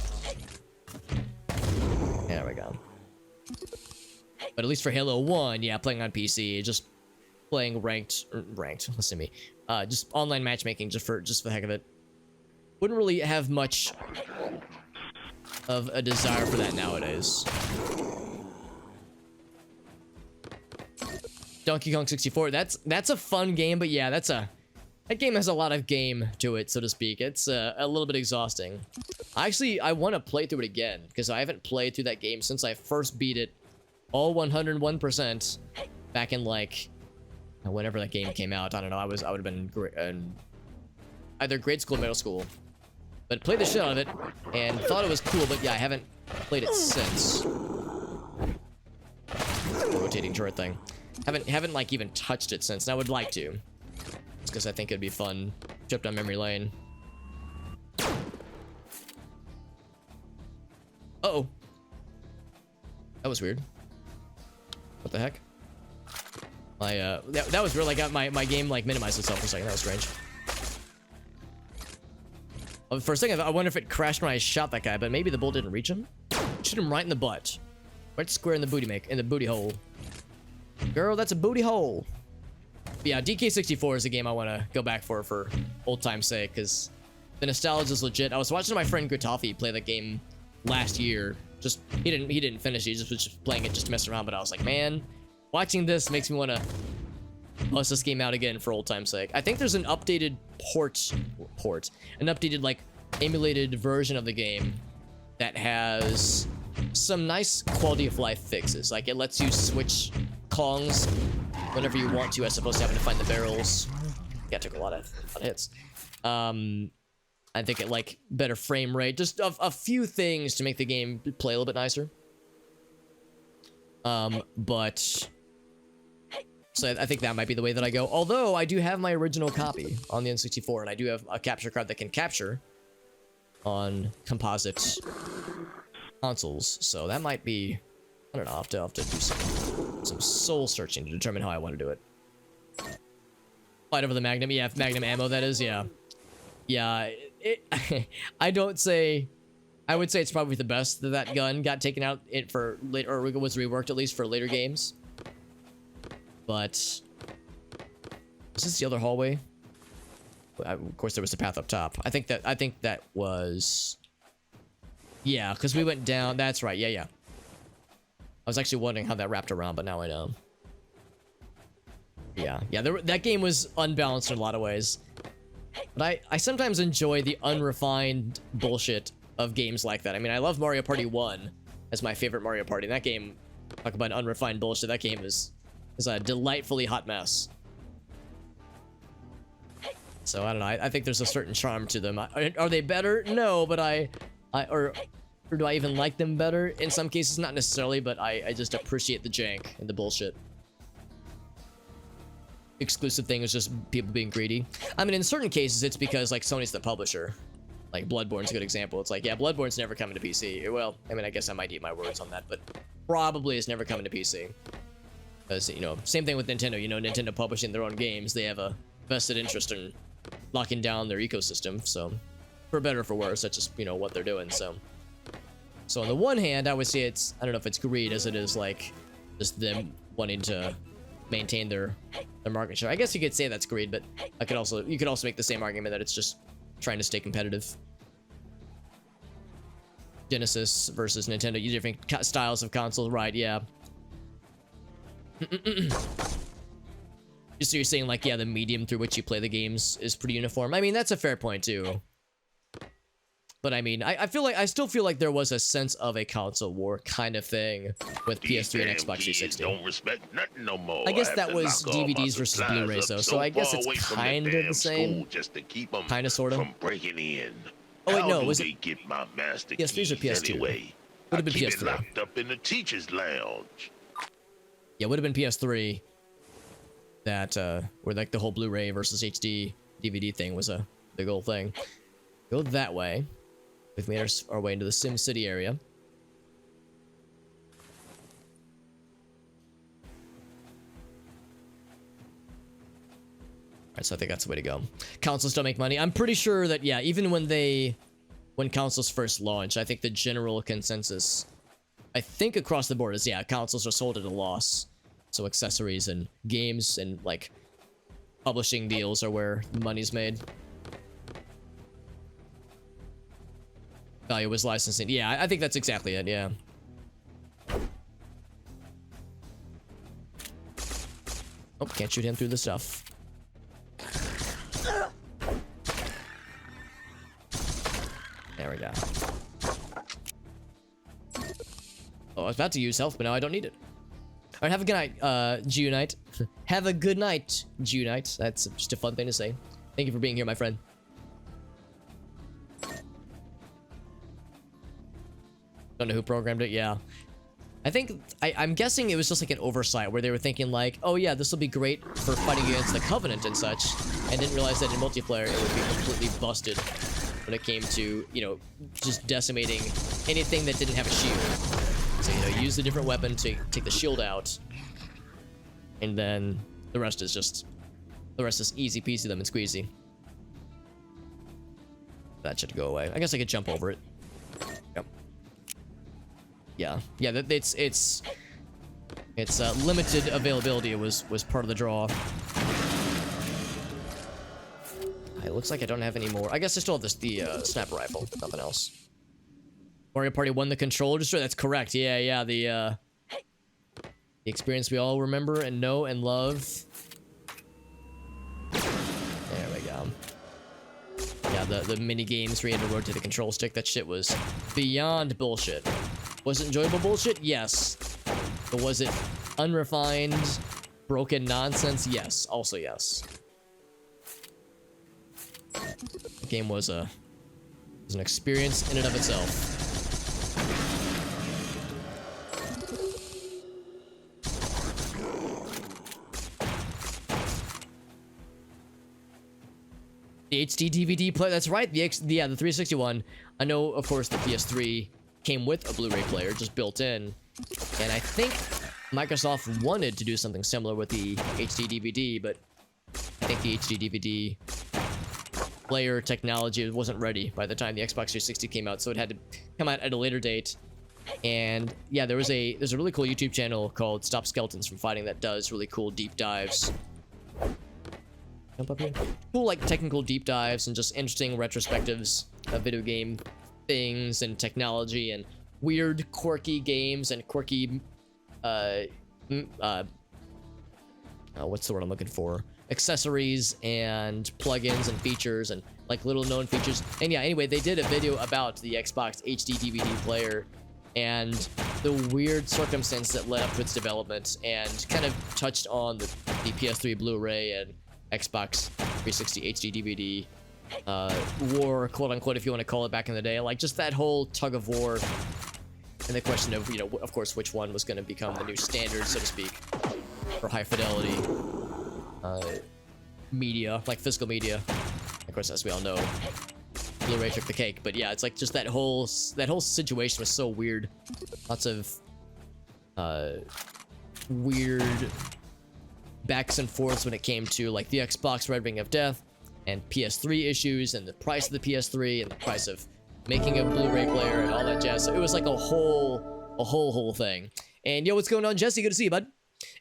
There we go. But at least for Halo 1, yeah, playing on PC, just playing ranked, listen to me, just online matchmaking just for the heck of it. Wouldn't really have much of a desire for that nowadays. Donkey Kong 64, that's a fun game, but yeah, that game has a lot of game to it, so to speak. It's a little bit exhausting. I want to play through it again, because I haven't played through that game since I first beat it all 101% back in like whenever that game came out. I don't know. I would have been either grade school or middle school, but played the shit out of it and thought it was cool. But yeah, I haven't played it since. The rotating turret thing. Haven't like even touched it since, and I would like to. It's because I think it'd be fun. Trip down memory lane. Uh-oh. That was weird. What the heck? That was real. I got my game like minimized itself for a second. That was strange. For a second, I wonder if it crashed when I shot that guy, but maybe the bullet didn't reach him. Shoot him right in the butt, right square in the booty hole. Girl, that's a booty hole. But yeah, DK64 is a game I want to go back for old time's sake, because the nostalgia is legit. I was watching my friend Gritoffy play that game last year. Just he didn't finish it. He just was just playing it just to mess around. But I was like, man, watching this makes me want to bust this game out again for old time's sake. I think there's an updated an updated like emulated version of the game that has some nice quality of life fixes. Like it lets you switch Kongs whenever you want to, as opposed to having to find the barrels. Yeah, it took a lot of hits. I think it like better frame rate, just a few things to make the game play a little bit nicer. But so I think that might be the way that I go. Although I do have my original copy on the N64, and I do have a capture card that can capture on composite consoles. So that might be, I don't know, I'll have to do some soul searching to determine how I want to do it. Fight over the Magnum, yeah, Magnum ammo, that is, yeah. Yeah, I would say it's probably the best that gun got taken out for later, or was reworked at least for later games. But is this the other hallway? Of course, there was a path up top. I think that was, yeah, because we went down. That's right. Yeah. I was actually wondering how that wrapped around, but now I know. Yeah. That game was unbalanced in a lot of ways. But I sometimes enjoy the unrefined bullshit of games like that. I mean, I love Mario Party 1 as my favorite Mario Party. That game, talk about unrefined bullshit. That game is a delightfully hot mess. So I don't know. I think there's a certain charm to them. Are they better? No, but or do I even like them better? In some cases, not necessarily, but I just appreciate the jank and the bullshit. Exclusive thing is just people being greedy. I mean, in certain cases, it's because like Sony's the publisher. Like Bloodborne's a good example. It's like, yeah, Bloodborne's never coming to PC. Well, I mean, I guess I might eat my words on that, but probably it's never coming to PC. Because, you know, same thing with Nintendo. You know, Nintendo publishing their own games, they have a vested interest in locking down their ecosystem. So, for better or for worse, that's just, you know, what they're doing. So on the one hand, I would say it's, I don't know if it's greed as it is like just them wanting to maintain their their market share. I guess you could say that's greed, but you could also make the same argument that it's just trying to stay competitive. Genesis versus Nintendo, use different styles of console, right? Yeah. Just so you're saying, like, yeah, the medium through which you play the games is pretty uniform. I mean, that's a fair point too. But I mean, I still feel like there was a sense of a console war kind of thing with PS3 and Xbox 360. Don't respect nothing no more. I guess that was DVDs versus Blu-rays though, so I guess it's kind of the same. Just to keep them kind of, sort of. From breaking in. Oh wait, no, was it? Get my master PS3s or PS2? Anyway? Would have been keep PS3. it locked up in the teacher's lounge. Yeah, would have been PS3. That where like the whole Blu-ray versus HD DVD thing was a big old thing. Go that way. We've made our way into the Sim City area. Alright, so I think that's the way to go. Consoles don't make money. I'm pretty sure that, yeah, even when consoles first launched, I think the general consensus, I think across the board is, yeah, consoles are sold at a loss. So accessories and games and, like, publishing deals are where money's made. Value was licensing. Yeah, I think that's exactly it, yeah. Oh, can't shoot him through the stuff. There we go. Oh, I was about to use health, but now I don't need it. Alright, have a good night, Geonite. Have a good night, Geonite. That's just a fun thing to say. Thank you for being here, my friend. Don't know who programmed it, yeah. I think, I'm guessing it was just like an oversight where they were thinking like, oh yeah, this will be great for fighting against the Covenant and such, and didn't realize that in multiplayer it would be completely busted when it came to, you know, just decimating anything that didn't have a shield. So, you know, use a different weapon to take the shield out, and then the rest is easy peasy lemon squeezy. That should go away. I guess I could jump over it. Yep. Yeah, it's limited availability was part of the draw. It looks like I don't have any more. I guess I still have the sniper rifle, nothing else. Mario Party won the controller destroy. That's correct. Yeah, the experience we all remember and know and love. There we go. Yeah, the mini games where you had to rotate the control stick. That shit was beyond bullshit. Was it enjoyable bullshit? Yes. But was it unrefined, broken nonsense? Yes. Also yes. The game was an experience in and of itself. The HD DVD player, that's right, the 361. I know, of course, the PS3 came with a Blu-ray player, just built in. And I think Microsoft wanted to do something similar with the HD DVD, but I think the HD DVD player technology wasn't ready by the time the Xbox 360 came out, so it had to come out at a later date. And yeah, there's a really cool YouTube channel called Stop Skeletons from Fighting that does really cool deep dives. Jump up here. Cool, like, technical deep dives and just interesting retrospectives of video game things and technology and weird, quirky games and quirky, what's the word I'm looking for? Accessories and plugins and features and, like, little known features. And yeah, anyway, they did a video about the Xbox HD DVD player and the weird circumstance that led up to its development, and kind of touched on the PS3 Blu-ray and Xbox 360 HD DVD war, quote unquote, if you want to call it, back in the day. Like, just that whole tug of war and the question of, you know, of course, which one was going to become the new standard, so to speak, for high fidelity media, like physical media. Of course, as we all know, Blu-ray took the cake. But yeah, it's like just that whole situation was so weird. Lots of weird backs and forths when it came to, like, the Xbox Red Ring of Death and PS3 issues and the price of the PS3 and the price of making a Blu-ray player and all that jazz. So it was like a whole thing. And yo, what's going on, Jesse? Good to see you, bud.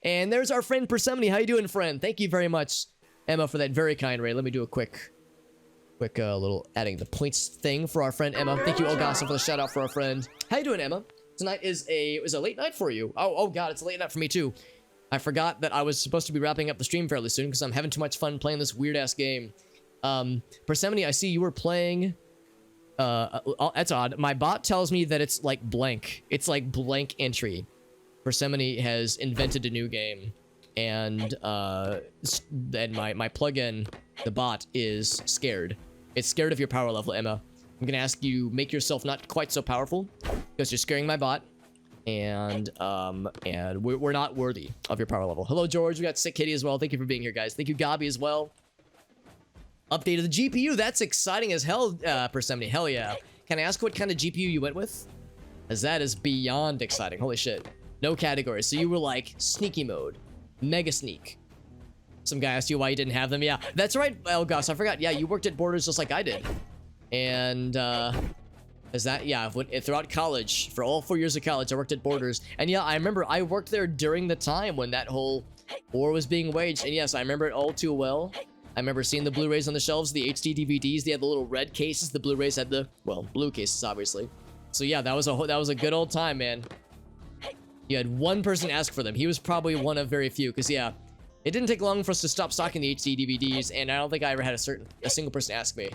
And there's our friend Persephone. How you doing, friend? Thank you very much, Emma, for that very kind raid. Let me do a quick little adding the points thing for our friend Emma. Thank you, Elgasso, for the shout out for our friend. How you doing, Emma? Tonight is a late night for you. Oh god, it's a late night for me too. I forgot that I was supposed to be wrapping up the stream fairly soon because I'm having too much fun playing this weird ass game. Persephone, I see you were playing. That's odd. My bot tells me that it's like blank. It's like blank entry. Persephone has invented a new game, and then my plugin, the bot, is scared. It's scared of your power level, Emma. I'm gonna ask you make yourself not quite so powerful because you're scaring my bot, and we're not worthy of your power level. Hello, George. We got Sick Kitty as well. Thank you for being here, guys. Thank you, Gabi, as well. Update of the GPU. That's exciting as hell, Persephone. Hell yeah. Can I ask what kind of GPU you went with? As that is beyond exciting. Holy shit. No categories. So you were like sneaky mode. Mega sneak. Some guy asked you why you didn't have them. Yeah, that's right, Elgas. I forgot. Yeah, you worked at Borders just like I did. And, throughout college, for all 4 years of college, I worked at Borders. And yeah, I remember I worked there during the time when that whole war was being waged. And yes, I remember it all too well. I remember seeing the Blu-rays on the shelves, the HD DVDs. They had the little red cases. The Blu-rays had the, well, blue cases, obviously. So yeah, that was a good old time, man. You had one person ask for them. He was probably one of very few, because yeah, it didn't take long for us to stop stocking the HD DVDs, and I don't think I ever had a single person ask me.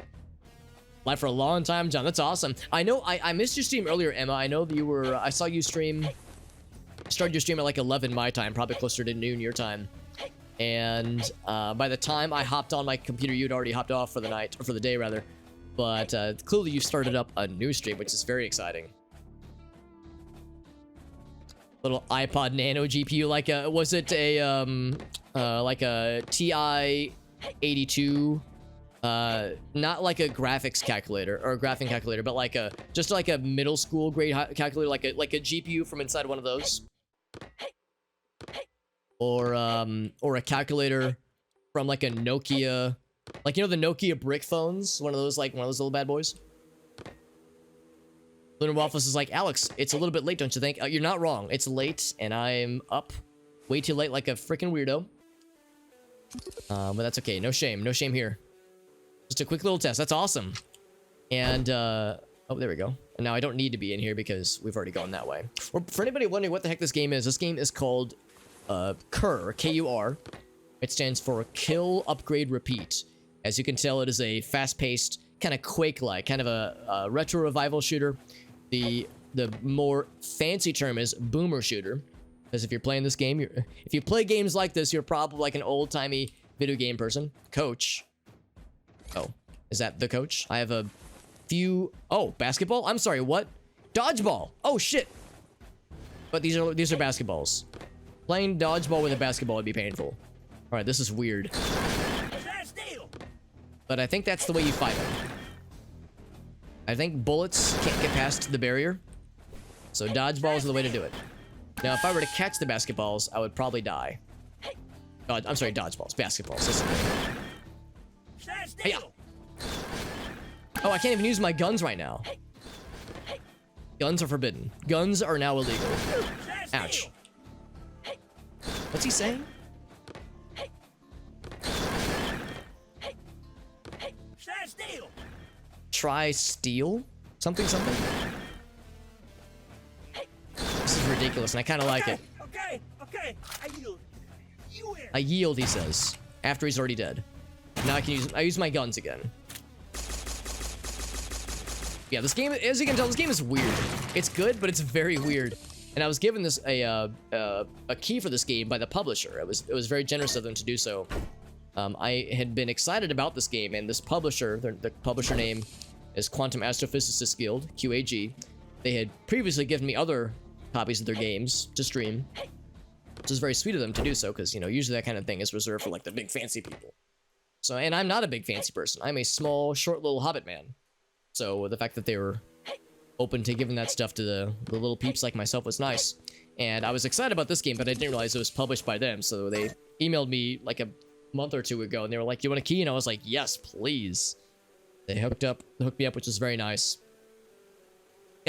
Live for a long time, John. That's awesome. I know I missed your stream earlier, Emma. I know that you were. I saw you started your stream at like 11 my time, probably closer to noon your time. And by the time I hopped on my computer, you'd already hopped off for the night, or for the day rather. But clearly you started up a new stream, which is very exciting. Little iPod Nano GPU, like a, was it a TI 82? Not like a graphics calculator or a graphing calculator, but like just like a middle school grade calculator, like a GPU from inside one of those, or a calculator from like a Nokia, like, you know, the Nokia brick phones, one of those little bad boys. Lunar Waffles is like, Alex, it's a little bit late, don't you think? You're not wrong. It's late, and I'm up way too late like a freaking weirdo. But that's okay. No shame. No shame here. Just a quick little test. That's awesome. And, oh, there we go. And now I don't need to be in here because we've already gone that way. Or for anybody wondering what the heck this game is called KUR, K-U-R. It stands for Kill, Upgrade, Repeat. As you can tell, it is a fast-paced, kind of Quake-like, kind of a retro revival shooter. The more fancy term is boomer shooter, because if you're playing this game, if you play games like this, you're probably like an old-timey video game person. Coach. Oh, is that the coach? I have a few. Oh, basketball? I'm sorry, what? Dodgeball. Oh shit. But these are basketballs. Playing dodgeball with a basketball would be painful. All right, this is weird. But I think that's the way you fight them. I think bullets can't get past the barrier, so dodgeballs are the way to do it. Now, if I were to catch the basketballs, I would probably die. I'm sorry, dodgeballs, basketballs. Hey, oh, I can't even use my guns right now. Guns are forbidden. Guns are now illegal. Ouch. What's he saying? Try steal? Something? This is ridiculous, and I kind of like it. Okay, I yield. I yield, he says, after he's already dead. Now I use my guns again. Yeah, this game, as you can tell, this game is weird. It's good, but it's very weird. And I was given this a key for this game by the publisher. It was very generous of them to do so. I had been excited about this game, and this publisher, the publisher name is Quantum Astrophysicists Guild, QAG. They had previously given me other copies of their games to stream, which is very sweet of them to do so, because, you know, usually that kind of thing is reserved for like the big fancy people. So, and I'm not a big fancy person. I'm a small, short little hobbit man. So the fact that they were open to giving that stuff to the little peeps like myself was nice. And I was excited about this game, but I didn't realize it was published by them. So they emailed me like a month or two ago, and they were like, "You want a key?" And I was like, "Yes, please." They hooked me up, which was very nice.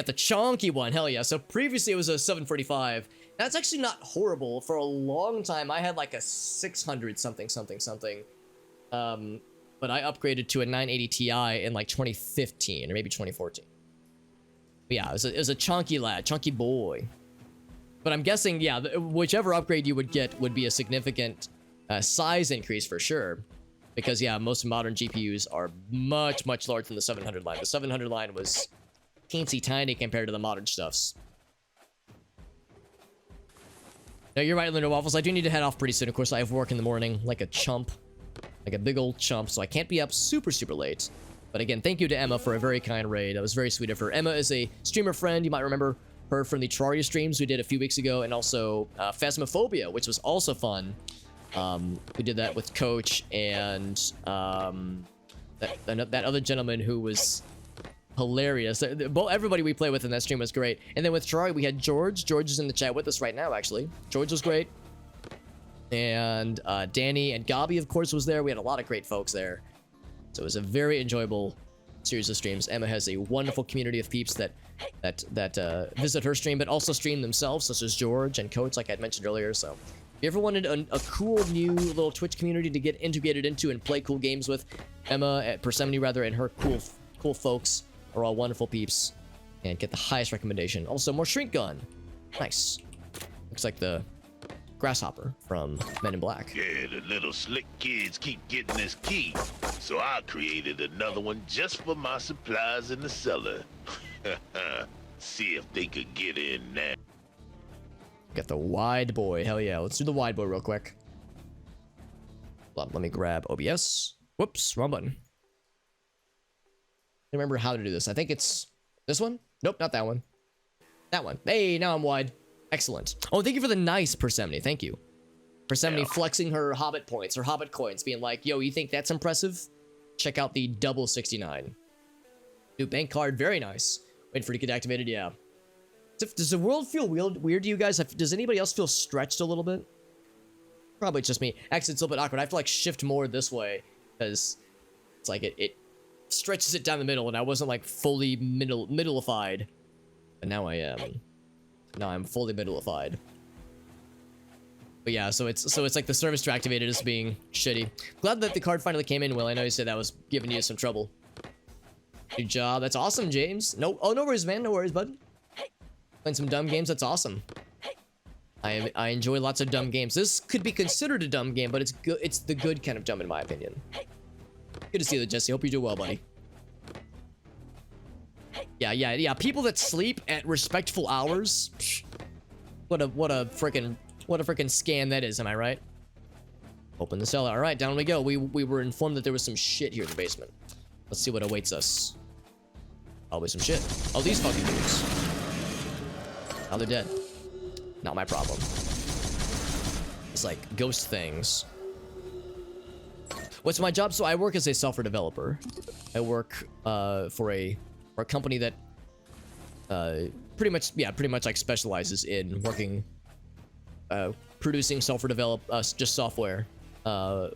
Got the chonky one, hell yeah. So previously it was a 745. That's actually not horrible. For a long time, I had like a 600 something. But I upgraded to a 980 Ti in like 2015 or maybe 2014. But yeah, it was a chunky lad, chunky boy. But I'm guessing, yeah, whichever upgrade you would get would be a significant size increase for sure. Because yeah, most modern GPUs are much, much larger than the 700 line. The 700 line was teensy tiny compared to the modern stuffs. No, you're right, Linda Waffles. I do need to head off pretty soon. Of course, I have work in the morning, like a chump. Like a big old chump, so I can't be up super, super late. But again, thank you to Emma for a very kind raid. That was very sweet of her. Emma is a streamer friend. You might remember her from the Terraria streams we did a few weeks ago, and also Phasmophobia, which was also fun. We did that with Coach and that other gentleman who was hilarious. Everybody we play with in that stream was great. And then with Terraria, we had George. George is in the chat with us right now, actually. George was great. And Danny and Gabi, of course, was there. We had a lot of great folks there. So it was a very enjoyable series of streams. Emma has a wonderful community of peeps that visit her stream, but also stream themselves, such as George and Coach, like I'd mentioned earlier. So if you ever wanted a cool new little Twitch community to get integrated into and play cool games with, Emma at Persephone, rather, and her cool folks are all wonderful peeps. And get the highest recommendation. Also, more Shrink Gun. Nice. Looks like the Grasshopper from Men in Black. Yeah, the little slick kids keep getting this key. So I created another one just for my supplies in the cellar. See if they could get in now. Got the wide boy. Hell yeah. Let's do the wide boy real quick. Let me grab OBS. Whoops, wrong button. I remember how to do this. I think it's this one. Nope, not that one. That one. Hey, now I'm wide. Excellent. Oh, thank you for the nice Persephone. Thank you. Persephone flexing her Hobbit points, her Hobbit coins, being like, yo, you think that's impressive? Check out the double 69. New bank card, very nice. Wait for it to get activated, yeah. Does the world feel weird to you guys? Does anybody else feel stretched a little bit? Probably it's just me. Actually, it's a little bit awkward. I have to like shift more this way because it's like it stretches it down the middle, and I wasn't like fully middleified. But now I am. Now I'm fully middleified. But yeah, so it's like the service to activate it is being shitty. Glad that the card finally came in, Will. I know you said that was giving you some trouble. Good job. That's awesome, James. No worries, man. No worries, bud. Playing some dumb games. That's awesome. I enjoy lots of dumb games. This could be considered a dumb game, but it's good. It's the good kind of dumb, in my opinion. Good to see you, Jesse. Hope you do well, buddy. Yeah. People that sleep at respectful hours. Psh, what a freaking scam that is. Am I right? Open the cellar. All right, down we go. We were informed that there was some shit here in the basement. Let's see what awaits us. Always some shit. Oh, these fucking dudes. Now they're dead. Not my problem. It's like ghost things. What's my job? So I work as a software developer. I work for a company that pretty much like specializes in working producing just software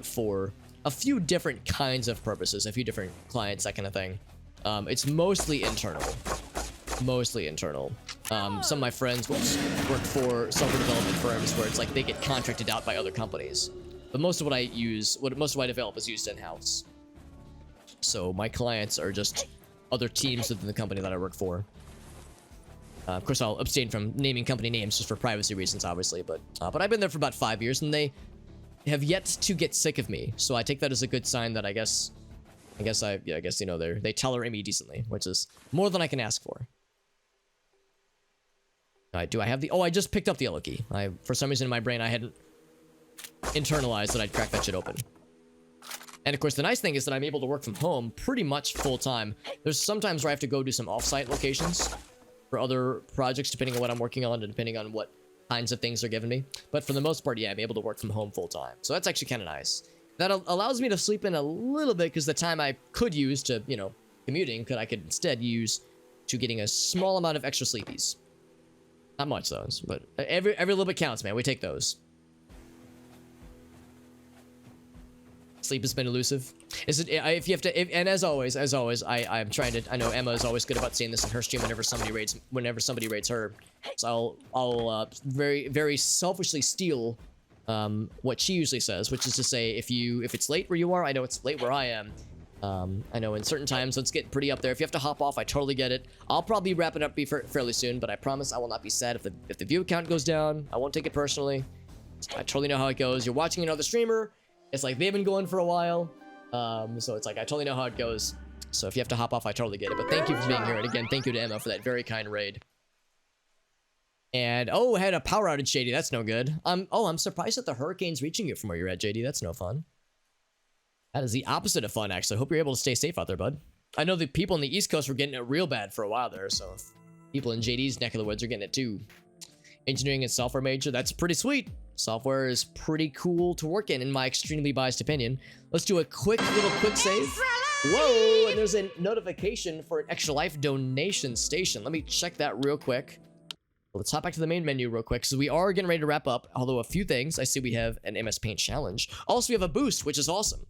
for a few different kinds of purposes, a few different clients, that kind of thing. It's mostly internal. Some of my friends work for software development firms where it's like they get contracted out by other companies. But most of what I develop is used in-house. So my clients are just other teams within the company that I work for. Of course, I'll abstain from naming company names just for privacy reasons, obviously. But I've been there for about 5 years, and they have yet to get sick of me. So I take that as a good sign that I guess you know they tolerate me decently, which is more than I can ask for. Do I have the? Oh, I just picked up the yellow key. For some reason in my brain I hadn't internalized that I'd crack that shit open. And of course, the nice thing is that I'm able to work from home pretty much full time. There's sometimes where I have to go do some offsite locations for other projects, depending on what I'm working on and depending on what kinds of things are given me. But for the most part, yeah, I'm able to work from home full time. So that's actually kind of nice. That allows me to sleep in a little bit because the time I could use to, commuting, I could instead use to getting a small amount of extra sleepies. Not much, though, but every little bit counts, man. We take those. Sleep has been elusive. Is it if you have to? And as always, I'm trying to. I know Emma is always good about saying this in her stream whenever somebody rates her. So I'll very selfishly steal what she usually says, which is to say, if it's late where you are, I know it's late where I am. I know in certain times it's getting pretty up there. If you have to hop off, I totally get it. I'll probably wrap it up fairly soon, but I promise I will not be sad if the view count goes down. I won't take it personally. I totally know how it goes. You're watching another streamer. It's like they've been going for a while. So it's like I totally know how it goes. So if you have to hop off, I totally get it. But thank you for being here. And again, thank you to Emma for that very kind raid. And oh, had a power outage, JD. That's no good. I'm surprised that the hurricane's reaching you from where you're at, JD. That's no fun. That is the opposite of fun, actually. Hope you're able to stay safe out there, bud. I know the people on the East Coast were getting it real bad for a while there, so people in JD's neck of the woods are getting it too. Engineering and software major, that's pretty sweet. Software is pretty cool to work in my extremely biased opinion. Let's do a quick save. Whoa, and there's a notification for an Extra Life donation station. Let me check that real quick. Let's hop back to the main menu real quick. So we are getting ready to wrap up, although a few things. I see we have an MS Paint challenge. Also, we have a boost, which is awesome.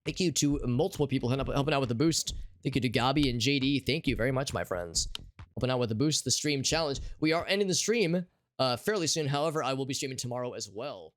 Thank you to multiple people helping out with the boost. Thank you to Gabi and JD. Thank you very much, my friends. Helping out with the boost, the stream challenge. We are ending the stream fairly soon. However, I will be streaming tomorrow as well.